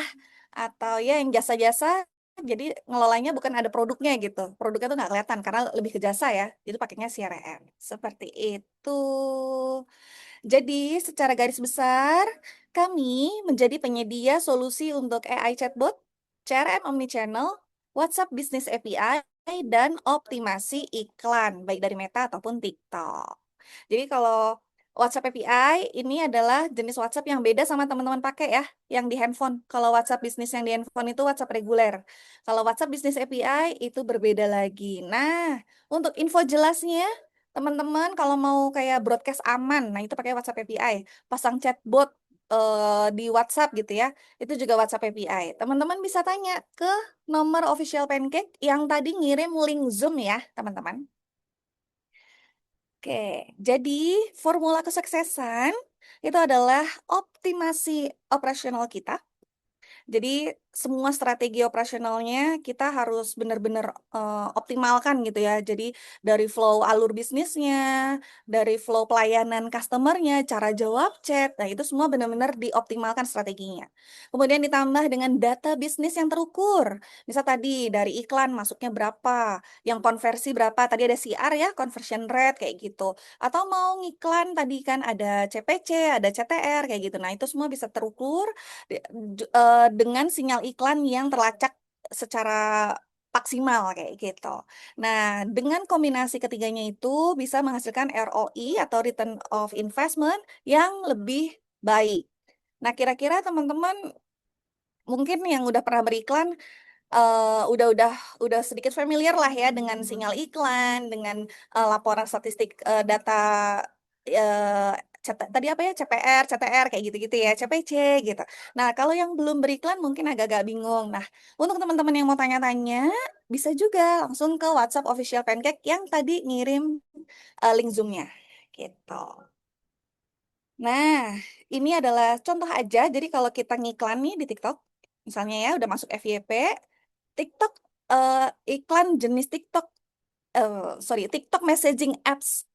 A: atau ya yang jasa-jasa. Jadi ngelolanya bukan ada produknya gitu. Produknya tuh nggak kelihatan karena lebih ke jasa ya. Itu pakainya CRM. Seperti itu. Jadi, secara garis besar, kami menjadi penyedia solusi untuk AI chatbot, CRM omnichannel, WhatsApp Business API, dan optimasi iklan, baik dari Meta ataupun TikTok. Jadi kalau WhatsApp API ini adalah jenis WhatsApp yang beda sama teman-teman pakai ya, yang di handphone. Kalau WhatsApp bisnis yang di handphone itu WhatsApp reguler. Kalau WhatsApp Business API itu berbeda lagi. Nah, untuk info jelasnya, teman-teman kalau mau kayak broadcast aman, nah itu pakai WhatsApp API. Pasang chatbot di WhatsApp gitu ya, itu juga WhatsApp API. Teman-teman bisa tanya ke nomor official Pancake yang tadi ngirim link Zoom ya, teman-teman. Oke, jadi formula kesuksesan itu adalah optimasi operasional kita. Jadi semua strategi operasionalnya kita harus benar-benar optimalkan gitu ya. Jadi dari flow alur bisnisnya, dari flow pelayanan customernya, cara jawab chat, nah itu semua benar-benar dioptimalkan strateginya. Kemudian ditambah dengan data bisnis yang terukur. Misal tadi dari iklan masuknya berapa, yang konversi berapa, tadi ada CR ya, conversion rate kayak gitu. Atau mau ngiklan tadi kan ada CPC, ada CTR kayak gitu. Nah itu semua bisa terukur dengan sinyal iklan yang terlacak secara maksimal kayak gitu. Nah, dengan kombinasi ketiganya itu bisa menghasilkan ROI atau return of investment yang lebih baik. Nah, kira-kira teman-teman mungkin yang udah pernah beriklan eh, udah udah udah sedikit familiar lah ya dengan sinyal iklan, dengan laporan statistik data tadi apa ya CPR, CTR kayak gitu-gitu ya, CPC gitu. Nah, kalau yang belum beriklan mungkin agak-agak bingung. Nah, untuk teman-teman yang mau tanya-tanya, bisa juga langsung ke WhatsApp official Pancake yang tadi ngirim link Zoom-nya. Gitu. Nah, ini adalah contoh aja. Jadi kalau kita ngiklan nih di TikTok, misalnya ya udah masuk FYP, TikTok eh, iklan jenis TikTok TikTok messaging apps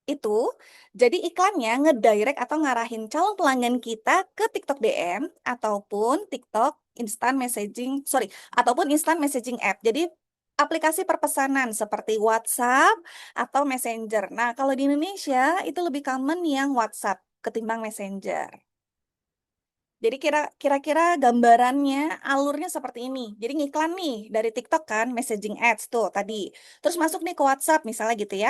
A: itu jadi iklannya ngedirect atau ngarahin calon pelanggan kita ke TikTok DM ataupun TikTok instant messaging ataupun instant messaging app. Jadi aplikasi perpesanan seperti WhatsApp atau Messenger. Nah, kalau di Indonesia itu lebih common yang WhatsApp ketimbang Messenger. Jadi kira-kira gambarannya alurnya seperti ini. Jadi ngiklan nih dari TikTok kan, messaging ads tuh tadi. Terus masuk nih ke WhatsApp misalnya gitu ya.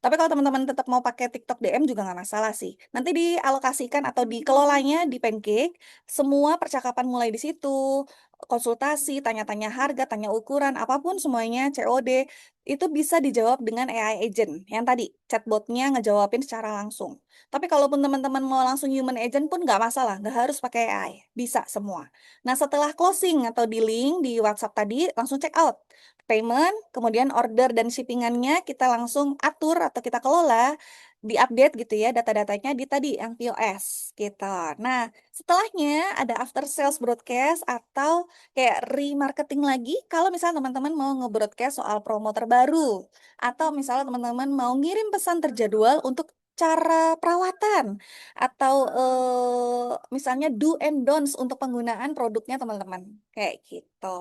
A: Tapi kalau teman-teman tetap mau pakai TikTok DM juga nggak masalah sih. Nanti dialokasikan atau dikelolanya di Pancake, semua percakapan mulai di situ, konsultasi, tanya-tanya harga, tanya ukuran, apapun semuanya COD itu bisa dijawab dengan AI agent. Yang tadi chatbotnya ngejawabin secara langsung. Tapi kalaupun teman-teman mau langsung human agent pun nggak masalah, nggak harus pakai AI, bisa semua. Nah setelah closing atau di link di WhatsApp tadi, langsung check out. Payment, kemudian order dan shippingannya kita langsung atur atau kita kelola, diupdate gitu ya data-datanya di tadi yang POS gitu. Nah setelahnya ada after sales broadcast atau kayak remarketing lagi kalau misalnya teman-teman mau nge-broadcast soal promo terbaru atau misalnya teman-teman mau ngirim pesan terjadwal untuk cara perawatan atau misalnya do and don'ts untuk penggunaan produknya teman-teman kayak gitu.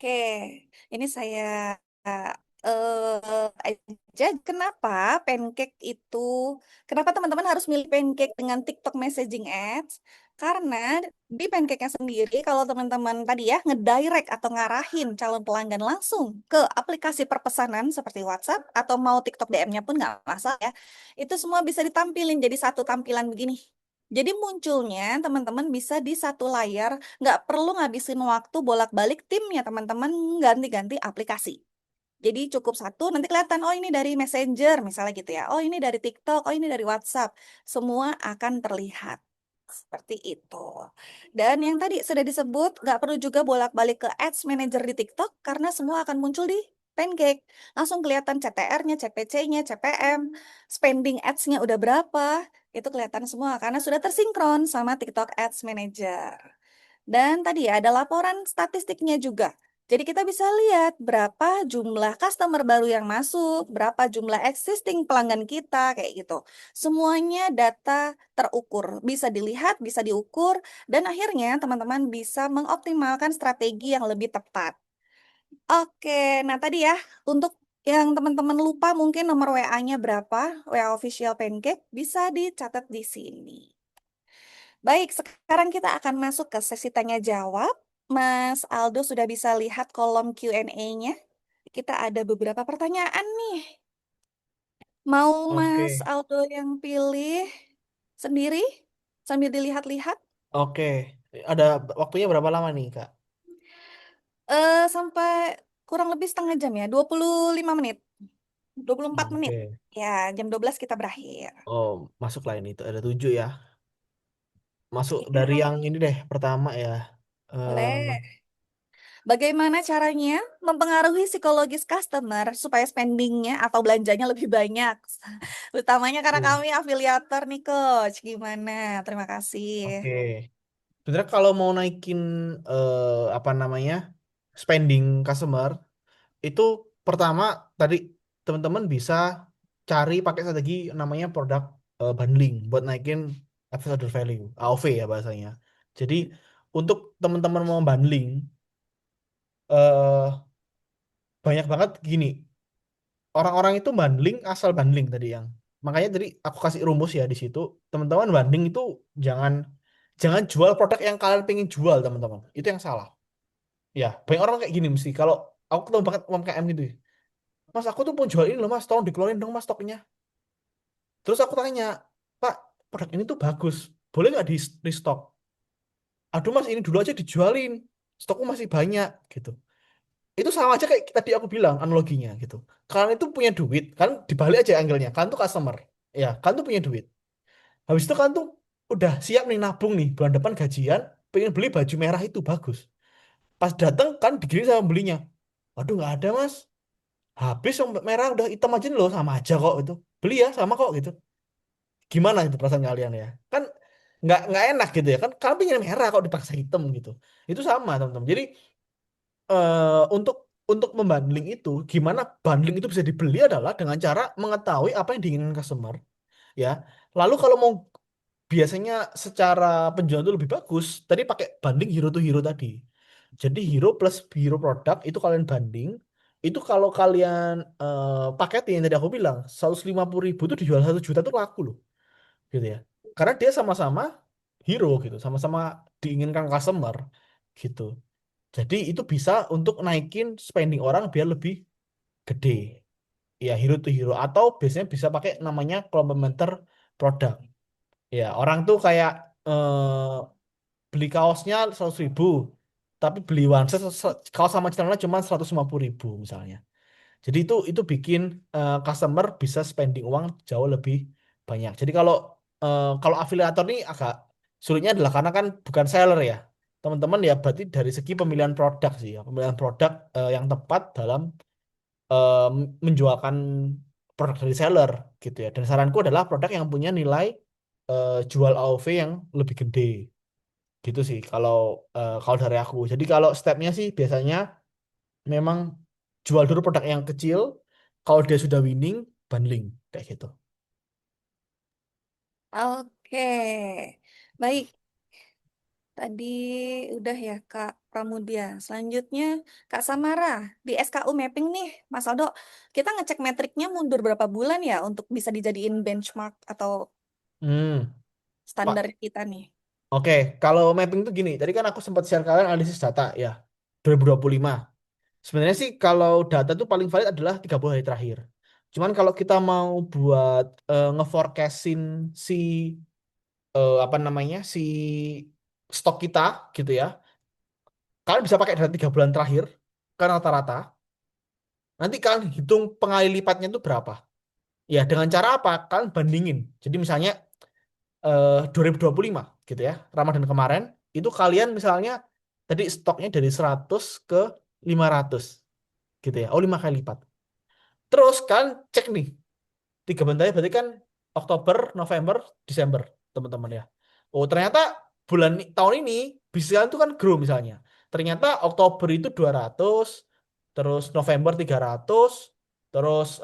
A: Oke, ini saya aja kenapa pancake itu, kenapa teman-teman harus milih pancake dengan TikTok messaging ads? Karena di pancake-nya sendiri, kalau teman-teman tadi ya ngedirect atau ngarahin calon pelanggan langsung ke aplikasi perpesanan seperti WhatsApp atau mau TikTok DM-nya pun nggak masalah ya, itu semua bisa ditampilin jadi satu tampilan begini. Jadi munculnya teman-teman bisa di satu layar, nggak perlu ngabisin waktu bolak-balik timnya teman-teman ganti-ganti aplikasi. Jadi cukup satu, nanti kelihatan, oh ini dari Messenger misalnya gitu ya, oh ini dari TikTok, oh ini dari WhatsApp. Semua akan terlihat. Seperti itu. Dan yang tadi sudah disebut, nggak perlu juga bolak-balik ke Ads Manager di TikTok, karena semua akan muncul di Pancake. Langsung kelihatan CTR-nya, CPC-nya, CPM, spending ads-nya udah berapa, itu kelihatan semua, karena sudah tersinkron sama TikTok Ads Manager. Dan tadi ada laporan statistiknya juga. Jadi kita bisa lihat berapa jumlah customer baru yang masuk, berapa jumlah existing pelanggan kita, kayak gitu. Semuanya data terukur, bisa dilihat, bisa diukur, dan akhirnya teman-teman bisa mengoptimalkan strategi yang lebih tepat. Oke, nah tadi ya, untuk yang teman-teman lupa mungkin nomor WA-nya berapa, WA official Pancake, bisa dicatat di sini. Baik, sekarang kita akan masuk ke sesi tanya jawab. Mas Aldo sudah bisa lihat kolom Q&A-nya. Kita ada beberapa pertanyaan nih. Mau Mas
B: Oke,
A: Aldo yang pilih sendiri sambil dilihat-lihat?
B: oke. Ada waktunya berapa lama nih, Kak?
A: Sampai kurang lebih setengah jam ya, 25 menit, 24 menit.
B: Oke.
A: Ya, jam 12 kita berakhir.
B: Oh, masuklah ini. Itu ada 7 ya. Masuk dari
A: Siap,
B: yang ini deh, pertama ya.
A: boleh.
B: Eh,
A: Bagaimana caranya mempengaruhi psikologis customer supaya spendingnya atau belanjanya lebih banyak? Utamanya karena
B: hmm,
A: kami afiliator nih Coach. Gimana? Terima kasih.
B: oke. Sebenarnya kalau mau naikin apa namanya spending customer itu pertama tadi teman-teman bisa cari pakai strategi namanya produk bundling buat naikin average order value AOV ya bahasanya. Jadi untuk teman-teman mau bundling eh banyak banget gini orang-orang itu bundling asal bundling tadi yang makanya tadi aku kasih rumus ya di situ teman-teman bundling itu jangan jangan jual produk yang kalian pengen jual teman-teman itu yang salah ya banyak orang kayak gini mesti kalau aku ketemu banget UMKM gitu mas aku tuh mau jual ini loh mas tolong dikeluarin dong mas stoknya terus aku tanya pak produk ini tuh bagus boleh nggak di restock aduh mas ini dulu aja dijualin stokku masih banyak gitu itu sama aja kayak tadi aku bilang analoginya gitu kalian itu punya duit kan dibalik aja angle-nya kalian tuh customer ya kalian tuh punya duit habis itu kalian tuh udah siap nih nabung nih bulan depan gajian pengen beli baju merah itu bagus pas datang kan digiring sama belinya aduh nggak ada mas habis yang merah udah hitam aja nih loh sama aja kok itu beli ya sama kok gitu gimana itu perasaan kalian ya kan nggak enak gitu ya kan kalian pengen merah kok dipaksa hitam gitu itu sama teman-teman jadi untuk membandling itu gimana bundling itu bisa dibeli adalah dengan cara mengetahui apa yang diinginkan customer ya lalu kalau mau biasanya secara penjualan itu lebih bagus tadi pakai banding hero to hero tadi jadi hero plus hero produk itu kalian banding itu kalau kalian paketin yang tadi aku bilang 150.000 itu dijual 1 juta itu laku loh gitu ya karena dia sama-sama hero gitu sama-sama diinginkan customer gitu jadi itu bisa untuk naikin spending orang biar lebih gede ya hero to hero atau biasanya bisa pakai namanya complementer produk ya orang tuh kayak beli kaosnya 100.000 tapi beli one set kaos sama celana cuma 150.000 misalnya jadi itu bikin customer bisa spending uang jauh lebih banyak jadi kalau afiliator ini agak sulitnya adalah karena kan bukan seller ya teman-teman ya berarti dari segi pemilihan produk sih ya pemilihan produk yang tepat dalam eh, menjualkan produk dari seller gitu ya dan saranku adalah produk yang punya nilai jual AOV yang lebih gede gitu sih kalau dari aku jadi kalau stepnya sih biasanya memang jual dulu produk yang kecil kalau dia sudah winning bundling kayak gitu.
A: Oke. Baik, tadi udah ya Kak Pramudia. Selanjutnya Kak Samara di SKU mapping nih, Mas Aldo. Kita ngecek metriknya mundur berapa bulan ya untuk bisa dijadiin benchmark atau
B: Hmm,
A: standar
B: Pak.
A: kita nih.
B: Oke, kalau mapping tuh gini. Tadi kan aku sempat share kalian analisis data ya, 2025. Sebenarnya sih kalau data tuh paling valid adalah 30 hari terakhir. Cuman kalau kita mau buat ngeforecastin si apa namanya si stok kita gitu ya, kalian bisa pakai data 3 bulan terakhir kan rata-rata. Nanti kalian hitung pengali lipatnya itu berapa. Ya dengan cara apa? Kalian bandingin. Jadi misalnya 2025 gitu ya, Ramadan kemarin, itu kalian misalnya tadi stoknya dari 100 ke 500 gitu ya. Oh, 5 kali lipat. Terus kan cek nih, 3 bulan tadi berarti kan Oktober, November, Desember, teman-teman ya. Oh, ternyata tahun ini bisnis kalian itu kan grow misalnya. Ternyata Oktober itu 200, terus November 300, terus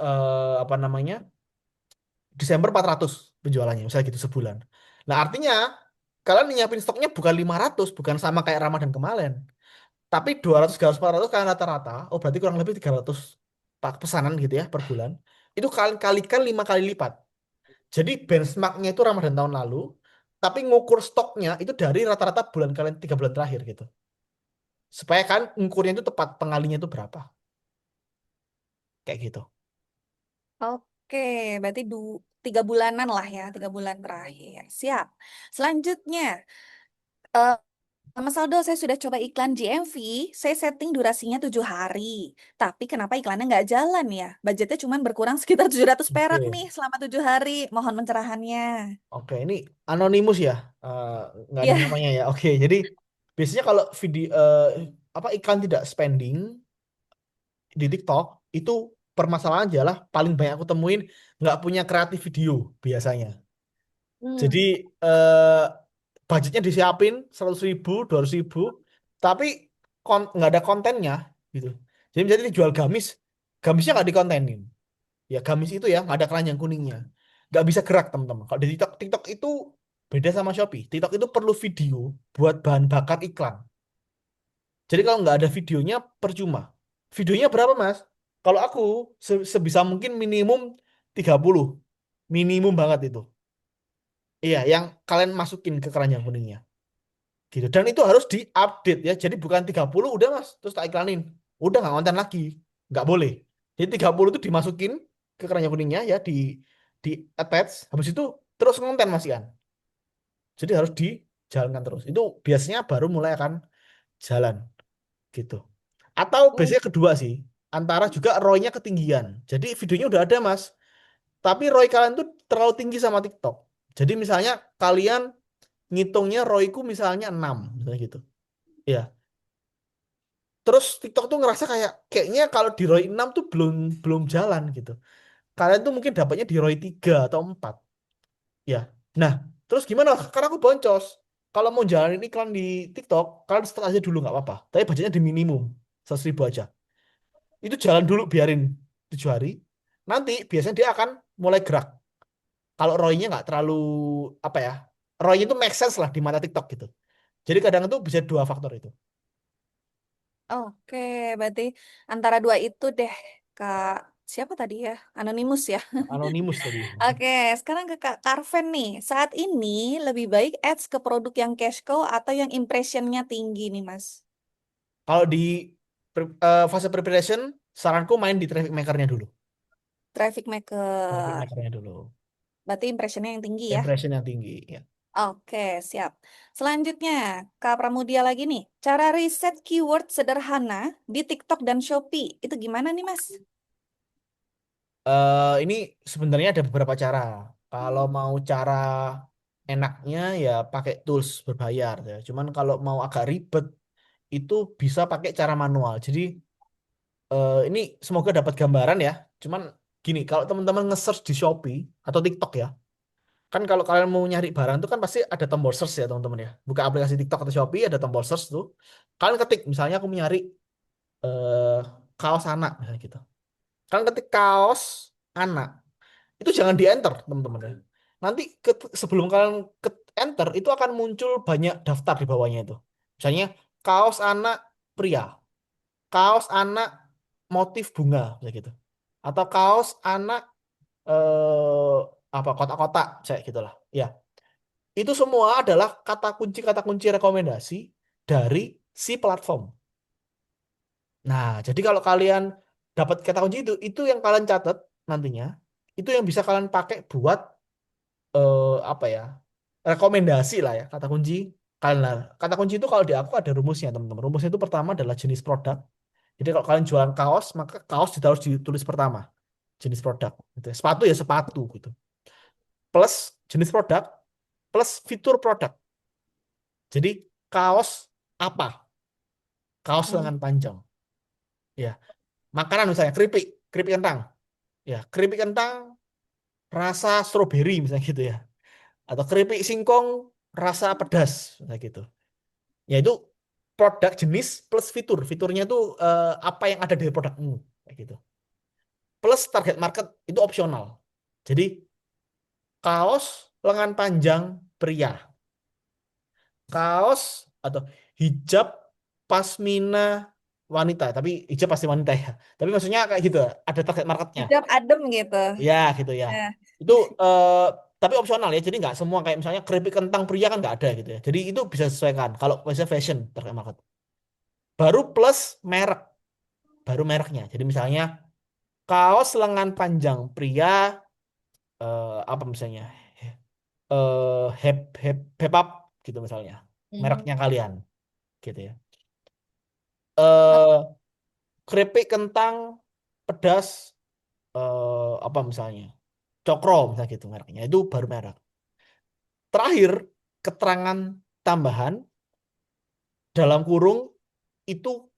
B: apa namanya? Desember 400 penjualannya, misalnya gitu sebulan. Nah, artinya kalian nyiapin stoknya bukan 500, bukan sama kayak Ramadan kemarin. Tapi 200, 300, 400 kalian rata-rata, oh berarti kurang lebih 300 pesanan gitu ya per bulan. Itu kalian kalikan 5 kali lipat. Jadi benchmarknya itu Ramadan tahun lalu, tapi ngukur stoknya itu dari rata-rata bulan kalian 3 bulan terakhir gitu. Supaya kan ngukurnya itu tepat, pengalinya itu berapa. Kayak gitu.
A: Oke, berarti 3 bulanan lah ya, 3 bulan terakhir. Siap. Selanjutnya, eh, Mas Aldo, saya sudah coba iklan GMV, saya setting durasinya 7 hari. Tapi kenapa iklannya nggak jalan ya? Budgetnya cuma berkurang sekitar 700 perak
B: Oke.
A: nih selama 7 hari. Mohon pencerahannya.
B: Oke, ini anonimus ya, Eh, nggak ada
A: Ya.
B: namanya ya. Oke, jadi biasanya kalau video apa iklan tidak spending di TikTok itu permasalahan adalah paling banyak aku temuin nggak punya kreatif video biasanya. Jadi
A: Hmm.
B: eh, budgetnya disiapin 100.000, 200.000, tapi nggak ada kontennya gitu. Jadi dijual gamis, gamisnya nggak dikontenin. Ya gamis itu ya nggak ada keranjang kuningnya, nggak bisa gerak teman-teman. Kalau di TikTok, TikTok itu beda sama Shopee. TikTok itu perlu video buat bahan bakar iklan. Jadi kalau nggak ada videonya percuma. Videonya berapa Mas? Kalau aku sebisa mungkin minimum 30, minimum banget itu. Iya, yang kalian masukin ke keranjang kuningnya. Gitu. Dan itu harus diupdate ya. Jadi bukan 30 udah Mas, terus tak iklanin. Udah nggak konten lagi. Nggak boleh. Jadi 30 itu dimasukin ke keranjang kuningnya ya di attach. Habis itu terus konten Mas Ian. Jadi harus dijalankan terus. Itu biasanya baru mulai akan jalan gitu. Atau
A: Hmm.
B: biasanya kedua sih, antara juga ROI-nya ketinggian. Jadi videonya udah ada Mas, tapi ROI kalian tuh terlalu tinggi sama TikTok. Jadi misalnya kalian ngitungnya ROI-ku misalnya 6 misalnya gitu. Ya, terus TikTok tuh ngerasa kayaknya kalau di ROI 6 tuh belum belum jalan gitu. Kalian tuh mungkin dapatnya di ROI 3 atau 4. Ya. Nah, terus gimana? Karena aku boncos. Kalau mau jalanin iklan di TikTok, kalian start aja dulu nggak apa-apa. Tapi budgetnya di minimum 100.000 aja. Itu jalan dulu biarin 7 hari. Nanti biasanya dia akan mulai gerak. Kalau ROI-nya nggak terlalu apa ya? ROI-nya itu make sense lah di mata TikTok gitu. Jadi kadang itu bisa dua faktor itu.
A: Oke, berarti antara dua itu deh, Kak. Siapa tadi ya? Anonymous ya.
B: Anonimus tadi.
A: Oke, sekarang ke Kak Karven nih. Saat ini lebih baik ads ke produk yang cash cow atau yang impressionnya tinggi nih, Mas?
B: Kalau di fase preparation, saranku main di traffic maker-nya dulu.
A: Traffic
B: Traffic
A: maker.
B: maker-nya dulu.
A: Berarti impressionnya yang tinggi ya.
B: Impression yang tinggi. Ya.
A: Oke, siap. Selanjutnya, Kak Pramudia lagi nih. Cara riset keyword sederhana di TikTok dan Shopee. Itu gimana nih, Mas?
B: Ini sebenarnya ada beberapa cara. Kalau mau cara enaknya ya pakai tools berbayar ya. Cuman kalau mau agak ribet itu bisa pakai cara manual. Jadi ini semoga dapat gambaran ya. Cuman gini, kalau teman-teman nge-search di Shopee atau TikTok ya, kan kalau kalian mau nyari barang itu kan pasti ada tombol search ya teman-teman ya. Buka aplikasi TikTok atau Shopee ada tombol search tuh. Kalian ketik misalnya aku mau nyari eh, kaos anak misalnya gitu. Kalian ketik kaos anak itu jangan di enter teman-teman ya. Nanti sebelum kalian ke enter itu akan muncul banyak daftar di bawahnya itu. Misalnya kaos anak pria, kaos anak motif bunga kayak gitu. Atau kaos anak eh apa kotak-kotak kayak gitulah. Ya, itu semua adalah kata kunci rekomendasi dari si platform. Nah, jadi kalau kalian dapat kata kunci itu yang kalian catat nantinya, itu yang bisa kalian pakai buat apa ya? Rekomendasi lah ya, kata kunci kalian lah. Kata kunci itu kalau di aku ada rumusnya, teman-teman. Rumusnya itu pertama adalah jenis produk. Jadi kalau kalian jualan kaos, maka kaos harus ditulis pertama, jenis produk gitu ya. Sepatu ya sepatu gitu. Plus jenis produk plus fitur produk. Jadi kaos apa? Kaos
A: Hmm.
B: lengan panjang. Ya, makanan misalnya keripik, keripik kentang. Ya, keripik kentang rasa stroberi misalnya gitu ya. Atau keripik singkong rasa pedas misalnya gitu. Yaitu produk jenis plus fitur. Fiturnya itu apa yang ada dari produkmu kayak gitu. Plus target market itu opsional. Jadi kaos lengan panjang pria, kaos atau hijab pasmina wanita, tapi hijab pasti wanita ya. Tapi maksudnya kayak gitu, ada target marketnya.
A: Hijab adem gitu.
B: Ya gitu ya.
A: Nah,
B: Itu tapi opsional ya. Jadi nggak semua kayak misalnya keripik kentang pria kan nggak ada gitu ya. Jadi itu bisa sesuaikan. Kalau misalnya fashion target market. Baru plus merek, baru mereknya. Jadi misalnya kaos lengan panjang pria apa misalnya hep up gitu misalnya.
A: hmm.
B: Mereknya kalian gitu ya. Eh keripik kentang pedas apa misalnya Cokro misalnya gitu mereknya itu baru merek. Terakhir keterangan tambahan dalam kurung itu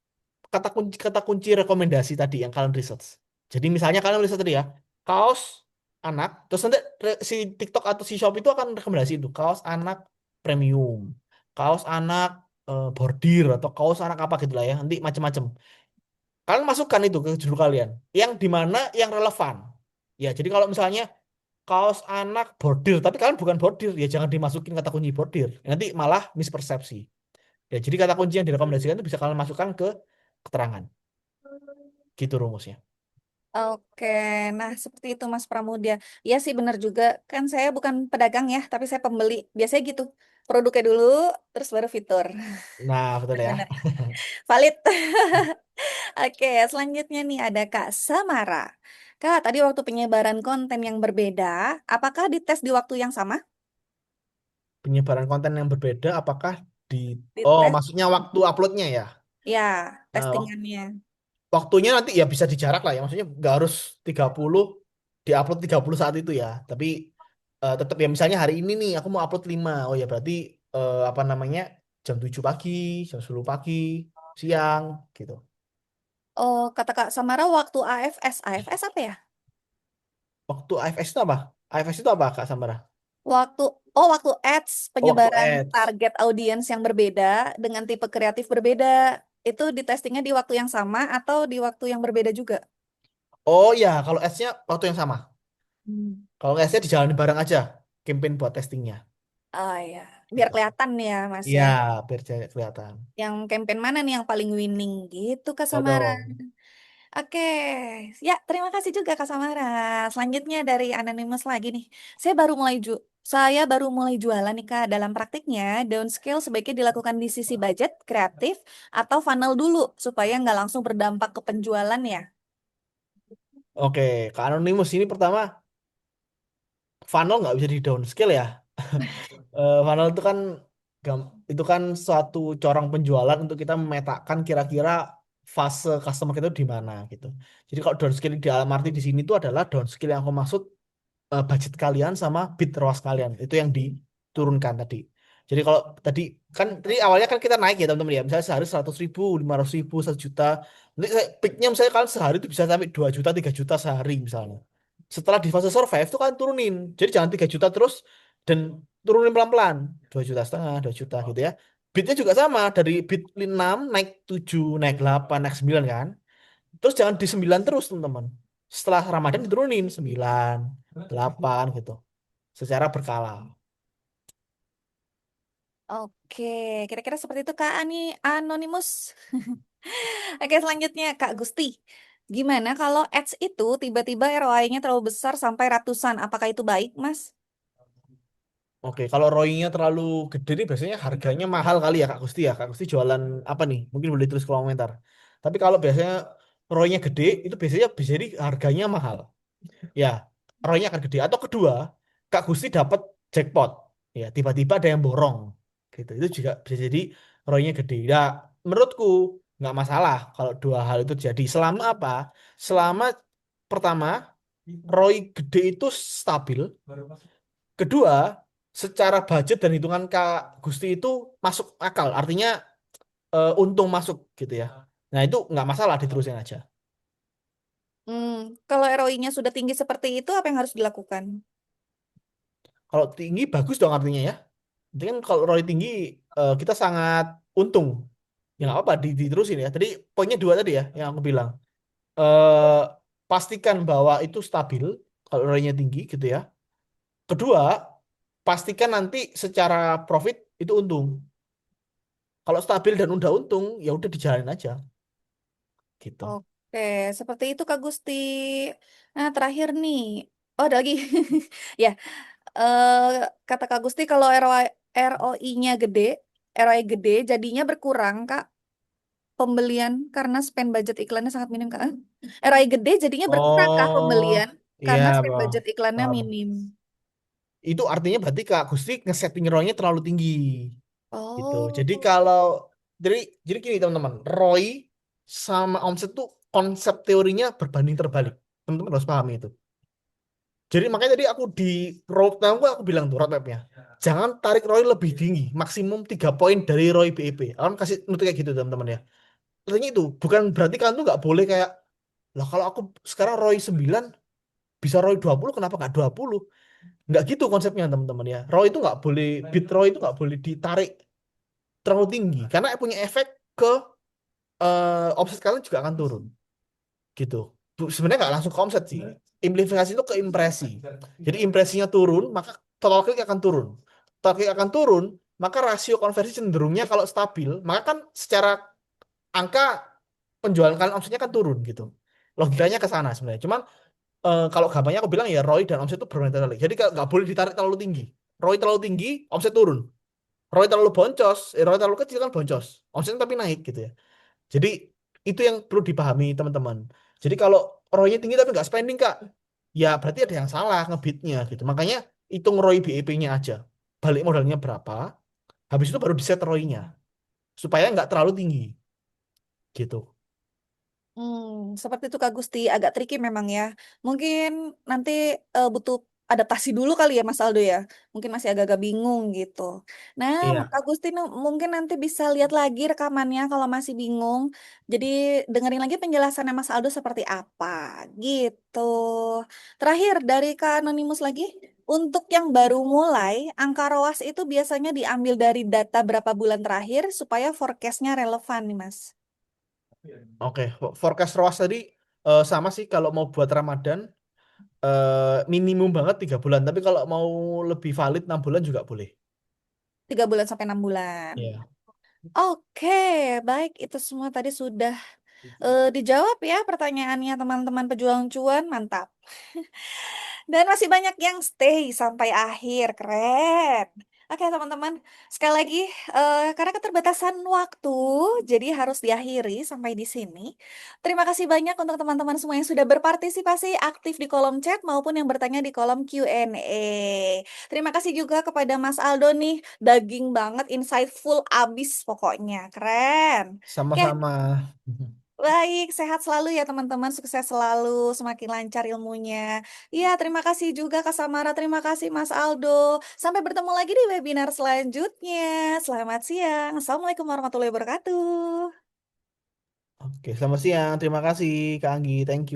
B: kata kunci rekomendasi tadi yang kalian research. Jadi misalnya kalian research tadi ya, kaos anak, terus nanti si TikTok atau si Shopee itu akan rekomendasi itu kaos anak premium, kaos anak bordir atau kaos anak apa gitu lah ya, nanti macam-macam. Kalian masukkan itu ke judul kalian, yang di mana yang relevan. Ya, jadi kalau misalnya kaos anak bordir, tapi kalian bukan bordir, ya jangan dimasukin kata kunci bordir. Nanti malah mispersepsi. Ya, jadi kata kunci yang direkomendasikan itu bisa kalian masukkan ke keterangan. Gitu rumusnya.
A: Oke, nah seperti itu Mas Pramudia. Iya sih benar juga, kan saya bukan pedagang ya, tapi saya pembeli. Biasanya gitu, produknya dulu, terus baru fitur.
B: Nah, betul ya.
A: Benar, valid. Oke, selanjutnya nih ada Kak Samara. Kak, tadi waktu penyebaran konten yang berbeda, apakah dites di waktu yang sama?
B: Penyebaran konten yang berbeda apakah di Oh,
A: Dites,
B: maksudnya waktu uploadnya ya.
A: ya,
B: Eh,
A: testingannya.
B: waktunya nanti ya bisa dijarak lah ya. Maksudnya nggak harus 30 diupload 30 saat itu ya. Tapi tetap ya misalnya hari ini nih aku mau upload 5. Oh ya berarti apa namanya? Jam 7 pagi, jam 10 pagi, siang gitu.
A: Oh, kata Kak Samara waktu AFS. AFS apa ya?
B: Waktu AFS itu apa? AFS itu apa Kak Samara?
A: Waktu waktu ads
B: Oh, waktu
A: penyebaran
B: ads.
A: target audiens yang berbeda dengan tipe kreatif berbeda. Itu di testingnya di waktu yang sama atau di waktu yang berbeda juga?
B: Oh ya, kalau ads-nya waktu yang sama.
A: Hmm.
B: Kalau ads-nya dijalani bareng aja campaign buat testingnya.
A: Oh ya, biar
B: Gitu.
A: kelihatan ya Mas
B: Iya,
A: ya.
B: biar kelihatan.
A: Yang campaign mana nih yang paling winning gitu Kak Samara.
B: Betul.
A: Oke, ya terima kasih juga Kak Samara. Selanjutnya dari Anonymous lagi nih. Saya baru mulai jualan nih Kak. Dalam praktiknya, downscale sebaiknya dilakukan di sisi budget, kreatif, atau funnel dulu supaya nggak langsung berdampak ke penjualan ya.
B: Oke, ke Anonymous ini pertama funnel nggak bisa di downscale ya. Funnel itu kan itu kan suatu corong penjualan untuk kita memetakan kira-kira fase customer kita itu di mana gitu. Jadi kalau downscale di dalam arti di sini itu adalah downscale yang aku maksud budget kalian sama bid ROAS kalian itu yang diturunkan tadi. Jadi kalau tadi awalnya kan kita naik ya teman-teman ya, misalnya sehari 100.000, 500.000, 1 juta. Nanti peaknya misalnya kalian sehari itu bisa sampai 2 juta, 3 juta sehari misalnya. Setelah di fase survive itu kan turunin. Jadi jangan 3 juta terus dan turunin pelan-pelan. 2,5 juta, 2 juta gitu ya. Bidnya juga sama dari bid 6 naik 7, naik 8, naik 9 kan. Terus jangan di 9 terus teman-teman. Setelah Ramadan diturunin 9, 8 gitu. Secara berkala.
A: Oke, kira-kira seperti itu Kak Ani Anonymous. Oke, selanjutnya Kak Gusti. Gimana kalau ads itu tiba-tiba ROI-nya terlalu besar sampai ratusan? Apakah itu baik, Mas?
B: Oke, kalau ROI-nya terlalu gede nih biasanya harganya mahal kali ya Kak Gusti ya. Kak Gusti jualan apa nih? Mungkin boleh tulis kolom komentar. Tapi kalau biasanya ROI-nya gede itu biasanya bisa jadi harganya mahal. Ya, ROI-nya akan gede. Atau kedua, Kak Gusti dapat jackpot. Ya, tiba-tiba ada yang borong. Gitu. Itu juga bisa jadi ROI-nya gede. Ya, menurutku nggak masalah kalau dua hal itu jadi. Selama apa? Selama pertama, ROI gede itu stabil. Kedua, secara budget dan hitungan Kak Gusti itu masuk akal. Artinya untung masuk gitu ya. Nah, itu nggak masalah diterusin aja.
A: Hmm, kalau ROI-nya sudah tinggi seperti itu, apa yang harus dilakukan?
B: Kalau tinggi bagus dong artinya ya. Jadi kan kalau ROI tinggi kita sangat untung. Ya nggak apa diterusin ya. Tadi poinnya dua tadi ya yang aku bilang. Eh pastikan bahwa itu stabil kalau ROI-nya tinggi gitu ya. Kedua, pastikan nanti secara profit itu untung. Kalau stabil dan udah untung, ya udah dijalanin aja gitu.
A: Oke, seperti itu Kak Gusti. Nah, terakhir nih. Oh, ada lagi. Ya, eh, kata Kak Gusti kalau ROI-nya gede, ROI gede, jadinya berkurang, Kak, pembelian karena spend budget iklannya sangat minim, Kak. ROI gede jadinya berkurang, Kak,
B: Oh,
A: pembelian
B: iya,
A: karena spend
B: Bang.
A: budget iklannya
B: Paham.
A: minim.
B: Itu artinya berarti Kak Gusti nge-setting ROI-nya terlalu tinggi gitu. Jadi
A: Oh.
B: kalau jadi jadi gini teman-teman, ROI sama omset tuh konsep teorinya berbanding terbalik. Teman-teman harus pahami itu. Jadi makanya tadi aku di roadmap aku bilang tuh roadmapnya. Jangan tarik ROI lebih tinggi, maksimum 3 poin dari ROI BEP. Aku kasih nutuk kayak gitu teman-teman ya. Artinya itu bukan berarti kalian tuh nggak boleh kayak lah kalau aku sekarang ROI 9 bisa ROI 20 kenapa nggak 20? Nggak gitu konsepnya teman-teman ya. ROI itu nggak boleh, bit ROI itu nggak boleh ditarik terlalu tinggi karena punya efek ke omset kalian juga akan turun gitu. Sebenarnya nggak langsung ke omset sih. Implementasi itu ke impresi. Jadi impresinya turun, maka total klik akan turun. Total klik akan turun, maka rasio konversi cenderungnya kalau stabil, maka kan secara angka penjualan kalian omsetnya kan turun gitu. Logikanya ke sana sebenarnya. Cuman kalau gampangnya aku bilang ya ROI dan omset itu berbanding terbalik. Jadi nggak boleh ditarik terlalu tinggi. ROI terlalu tinggi, omset turun. ROI terlalu boncos, ROI terlalu kecil kan boncos. Omsetnya tapi naik gitu ya. Jadi itu yang perlu dipahami teman-teman. Jadi kalau ROI-nya tinggi tapi nggak spending Kak, ya berarti ada yang salah ngebitnya gitu. Makanya hitung ROI BEP-nya aja. Balik modalnya berapa, habis itu baru di set ROI-nya. Supaya nggak terlalu tinggi gitu.
A: Seperti itu Kak Gusti, agak tricky memang ya. Mungkin nanti butuh adaptasi dulu kali ya Mas Aldo ya. Mungkin masih agak-agak bingung gitu. Nah,
B: Iya.
A: Kak Gusti mungkin nanti bisa lihat lagi rekamannya kalau masih bingung. Jadi dengerin lagi penjelasannya Mas Aldo seperti apa gitu. Terakhir dari Kak Anonimus lagi, untuk yang baru mulai, angka ROAS itu biasanya diambil dari data berapa bulan terakhir supaya forecast-nya relevan nih Mas.
B: Oke, forecast ROAS tadi sama sih kalau mau buat Ramadan minimum banget 3 bulan. Tapi kalau mau lebih valid 6 bulan juga boleh.
A: 3 bulan sampai 6 bulan.
B: Iya.
A: Oke, baik. Itu semua tadi sudah dijawab ya pertanyaannya teman-teman pejuang cuan. Mantap. Dan masih banyak yang stay sampai akhir. Keren. Oke, teman-teman. Sekali lagi, karena keterbatasan waktu, jadi harus diakhiri sampai di sini. Terima kasih banyak untuk teman-teman semua yang sudah berpartisipasi aktif di kolom chat maupun yang bertanya di kolom Q&A. Terima kasih juga kepada Mas Aldo nih. Daging banget, insightful abis pokoknya. Keren. Oke,
B: Sama-sama.
A: baik, sehat selalu ya teman-teman, sukses selalu, semakin lancar ilmunya. Iya, terima kasih juga Kak Samara, terima kasih Mas Aldo. Sampai bertemu lagi di webinar selanjutnya. Selamat siang. Assalamualaikum warahmatullahi wabarakatuh.
B: Oke, selamat siang. Terima kasih Kak Anggi. Thank you.